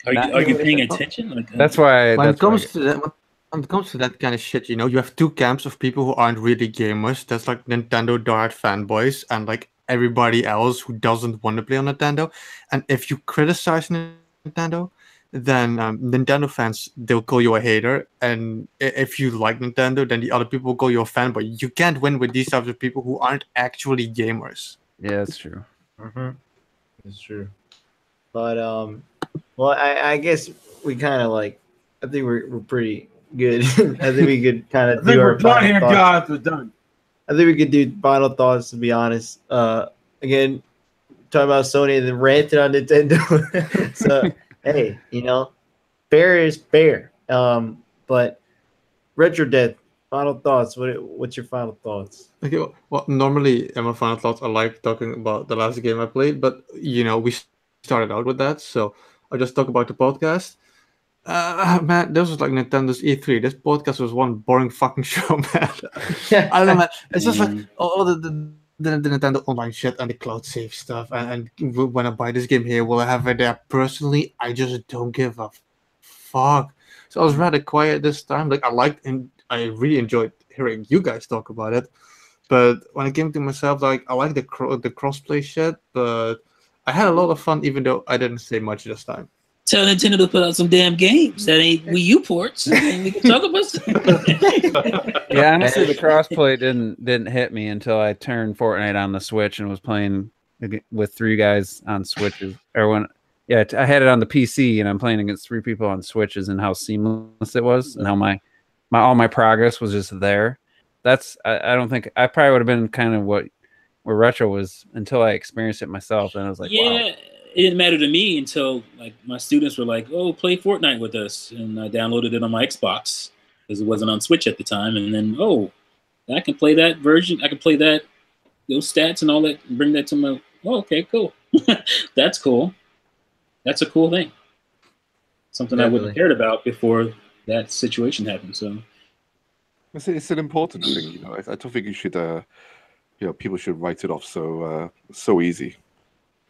[SPEAKER 5] are you paying attention?" Like,
[SPEAKER 3] that's why.
[SPEAKER 4] When it comes to that kind of shit, you know, you have 2 camps of people who aren't really gamers. That's like Nintendo diehard fanboys, and like everybody else who doesn't want to play on Nintendo. And if you criticize Nintendo, then Nintendo fans, they'll call you a hater, and if you like Nintendo, then the other people will call you a fanboy. You can't win with these types of people who aren't actually gamers.
[SPEAKER 3] Yeah, that's true.
[SPEAKER 1] It's true. But well, I guess we kind of like. I think we're pretty good. I think we could kind of do our
[SPEAKER 2] done here,
[SPEAKER 1] thoughts.
[SPEAKER 2] guys. We're done.
[SPEAKER 1] I think we could do final thoughts. To be honest, again, talking about Sony and then ranting on Nintendo. So. Hey, you know, fair is fair. But Retro Death, final thoughts. What's your final thoughts?
[SPEAKER 4] Okay, well, normally in my final thoughts, I like talking about the last game I played, but you know, we started out with that, so I'll just talk about the podcast. Man, this was like Nintendo's E3. This podcast was one boring fucking show, man. I don't know, man. It's just like all the Nintendo Online shit and the cloud save stuff, and when I buy this game here, will I have it there? Personally, I just don't give a fuck. So I was rather quiet this time. Like I really enjoyed hearing you guys talk about it, but when it came to myself, like I like the crossplay shit, but I had a lot of fun, even though I didn't say much this time.
[SPEAKER 5] Tell Nintendo to put out some damn games that ain't Wii U ports, and we can talk about.
[SPEAKER 3] Yeah, honestly, the crossplay didn't hit me until I turned Fortnite on the Switch and was playing with 3 guys on Switches. I had it on the PC and I'm playing against 3 people on Switches, and how seamless it was, and how all my progress was just there. I don't think I probably would have been kind of where retro was until I experienced it myself, and I was like,
[SPEAKER 5] yeah,
[SPEAKER 3] wow.
[SPEAKER 5] it didn't matter to me until like my students were like, "Oh, play Fortnite with us," and I downloaded it on my Xbox because it wasn't on Switch at the time. And then, oh, I can play that version. I can play those stats and all that, and bring that to my. Oh, okay, cool. That's cool. That's a cool thing. Something I wouldn't have cared about before that situation happened. So
[SPEAKER 6] It's an important thing, you know. I don't think you should, people should write it off so easy.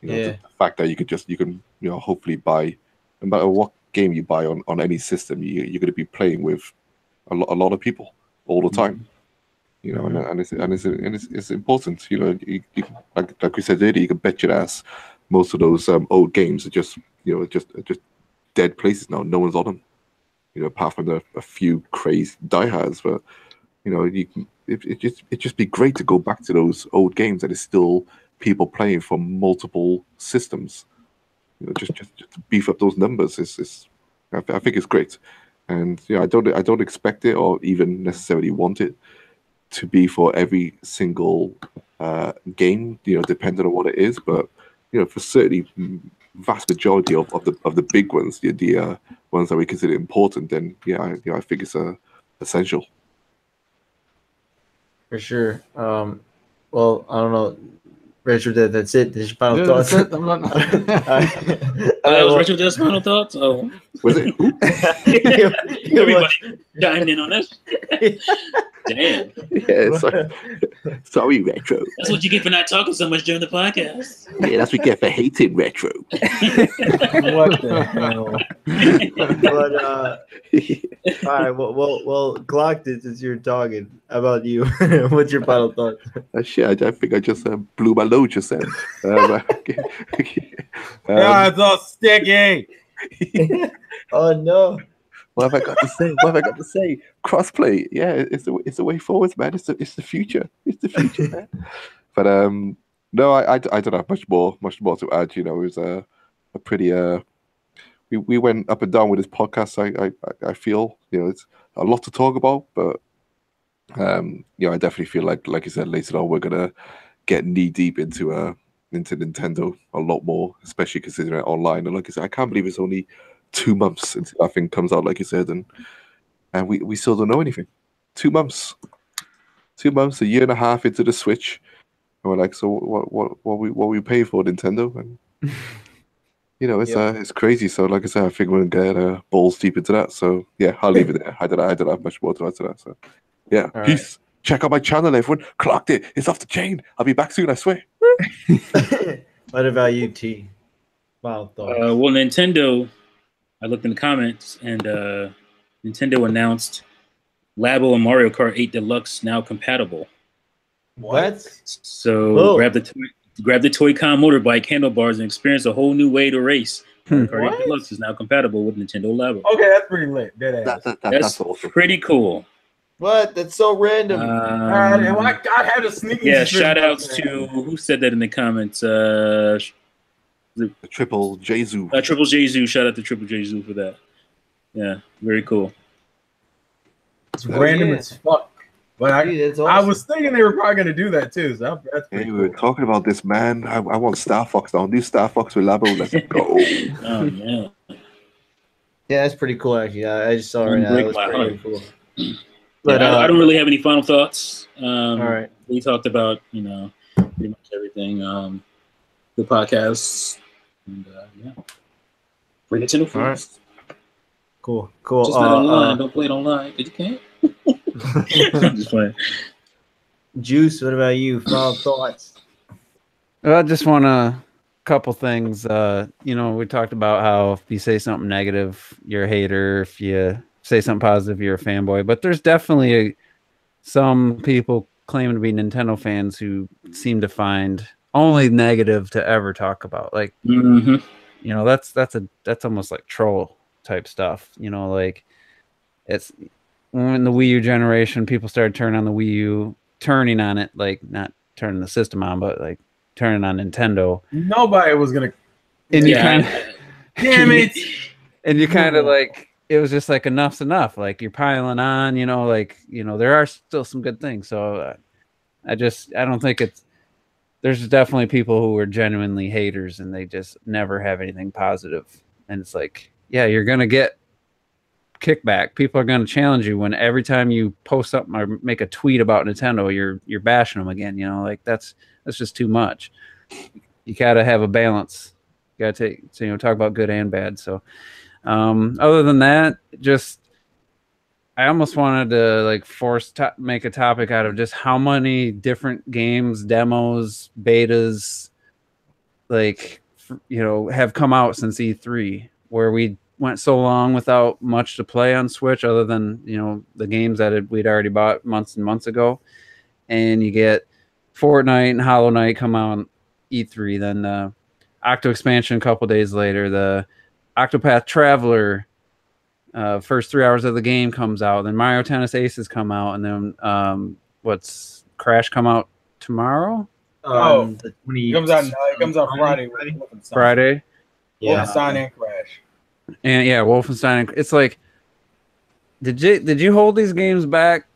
[SPEAKER 6] You know, the fact that you can, hopefully buy, no matter what game you buy on any system, you're going to be playing with a lot of people all the time. You know, and it's important. You know, you like we said earlier, you can bet your ass most of those old games are just dead places now. No one's on them. You know, apart from a few crazy diehards, but you know, it just be great to go back to those old games that is still people playing from multiple systems. You know, just to beef up those numbers I think it's great, and I don't expect it or even necessarily want it to be for every single game. You know, depending on what it is, but you know, for certainly vast majority of the big ones, the ones that we consider important, then I think it's essential.
[SPEAKER 1] For sure. Well, I don't know, Richard. That's it. That's your final thoughts.
[SPEAKER 4] That's it. I'm not.
[SPEAKER 5] that was Richard Dead's final thoughts. Oh,
[SPEAKER 6] was it?
[SPEAKER 5] Everybody chimed in on this. Damn.
[SPEAKER 6] Yeah, sorry, Retro.
[SPEAKER 5] That's what you get for not talking so much during the podcast.
[SPEAKER 6] Yeah, that's what we get for hating Retro.
[SPEAKER 1] What the hell? But all right. Well, Glock, since you're talking, how about you? What's your final thought?
[SPEAKER 6] Shit, I think I just blew my load just then.
[SPEAKER 2] It's all sticky.
[SPEAKER 1] Oh no.
[SPEAKER 6] What have I got to say? Crossplay, yeah, it's the way forward, man. It's the future. It's the future, man. But no, I don't have much more to add. You know, it was a pretty we went up and down with this podcast. I feel, you know, it's a lot to talk about, but I definitely feel like you said, later on we're gonna get knee deep into Nintendo a lot more, especially considering it online. And like I said, I can't believe it's only 2 months until that thing comes out, like you said, and we still don't know anything. 2 months, a year and a half into the Switch, and we're like, so what we pay for Nintendo? And you know, it's crazy. So like I said, I think we're gonna get balls deep into that. So yeah, I'll leave it there. I don't have much more to add to that. So yeah, all peace. Right. Check out my channel, everyone. Clocked it. It's off the chain. I'll be back soon, I swear.
[SPEAKER 1] What about you, T? Wow.
[SPEAKER 5] Well, Nintendo. I looked in the comments, and Nintendo announced Labo and Mario Kart 8 Deluxe now compatible.
[SPEAKER 1] What?
[SPEAKER 5] So grab the Toy-Con motorbike handlebars and experience a whole new way to race. Mario Kart 8 Deluxe is now compatible with Nintendo Labo.
[SPEAKER 2] Okay, that's pretty lit.
[SPEAKER 5] That's awesome. Pretty cool.
[SPEAKER 1] What? That's so random.
[SPEAKER 2] I had a sneaky.
[SPEAKER 5] Yeah, shout outs to who said that in the comments.
[SPEAKER 6] The Triple J Zoo.
[SPEAKER 5] Triple J Zoo. Shout out to Triple J Zoo for that. Yeah, very cool.
[SPEAKER 2] It's random as fuck. But awesome. I was thinking they were probably going to do that too. So that's pretty cool.
[SPEAKER 6] We were talking about this, man. I want Star Fox now. New Star Fox with Labo. Let's go.
[SPEAKER 5] Oh man.
[SPEAKER 1] Yeah, that's pretty cool. Actually, I just saw it right now. That was pretty cool.
[SPEAKER 5] But I don't really have any final thoughts.
[SPEAKER 1] All right.
[SPEAKER 5] We talked about pretty much everything. The podcast. And for Nintendo Fans.
[SPEAKER 1] Right. Cool.
[SPEAKER 5] Just not online. Don't play it online because you can't. I'm just playing.
[SPEAKER 1] Juice, what about you? Final thoughts?
[SPEAKER 3] I just want a couple things. We talked about how if you say something negative, you're a hater. If you say something positive, you're a fanboy. But there's definitely some people claiming to be Nintendo fans who seem to find only negative to ever talk about. Like, that's almost like troll type stuff. Like it's when the Wii U generation, people started turning on the Wii U, turning on it, like not turning the system on, but like turning on Nintendo.
[SPEAKER 2] Nobody was gonna.
[SPEAKER 3] And you kind of,
[SPEAKER 2] damn it.
[SPEAKER 3] And you kind of like, it was just like enough's enough. Like you're piling on, there are still some good things. So I don't think there's definitely people who are genuinely haters and they just never have anything positive. And it's like, yeah, you're going to get kickback. People are going to challenge you when every time you post something or make a tweet about Nintendo, you're bashing them again. Like that's just too much. You got to have a balance. You got to talk about good and bad. So other than that, I almost wanted to make a topic out of just how many different games, demos, betas, have come out since E3, where we went so long without much to play on Switch other than, the games that we'd already bought months and months ago. And you get Fortnite and Hollow Knight come out on E3, then the Octo expansion a couple days later, the Octopath Traveler first 3 hours of the game comes out, then Mario Tennis Aces come out, and then what's Crash come out tomorrow?
[SPEAKER 2] The 20, it comes out Friday.
[SPEAKER 3] Friday.
[SPEAKER 2] Yeah. Wolfenstein and Crash.
[SPEAKER 3] And yeah, Wolfenstein. It's like, did you hold these games back,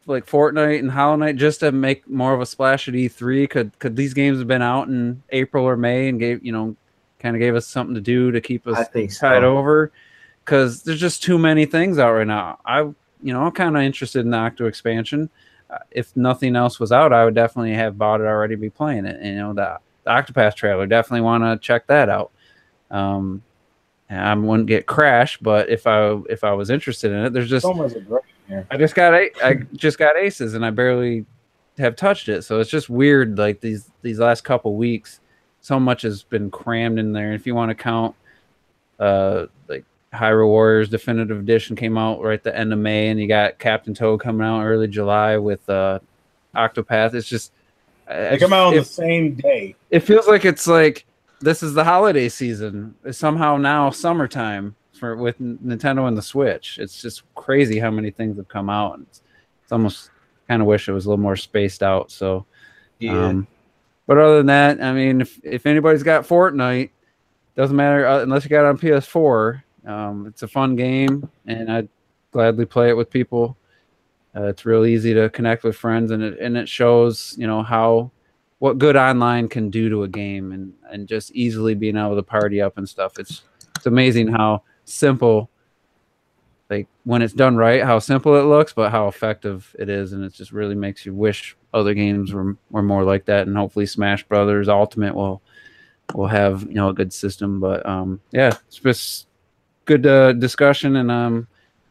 [SPEAKER 3] like Fortnite and Hollow Knight, just to make more of a splash at E3? Could these games have been out in April or May and gave us something to do to keep us tied over? Because there's just too many things out right now. I'm kind of interested in the Octo expansion. If nothing else was out, I would definitely have bought it already, be playing it. And, the Octopath Traveler, definitely want to check that out. I wouldn't get Crash, but if I was interested in it, there's just I just got Aces and I barely have touched it, so it's just weird. Like these last couple weeks, so much has been crammed in there. If you want to count, like Hyrule Warriors Definitive Edition came out right at the end of May, and you got Captain Toad coming out early July with Octopath. It's just
[SPEAKER 2] they come out on the same day.
[SPEAKER 3] It feels like it's like this is the holiday season. It's somehow now summertime with Nintendo and the Switch. It's just crazy how many things have come out. It's almost kind of wish it was a little more spaced out. So, yeah. But other than that, I mean, if anybody's got Fortnite, doesn't matter unless you got it on PS4. It's a fun game, and I'd gladly play it with people. It's real easy to connect with friends, and it shows what good online can do to a game, and just easily being able to party up and stuff. It's amazing how simple, like when it's done right, how simple it looks, but how effective it is, and it just really makes you wish other games were more like that. And hopefully Smash Brothers Ultimate will have a good system. But yeah, it's just good discussion, and I'm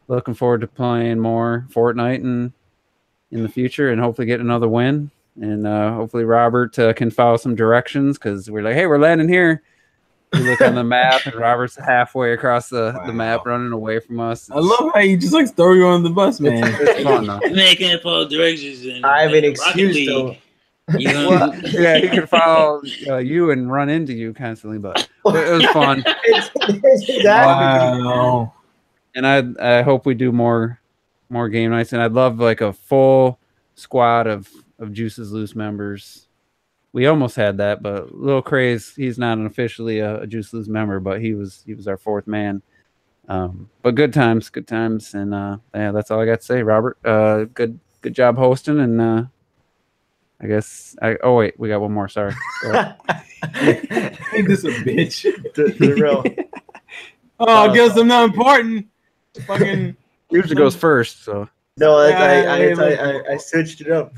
[SPEAKER 3] looking forward to playing more Fortnite in the future, and hopefully get another win. And hopefully Robert can follow some directions, because we're like, hey, we're landing here. We look on the map, and Robert's halfway across the map, running away from us.
[SPEAKER 2] I love how you just throw you on the bus, man.
[SPEAKER 5] It's fun, though. Man can't follow directions.
[SPEAKER 1] I have an excuse, though.
[SPEAKER 3] Well, yeah, he could follow you and run into you constantly, but it was fun.
[SPEAKER 2] Wow.
[SPEAKER 3] And I hope we do more game nights, and I'd love like a full squad of Juice's Loose members. We almost had that, but Lil Craze, he's not officially a Juice Loose member, but he was our fourth man. But good times, and yeah, that's all I got to say. Robert, good job hosting, and I guess oh wait, we got one more. Sorry.
[SPEAKER 2] Ain't this a bitch?
[SPEAKER 1] The real.
[SPEAKER 2] Oh, I guess I'm not important. Fucking
[SPEAKER 3] usually goes first, so.
[SPEAKER 1] No, I switched it up.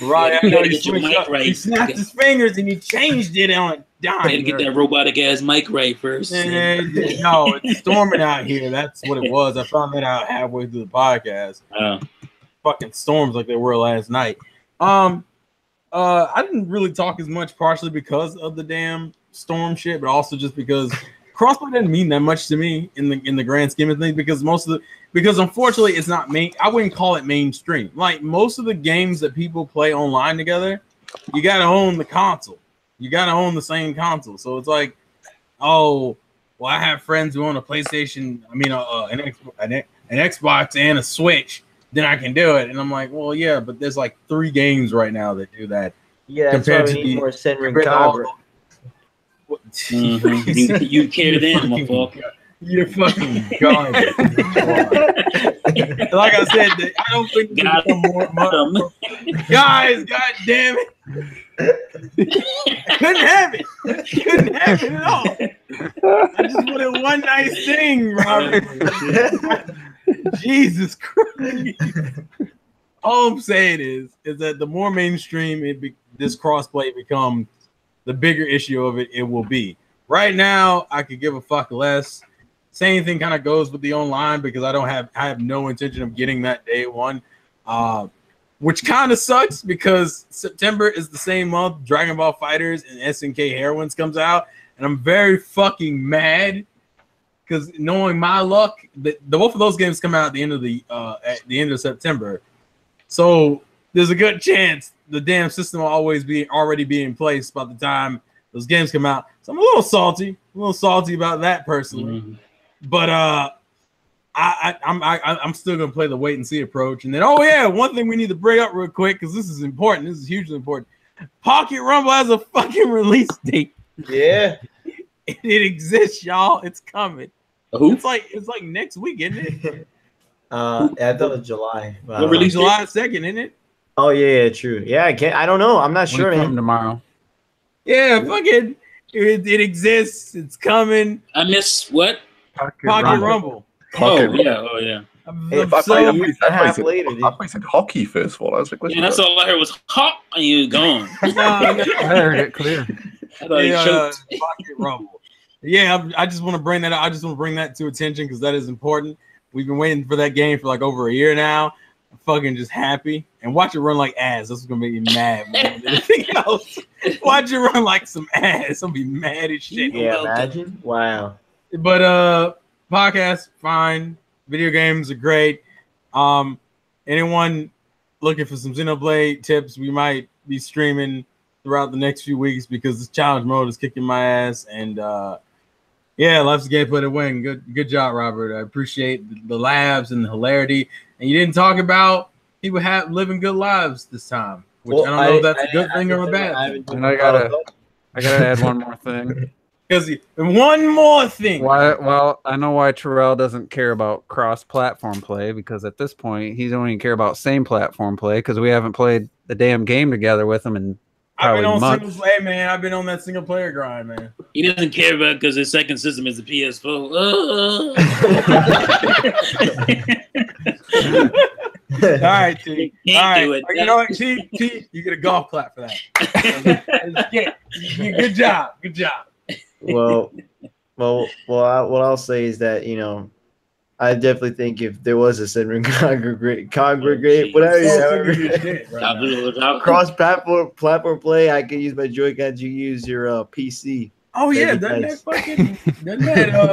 [SPEAKER 2] Right, I know you switched up. Right. He snapped his fingers and he changed it on dime.
[SPEAKER 5] Gotta get that robotic ass mic right first.
[SPEAKER 2] No, it's storming out here. That's what it was. I found that out halfway through the podcast. Fucking storms like they were last night. I didn't really talk as much, partially because of the damn storm shit, but also just because crossplay didn't mean that much to me in the grand scheme of things, because unfortunately it's not I wouldn't call it mainstream. Like most of the games that people play online together, you gotta own the console. You gotta own the same console. So it's like, oh, well, I have friends who own a PlayStation, an Xbox and a Switch, then I can do it. And I'm like, well, yeah, but there's like 3 games right now that do that.
[SPEAKER 1] Yeah, compared to more Senran Kagura.
[SPEAKER 5] You carry them, motherfucker.
[SPEAKER 2] You're fucking garbage. Like I said, I don't think we become more guys. God damn it! Couldn't have it. Couldn't have it at all. I just wanted one nice thing, Robert. Jesus Christ! All I'm saying is that the more mainstream this crossplay becomes, the bigger issue of it will be. Right now, I could give a fuck less. Same thing kind of goes with the online because I have no intention of getting that day one, which kind of sucks because September is the same month Dragon Ball Fighters and SNK Heroines comes out, and I'm very fucking mad because knowing my luck, both of those games come out at the end of September, so there's a good chance the damn system will already be in place by the time those games come out. So I'm a little salty about that personally. Mm-hmm. But I'm still gonna play the wait and see approach. And then one thing we need to bring up real quick because this is important. This is hugely important. Pocket Rumble has a fucking release date.
[SPEAKER 1] Yeah,
[SPEAKER 2] it exists, y'all. It's coming.
[SPEAKER 5] Who?
[SPEAKER 2] It's like next week, isn't it?
[SPEAKER 1] I thought it was July.
[SPEAKER 5] What release
[SPEAKER 2] July 2nd, isn't it?
[SPEAKER 1] Oh yeah, true. Yeah, I don't know. I'm not sure, man.
[SPEAKER 3] Tomorrow.
[SPEAKER 2] Yeah, fucking. It exists. It's coming.
[SPEAKER 5] I miss what?
[SPEAKER 2] Pocket Rumble.
[SPEAKER 6] Pocket
[SPEAKER 5] Oh yeah.
[SPEAKER 6] I said hockey first of all. I was like,
[SPEAKER 5] that's all I heard was hop, and you gone.
[SPEAKER 3] I heard it clear.
[SPEAKER 5] I thought he choked.
[SPEAKER 2] Pocket Rumble. Yeah, I just want to bring that up. I just want to bring that to attention because that is important. We've been waiting for that game for like over a year now. I'm fucking just happy and watch it run like ass. That's what's gonna make me mad more than anything else. Watch it run like some ass. I'll be mad as shit.
[SPEAKER 1] Yeah, imagine. Wow.
[SPEAKER 2] But podcast fine. Video games are great. Anyone looking for some Xenoblade tips? We might be streaming throughout the next few weeks because this challenge mode is kicking my ass. And life's a game, play to win. Good job, Robert. I appreciate the laughs and the hilarity. And you didn't talk about people living good lives this time, which I don't know if that's a good thing or a bad thing.
[SPEAKER 3] And I gotta add one more thing.
[SPEAKER 2] Because one more thing.
[SPEAKER 3] Well, I know why Terrell doesn't care about cross-platform play because at this point he don't even care about same platform play because we haven't played the damn game together with him in probably months.
[SPEAKER 2] Single play, man. I've been on that single player grind, man.
[SPEAKER 5] He doesn't care about because his second system is the PS4.
[SPEAKER 2] All right, T.
[SPEAKER 5] Can't
[SPEAKER 2] All right.
[SPEAKER 5] do it.
[SPEAKER 2] You know what, T? You get a golf clap for that. Good job. Good job.
[SPEAKER 1] Well, what I'll say is that I definitely think if there was a Senran congregate, whatever, cross-platform play, I could use my Joy-Cons. You use your PC.
[SPEAKER 2] Oh yeah, doesn't that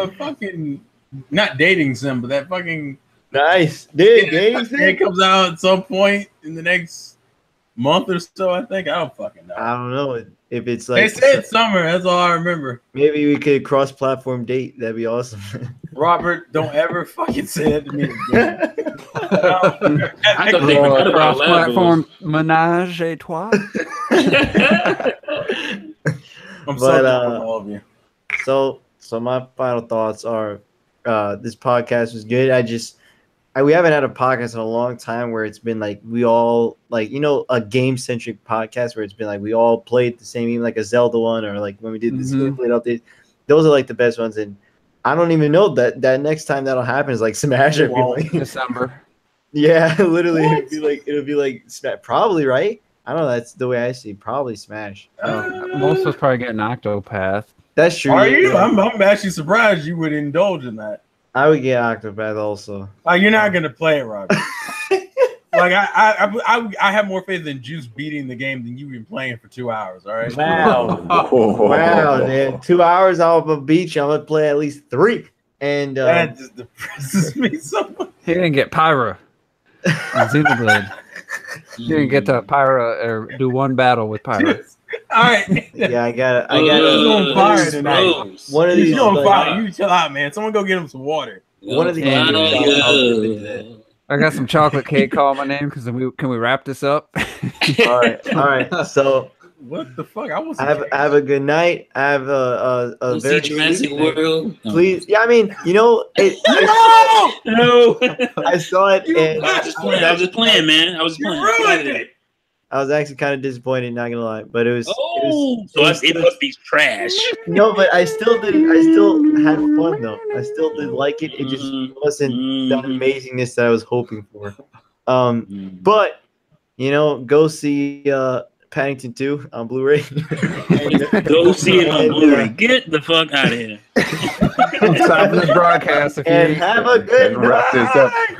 [SPEAKER 2] fucking not dating sim, but that fucking
[SPEAKER 1] nice
[SPEAKER 2] dating sim? It comes out at some point in the next month or so. I think I don't fucking know.
[SPEAKER 1] I don't know if it's like
[SPEAKER 2] they said summer. That's all I remember.
[SPEAKER 1] Maybe we could cross-platform date. That'd be awesome.
[SPEAKER 2] Robert, don't ever fucking say it to me again.
[SPEAKER 5] I thought they forgot about
[SPEAKER 3] cross-platform menage a trois.
[SPEAKER 2] I'm sorry for all of you.
[SPEAKER 1] So my final thoughts are, this podcast was good. We haven't had a podcast in a long time where it's been like we all a game-centric podcast where it's been like we all played the same game, like a Zelda one or like when we did this update. Those are like the best ones, and I don't even know that next time that'll happen is like Smash.
[SPEAKER 3] December.
[SPEAKER 1] Yeah, literally, it'll be like probably right. I don't know. That's the way I see it. Probably Smash.
[SPEAKER 3] Most of us probably get an Octopath.
[SPEAKER 1] That's true.
[SPEAKER 2] Are you? I'm actually surprised you would indulge in that.
[SPEAKER 1] I would get Octopath also.
[SPEAKER 2] You're not gonna play it, Robert. Like I have more faith in Juice beating the game than you've been playing for 2 hours. All right.
[SPEAKER 1] Wow. Wow, man. 2 hours off a beach. I'm gonna play at least 3. And
[SPEAKER 2] that just depresses me so much.
[SPEAKER 3] He didn't get Pyra. Xenoblade. He didn't get to Pyra or do one battle with Pyra.
[SPEAKER 2] All right.
[SPEAKER 1] Yeah, I got it.
[SPEAKER 2] He's on fire tonight.
[SPEAKER 1] One of these.
[SPEAKER 2] He's on fire. You chill out, man. Someone go get him some water.
[SPEAKER 1] One of these.
[SPEAKER 3] I got some chocolate cake calling my name because can we wrap this up?
[SPEAKER 1] All right. So
[SPEAKER 2] What the fuck? I was.
[SPEAKER 1] Have a good night. Have a
[SPEAKER 5] We'll
[SPEAKER 1] very
[SPEAKER 5] see Jurassic
[SPEAKER 1] sweet night.
[SPEAKER 5] World.
[SPEAKER 1] Please. Yeah, I mean, you know,
[SPEAKER 5] No.
[SPEAKER 1] I saw it, and
[SPEAKER 5] I was just playing, man. I was just playing.
[SPEAKER 2] ruined it.
[SPEAKER 1] I was actually kind of disappointed, not gonna lie, but it was.
[SPEAKER 5] It must be trash.
[SPEAKER 1] No, but I still had fun though. I still did like it. It just wasn't that amazingness that I was hoping for. But you know, go see Paddington 2 on Blu-ray.
[SPEAKER 5] Go see it on Blu-ray. Get the fuck out of here.
[SPEAKER 3] Stop this broadcast.
[SPEAKER 1] And have a good
[SPEAKER 3] wrap this up.
[SPEAKER 1] night.